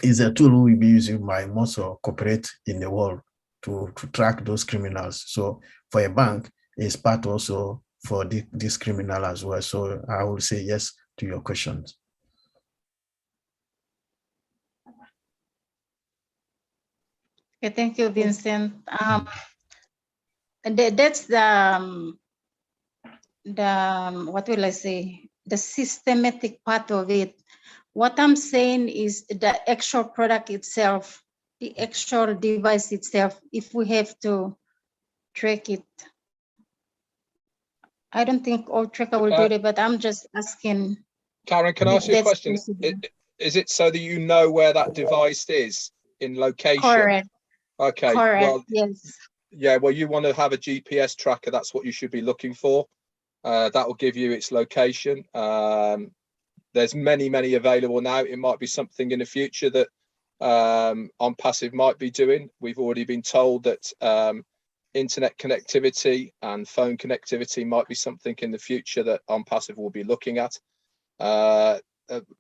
it's a tool we will be using by most corporate in the world to track those criminals. So for a bank, it's part also for this criminal as well. So I will say yes to your questions. Okay, thank you, Vincent. That's the what will I say? The systematic part of it. What I'm saying is the actual product itself, the actual device itself, if we have to track it. I don't think OTracker will do it, but I'm just asking. Karen, can I ask you a question? Is it so that you know where that device is in location? Correct. Okay. Correct. Well, yes. Yeah, well, you want to have a GPS tracker. That's what you should be looking for. That will give you its location. There's many available now. It might be something in the future that Onpassive might be doing. We've already been told that internet connectivity and phone connectivity might be something in the future that Onpassive will be looking at.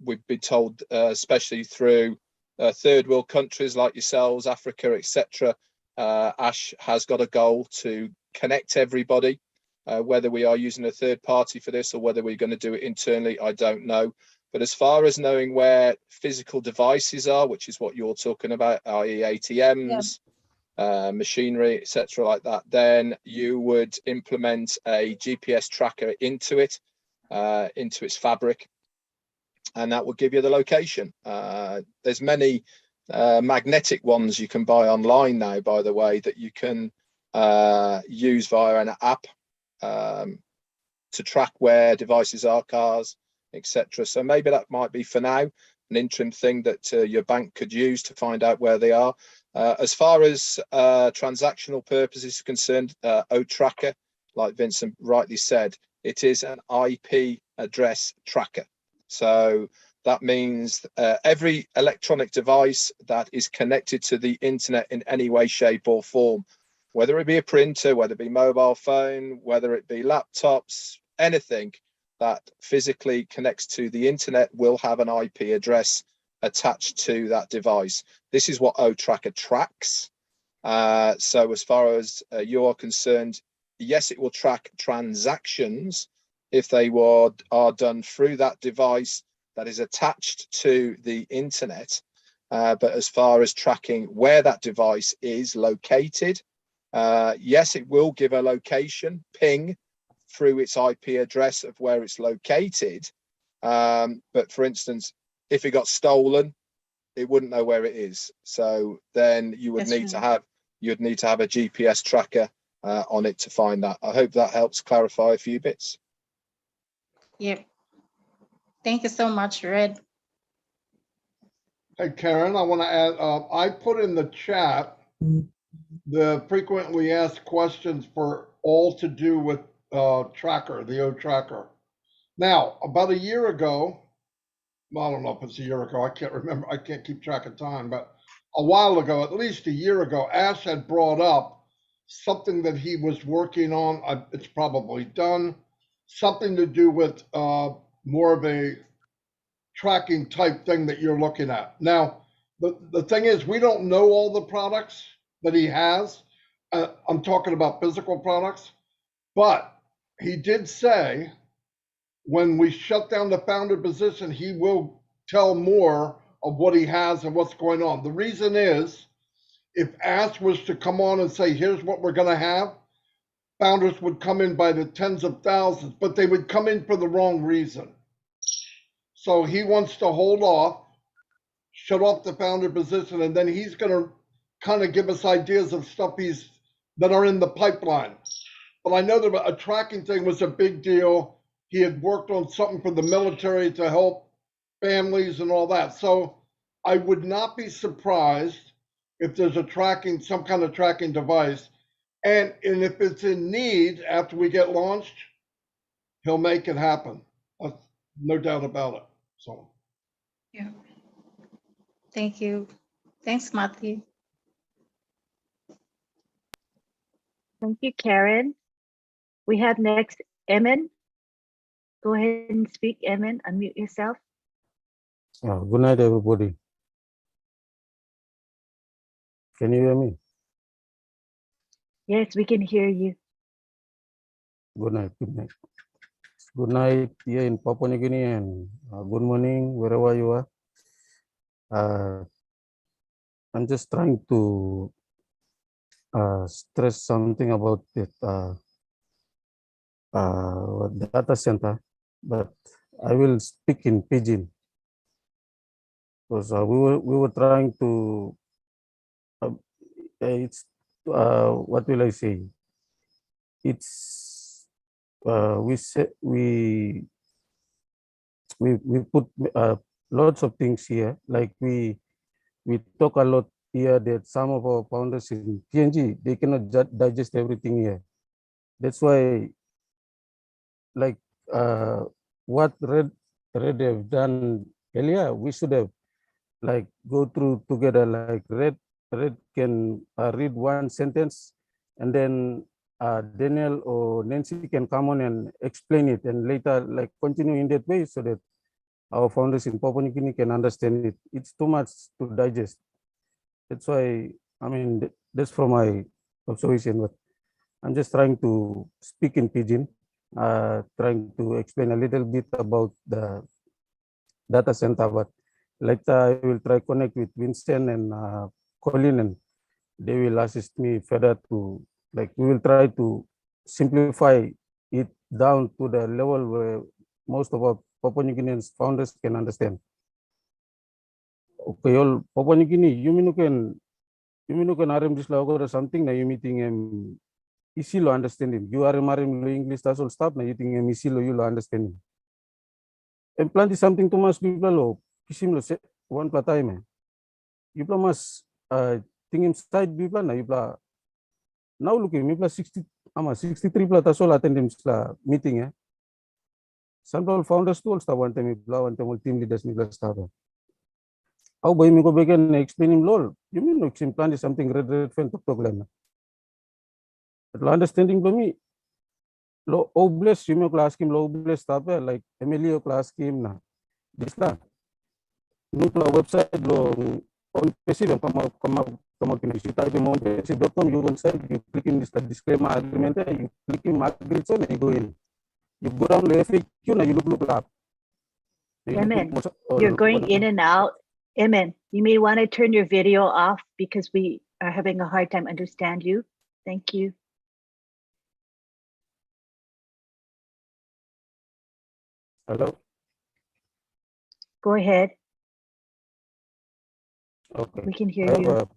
We've been told, especially through third world countries like yourselves, Africa, etc. Ash has got a goal to connect everybody. Whether we are using a third party for this or whether we're going to do it internally, I don't know. But as far as knowing where physical devices are, which is what you're talking about, i.e. ATMs, machinery, etc. like that, then you would implement a GPS tracker into it, into its fabric, and that will give you the location. There's many magnetic ones you can buy online now, by the way, that you can use via an app to track where devices are, cars, etc. So maybe that might be for now, an interim thing that your bank could use to find out where they are. As far as transactional purposes are concerned, OTracker, like Vincent rightly said, it is an IP address tracker. So that means every electronic device that is connected to the internet in any way, shape or form, whether it be a printer, whether it be mobile phone, whether it be laptops, anything that physically connects to the internet will have an IP address attached to that device. This is what OTracker tracks. So as far as you are concerned, yes, it will track transactions if they are done through that device that is attached to the internet. But as far as tracking where that device is located, yes, it will give a location ping through its IP address of where it's located. But for instance, if it got stolen, it wouldn't know where it is. So then you would need to have a GPS tracker on it to find that. I hope that helps clarify a few bits. Yep. Thank you so much, Red. Hey, Karen, I want to add, I put in the chat the frequently asked questions for all to do with Tracker, the OTracker. Now, about a year ago, well, I don't know if it's a year ago, I can't remember, I can't keep track of time, but a while ago, at least a year ago, Ash had brought up something that he was working on. It's probably done, something to do with more of a tracking type thing that you're looking at. Now, the thing is, we don't know all the products that he has. I'm talking about physical products, but he did say when we shut down the founder position, he will tell more of what he has and what's going on. The reason is, if Ash was to come on and say, here's what we're going to have, founders would come in by the tens of thousands, but they would come in for the wrong reason. So he wants to hold off, shut off the founder position, and then he's going to kind of give us ideas of stuff that are in the pipeline. But I know that a tracking thing was a big deal. He had worked on something for the military to help families and all that. So I would not be surprised if there's some kind of tracking device. And if it's in need after we get launched, he'll make it happen. No doubt about it. So. Yeah. Thank you. Thanks, Matthew. Thank you, Karen. We have next Emin. Go ahead and speak, Emin. Unmute yourself. Good night, everybody. Can you hear me? Yes, we can hear you. Good night. Good night. Good night here in Papua New Guinea, and good morning wherever you are. I'm just trying to stress something about it. Data center, but I will speak in Pidgin because we were trying to. What will I say? It's we put lots of things here. Like we talk a lot here that some of our founders in PNG, they cannot digest everything here. That's why, like what Red have done earlier, we should have like go through together. Like Red can read one sentence, and then Daniel or Nancy can come on and explain it, and later like continue in that way so that our founders in Papua New Guinea can understand it. It's too much to digest. That's why, I mean, that's from my observation, but I'm just trying to speak in Pidgin, trying to explain a little bit about the data center, but later I will try connect with Winston and Colin, and they will assist me further to, like, we will try to simplify it down to the level where most of our Papua New Guinean founders can understand. Okay, all Papua New Guinea, you mean you can RM this logo or something, now you meeting easy lo understanding. You are RM lo English, that's all stuff, now you think easy lo you lo understanding. And plenty something to most people lo kisim lo se one pla time. Yupla mas tingin side yupla na yupla now look yupla 63 pla tasol attendance la meeting eh. Some founders tools ta one time yupla one time team leaders yupla start. How boy me go begin explain him lol. You mean no kisim plan is something red fan tok lana. Understanding to me lo obless you class kim lo obless tape like Emilio class kim na this la nukla website lo Onpassive come up in type in onpassive.com you will send you click in this disclaimer agreement you click in agree so you go in you go down to FAQ na you look up Emin, you're going in and out. Emin, you may want to turn your video off because we are having a hard time understand you. Thank you. Hello. Go ahead. Okay. We can hear I have you.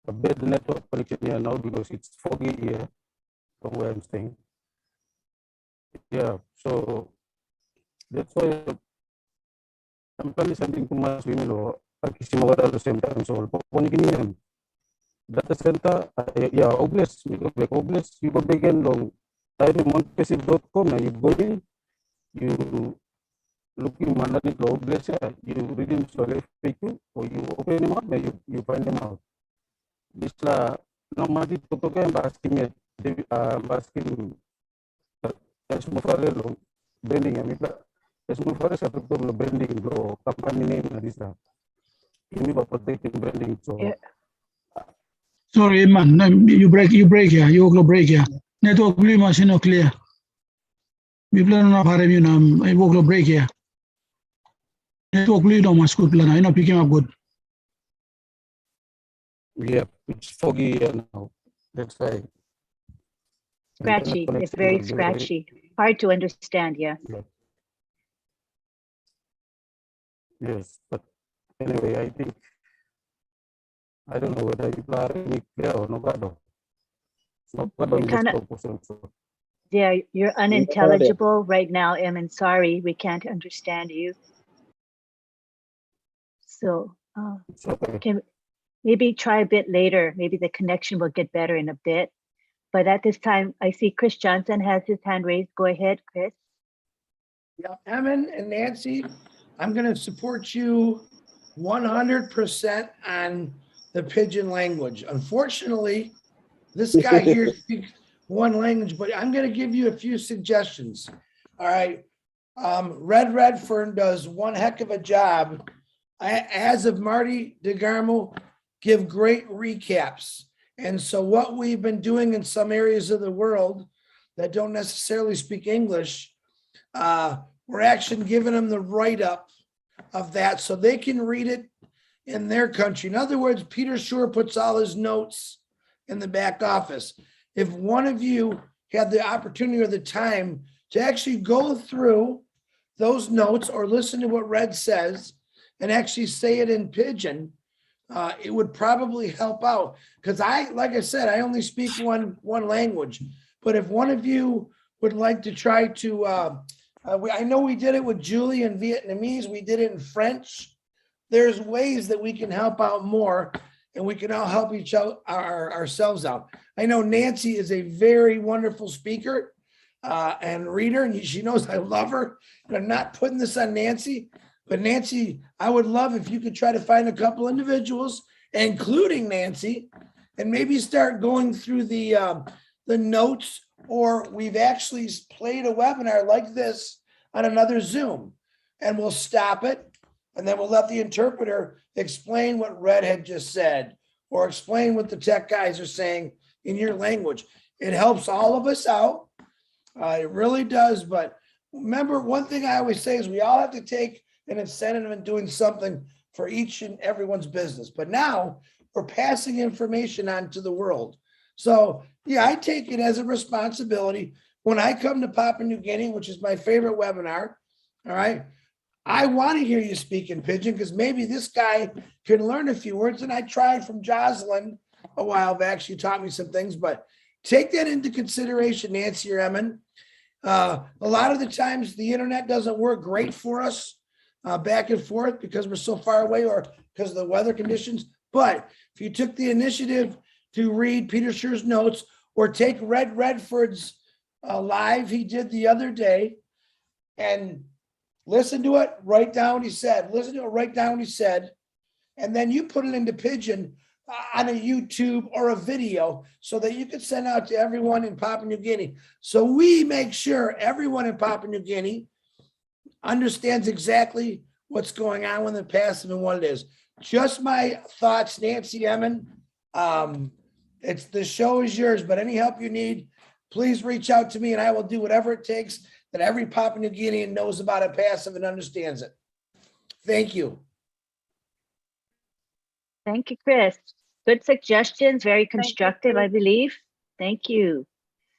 a bad network connection here now because it's foggy here from where I'm staying. Yeah, so that's why I'm planning something to my swimming or at the same time. So data center, yeah, Oblast, like Oblast, you go begin long type in onpassive.com and you go in, you look in mandate Oblast, you read them so FAQ or you open them up and you find them out. This la normally to can basking it, basking as mufarelo branding and as mufarelo to branding lo company name na this la. Ini ba protecting branding so. Sorry, man. No, you break here. You go break here. Network blue machine no clear. We plan on having you now. I go break here. Network blue no must good plan. I know picking up good. Yeah, it's foggy here now. That's why. Scratchy. It's very scratchy. Hard to understand. Yeah. Yes, but anyway, I think I don't know whether you are clear or no. Yeah, you're unintelligible right now, Emin. Sorry, we can't understand you. So can maybe try a bit later. Maybe the connection will get better in a bit. But at this time, I see Chris Johnson has his hand raised. Go ahead, Chris. Yeah, Emin and Nancy, I'm going to support you 100% on the Pidgin language. Unfortunately, this guy here speaks one language, but I'm going to give you a few suggestions. All right. Red Redfern does one heck of a job. As of Marty DeGarmo, give great recaps. And so what we've been doing in some areas of the world that don't necessarily speak English, we're actually giving them the write-up of that so they can read it in their country. In other words, Peter Shore puts all his notes in the back office. If one of you had the opportunity or the time to actually go through those notes or listen to what Red says and actually say it in Pidgin, it would probably help out. Because like I said, I only speak one language. But if one of you would like to try to, I know we did it with Julie in Vietnamese, we did it in French. There's ways that we can help out more and we can all help each other ourselves out. I know Nancy is a very wonderful speaker and reader, and she knows I love her. And I'm not putting this on Nancy, but Nancy, I would love if you could try to find a couple individuals, including Nancy, and maybe start going through the notes, or we've actually played a webinar like this on another Zoom, and we'll stop it. And then we'll let the interpreter explain what Red had just said, or explain what the tech guys are saying in your language. It helps all of us out. It really does. But remember, one thing I always say is we all have to take an incentive in doing something for each and everyone's business. But now we're passing information on to the world. So yeah, I take it as a responsibility. When I come to Papua New Guinea, which is my favorite webinar, all right, I want to hear you speak in Pidgin because maybe this guy can learn a few words. And I tried from Jocelyn a while back. She taught me some things, but take that into consideration, Nancy or Emin. A lot of the times the internet doesn't work great for us. back and forth because we're so far away or because of the weather conditions. But if you took the initiative to read Peter Scher's notes or take Red Redford's live he did the other day and listen to it, write down what he said, listen to it, write down what he said, and then you put it into Pigeon on a YouTube or a video so that you can send out to everyone in Papua New Guinea. So we make sure everyone in Papua New Guinea understands exactly what's going on with Onpassive and what it is. Just my thoughts, Nancy Emmon. It's the show is yours, but any help you need, please reach out to me and I will do whatever it takes that every Papua New Guinean knows about Onpassive and understands it. Thank you. Thank you, Chris. Good suggestions, very constructive, I believe. Thank you.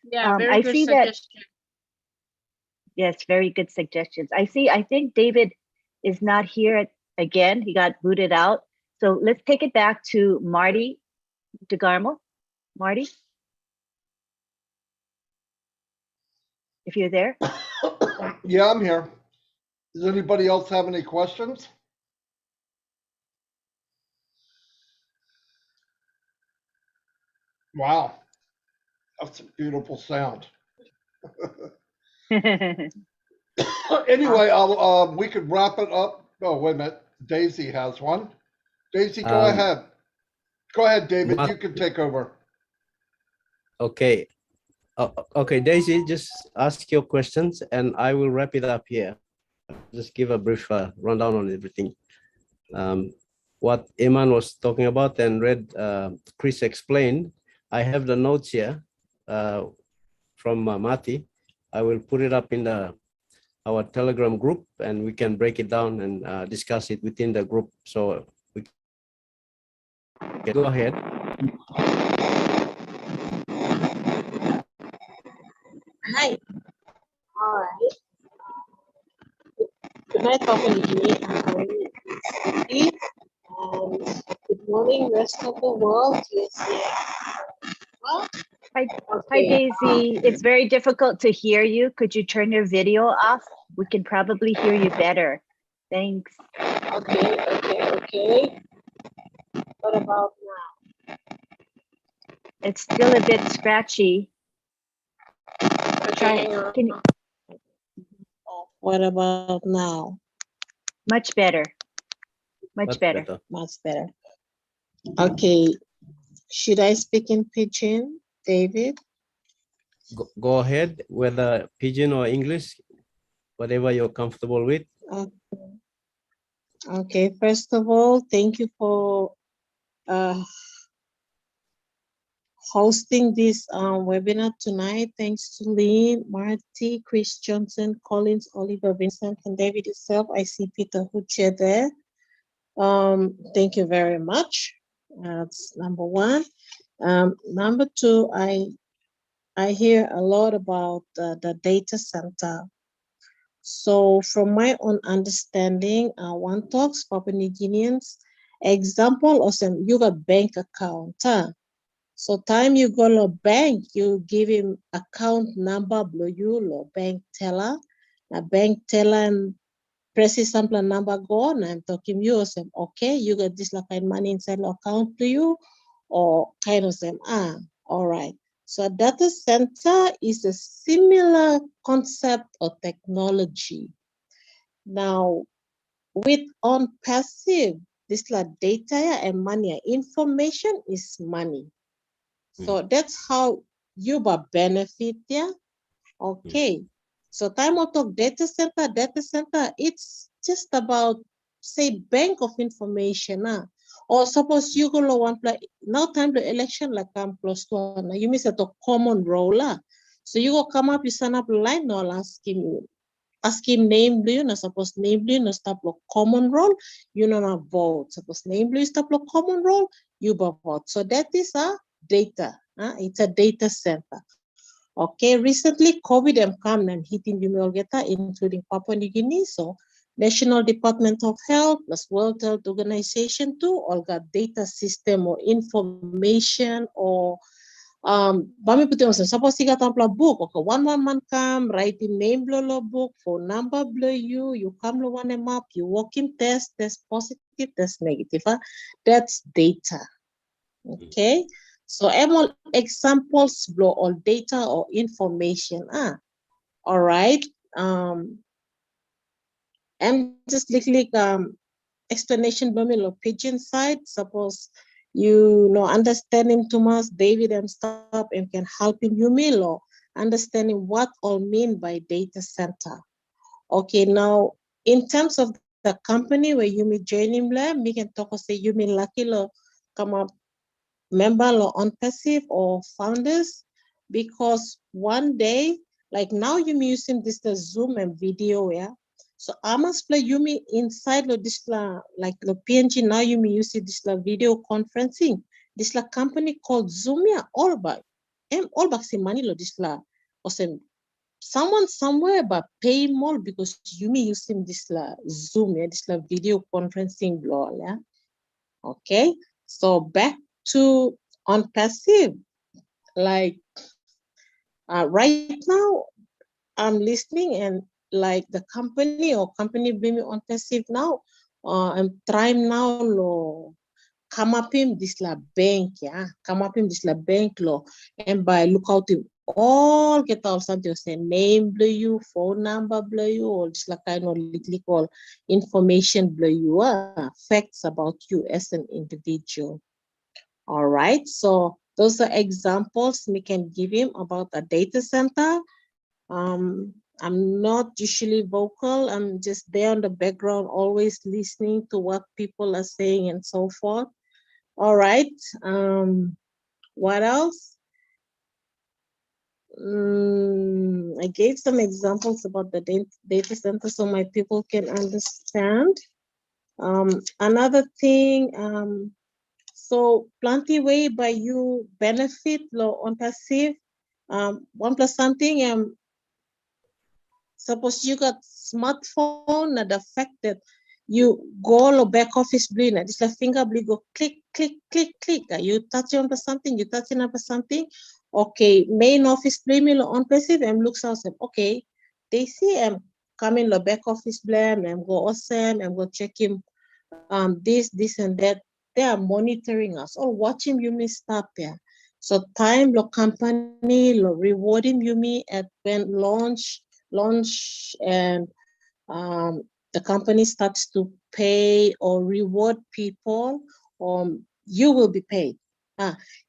Yeah, very I good see that. suggestion. Yes, very good suggestions. I think David is not here again. He got booted out. So let's take it back to Marty DeGarmo. Marty, if you're there. Yeah, I'm here. Does anybody else have any questions? Wow, that's a beautiful sound. Anyway, we could wrap it up. Oh, wait a minute. Daisy has one. Daisy, go ahead. Go ahead, David. You can take over. Okay. Okay, Daisy, just ask your questions and I will wrap it up here. Just give a brief rundown on everything. What Iman was talking about and Chris explained. I have the notes here from Mati. I will put it up in our Telegram group and we can break it down and discuss it within the group. So we can go ahead. Hi. All right. Good night, Papua New Guinea. And good morning, rest of the world. Well, Hi, Daisy. It's very difficult to hear you. Could you turn your video off? We can probably hear you better. Thanks. Okay. What about now? It's still a bit scratchy. Okay, Can you? What about now? Much better. Much better. Much better. Okay. Should I speak in Pidgin, David? Go ahead, whether Pidgin or English, whatever you're comfortable with. Okay. First of all, thank you for hosting this webinar tonight. Thanks to Lynn, Marty, Chris Johnson, Collins, Oliver, Vincent, and David itself. I see Peter Huche there. Thank you very much. That's number one. Number two, I hear a lot about the data center. So from my own understanding, one talks Papua New Guineans, example of some, you got bank account. So time you go to bank, you give him account number, blow you, lo bank teller. Na bank teller and press sample number go on. I'm talking you say, okay, you got this like kind of money inside the account to you, or kind of say, all right. So a data center is a similar concept or technology. Now, with Onpassive, this like data and money, information is money. So that's how you benefit, yeah? Okay. So time of talk data center, it's just about, say, bank of information. Or suppose you go to one place, now time the election like I'm close to one, you miss a common role. So you go come up, you sign up line, no, ask him name, do you know, suppose name, do you know, stop the common role, you know, not vote. Suppose name, do you stop the common role, you vote. So that is a data. It's a data center. Okay, recently COVID and come and hitting the Mulgeta, including Papua New Guinea. So National Department of Health plus World Health Organization too, all got data system or information or Bami putih masa suppose siga tampla book okay one man come write the name lo book phone number you come lo one map you walk in test positive test negative that's data. Okay, so all examples blow all data or information. All right. I'm just like explanation bamilo pigeon side. Suppose you know understanding Thomas, David and stuff and can help him you milo understanding what all mean by data center. Okay, now in terms of the company where you may join him, we can talk or say you may lucky lo come up member or Onpassive or founders, because one day, like now you're using this the Zoom and video, yeah. So I must play you me inside of this like the PNG now you may use this video conferencing. This company called Zoom, yeah, all back see money lo this or some someone somewhere but pay more because you may using this Zoom, yeah, this video conferencing blog, yeah. Okay, so back to Onpassive, like right now I'm listening and like the company or company bring me Onpassive now, I'm trying now lo come up in this bank, yeah, come up in this bank law and by look out in all get all something say name blue you, phone number blue you, or just like kind of little call information blue you, facts about you as an individual. All right, so those are examples we can give him about a data center. I'm not usually vocal. I'm just there on the background, always listening to what people are saying and so forth. All right, what else? I gave some examples about the data center so my people can understand. Another thing, so plenty way by you benefit lo Onpassive. One plus something, suppose you got smartphone, the fact that you go to back office blue, this like finger blue go click, click, click, click. You touch on something, you touching on something. Okay, main office blue me lo Onpassive and looks awesome. Okay, they see coming the back office blame and go awesome and go check him this and that. They are monitoring us or watching Yumi stop there. So time lo company lo rewarding Yumi at when launch and the company starts to pay or reward people, you will be paid.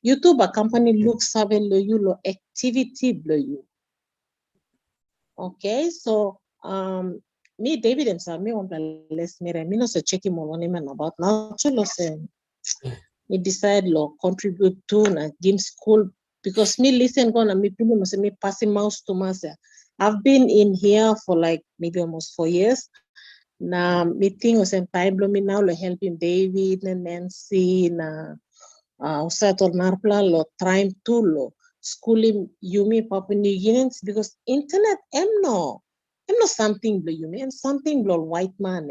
YouTube a company looks at you lo activity blow you. Okay, so me David and me want to less me no so check him on him about now cholo say me decide lo contribute to na game school because me listen gonna me people must me passing mouse to myself. I've been in here for like maybe almost 4 years. Na meeting was in time blow me now lo helping David and Nancy na usato narpla lo trying to lo schooling Yumi Papua New Guineans because internet am no something blow Yumi and something blow white man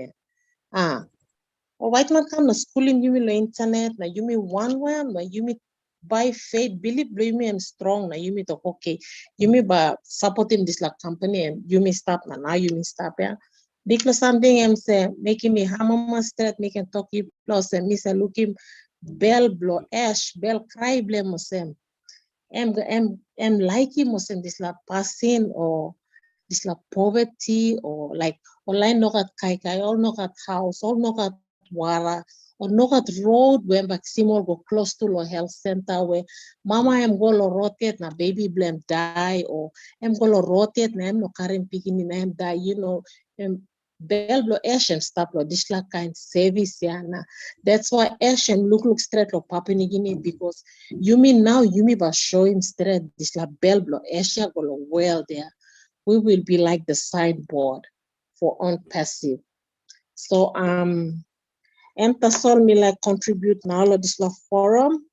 or white man come na schooling Yumi lo internet na Yumi one way na Yumi by faith believe blow Yumi am strong na Yumi to okay Yumi ba supporting this like company and Yumi stop na now Yumi stop yeah because something am say making me hammer straight making talk you plus and me say looking bell blow ash bell cry blame musem em like musem this la passing or this la poverty or like online no got kai all no got house all no got wara or no got road where maximum go close to lo health center where mama am go lo rotate na baby blame die or am go lo rotate na am no current picking na am die you know bell blow Asian stop lo this like kind service yana. That's why Asian look straight lo Papua New Guinea because you mean now you mean by showing straight this like bell blow Asia go lo well there. We will be like the sideboard for Onpassive. So Entasol me like contribute now lo this like forum.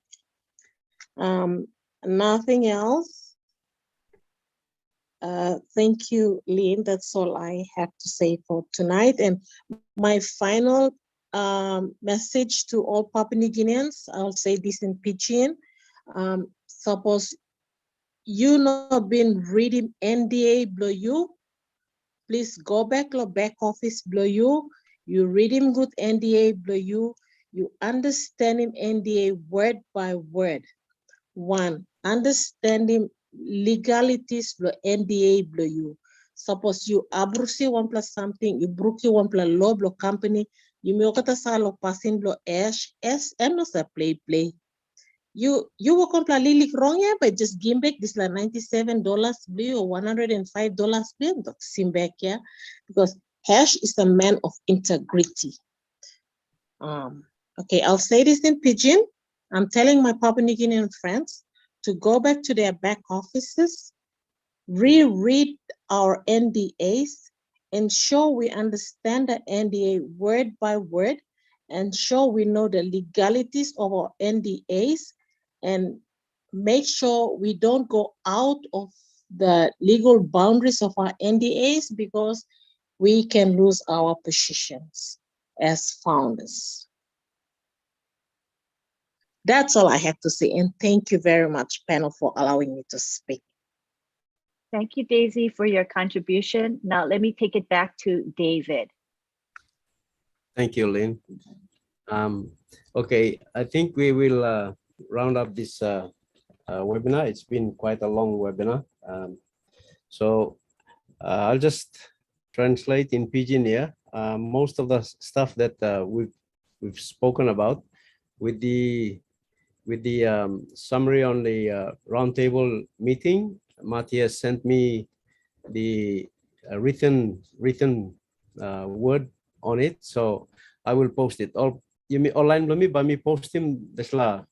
Nothing else. Thank you, Lynn. That's all I have to say for tonight. And my final message to all Papua New Guineans, I'll say this in Pidgin. Suppose you not been reading NDA below you, please go back to back office below you. You reading good NDA below you understanding NDA word by word. One, understanding legalities below NDA below you. Suppose you abrusi 1 plus something, you bruki 1 plus law below company, you may okata salo passing below ash, and no sa play. You will completely wrong, yeah, but just give back this like $97 bill or $105 bill, sim back, yeah, because Hash is a man of integrity. Okay, I'll say this in Pidgin. I'm telling my Papua New Guinean friends to go back to their back offices, reread our NDAs, ensure we understand the NDA word by word, ensure we know the legalities of our NDAs, and make sure we don't go out of the legal boundaries of our NDAs because we can lose our positions as founders. That's all I have to say. And thank you very much, panel, for allowing me to speak. Thank you, Daisy, for your contribution. Now let me take it back to David. Thank you, Lynn. Okay, I think we will round up this webinar. It's been quite a long webinar. So I'll just translate in Pidgin here. Most of the stuff that we've spoken about with the summary on the roundtable meeting. Matthias sent me the written word on it, so I will post it. All you mean online belum ba mi post him desla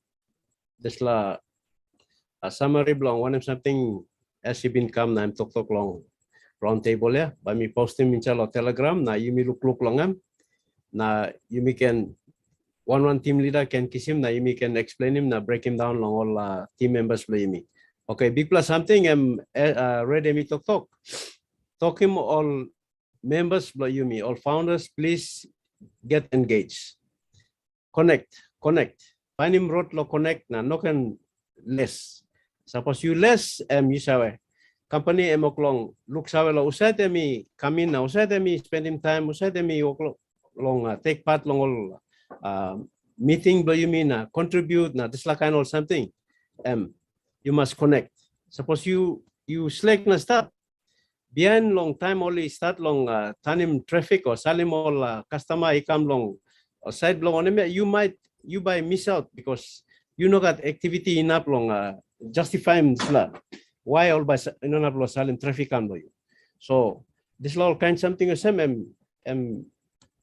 a summary belong one something as you been come na talk long roundtable ya ba mi post him inshallah Telegram na you mi look longam na you mi can one team leader can kiss him na you mi can explain him na break him down long all team members play me. Okay, big plus something I'm ready me talk him all members blow you me all founders, please get engaged, connect find him road lo connect na no can less suppose you less you sawe company emoklong look sawe lo usay mi come in na usay mi spend him time usay mi long take part long all meeting blow you mean contribute na this like kind of something you must connect. Suppose you select na start behind long time only start long tanim traffic or salim all customer ikam long or side long on you might miss out because you know got activity enough long justify why all by salim traffic am you. So this all kind something same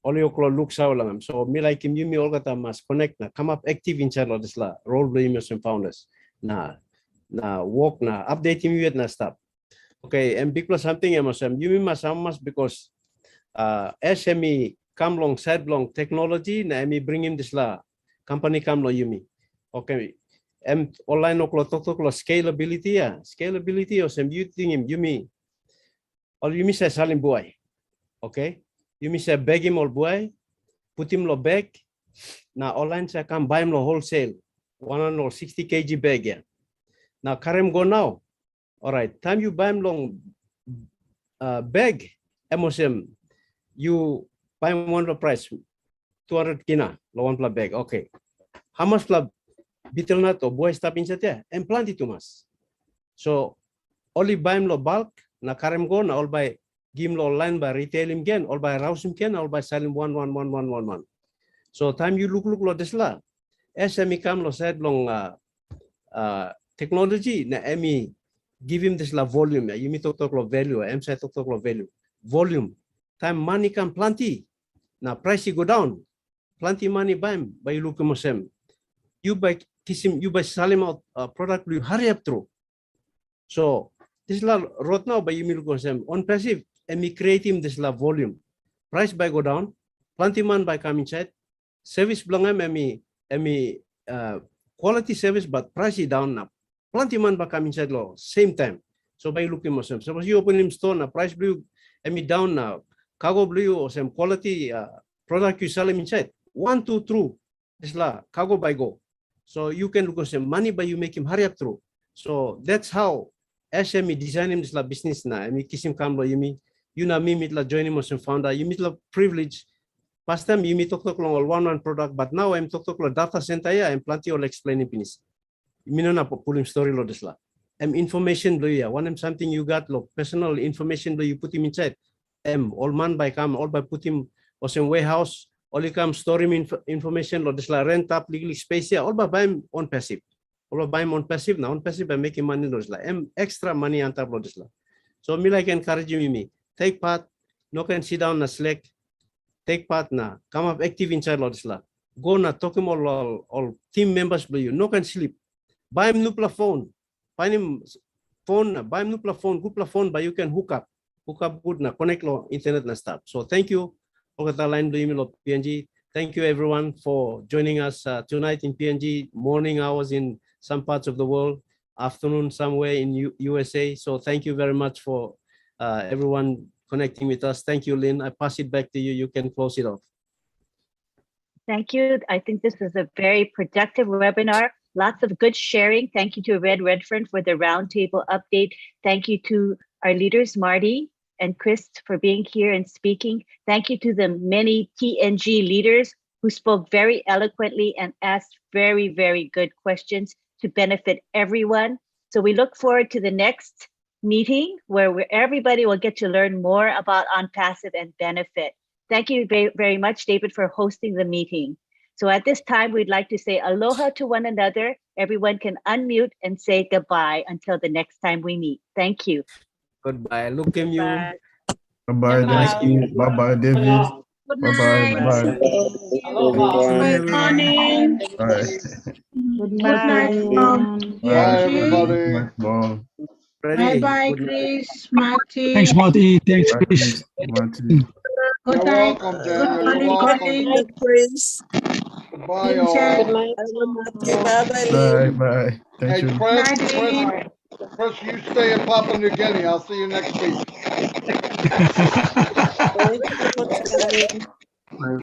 all your looks out lang so me like him you me all got must connect na come up active inside of this role players and founders na work na update him yet na stop. Okay, and big plus something you must because SME come long side long technology na me bring him this company come lo you me. Okay, online talk scalability or some you think him you me or you me say salim boy. Okay, you me say beg him all boy put him lo bag na online say come buy him lo wholesale 160 kg bag yeah. Now Karim go now. All right, time you buy him long bag, MOSM, you buy him one price, 200 kina, one plus bag. Okay. How much plus bitter nut or boy stop inside there and plant it to mas. So only buy him lo bulk, na Karim go, na all by give him lo online by retail him again, all by rouse him again, all by selling one. So time you look lo this la, SME come lo said long technology na emi give him this volume you me talk value say talk value volume time money come plenty now price go down plenty money buy him by look him you buy kiss him you buy sell him out product you hurry up through so this road now by you me look him Onpassive and me create him this volume price by go down plenty man by come inside service belong emi quality service but price is down now plenty man ba come inside law same time so by looking most suppose you open him store na price blue down now cargo blue or some quality product you sell him inside 1 2 through this la cargo by go so you can look at some money but you make him hurry up through So that's how SME design him la business na. Emi kisim kamlo yumi. You na me meet la joining motion founder. You meet la privilege. Past time you meet talk long one product, but now I'm talk data center ya. I'm plenty all explaining pinis. Mino na pulling story lo desla. Information lo ya. One something you got lo personal information lo you put him inside. All man by come all by put him or some warehouse. All you come store him information lo desla rent up legal space ya. All by him on passive. All by him on passive now on passive by making money lo desla. Extra money on top lo desla. So me like encourage you me take part. No can sit down na Slack. Take part na come up active inside lo desla. Go na talk him all team members lo you. No can sleep. Buy him new phone. Find him phone. Buy him new phone. Good phone, but you can hook up good na connect lo internet na stuff. So thank you. Line lo PNG. Thank you everyone for joining us tonight in PNG. Morning hours in some parts of the world. Afternoon somewhere in USA. So thank you very much for everyone connecting with us. Thank you, Lynn. I pass it back to you. You can close it off. Thank you. I think this was a very productive webinar. Lots of good sharing. Thank you to Red Redfern for the roundtable update. Thank you to our leaders, Marty and Chris, for being here and speaking. Thank you to the many PNG leaders who spoke very eloquently and asked very, very good questions to benefit everyone. So we look forward to the next meeting where everybody will get to learn more about Onpassive and benefit. Thank you very much, David, for hosting the meeting. So at this time, we'd like to say aloha to one another. Everyone can unmute and say goodbye until the next time we meet. Thank you. Goodbye. Look at you. Bye-bye. Thank you. Bye-bye, David. Good Bye-bye. night. Bye. Good morning. Bye. Good night from Bye, PNG. everybody. Bye. Bye bye, Chris, Marty. Thanks, Marty. Thanks, Bye, Chris. Marty. Good You're night. welcome, Good Daniel. You're morning, welcome. Colin. Chris. Goodbye, Vincent. y'all. Bye-bye, Bye. Bye. Thank Hey, you. Chris, you stay in Papua New Guinea. I'll see you next week. Thank you so much, Colin.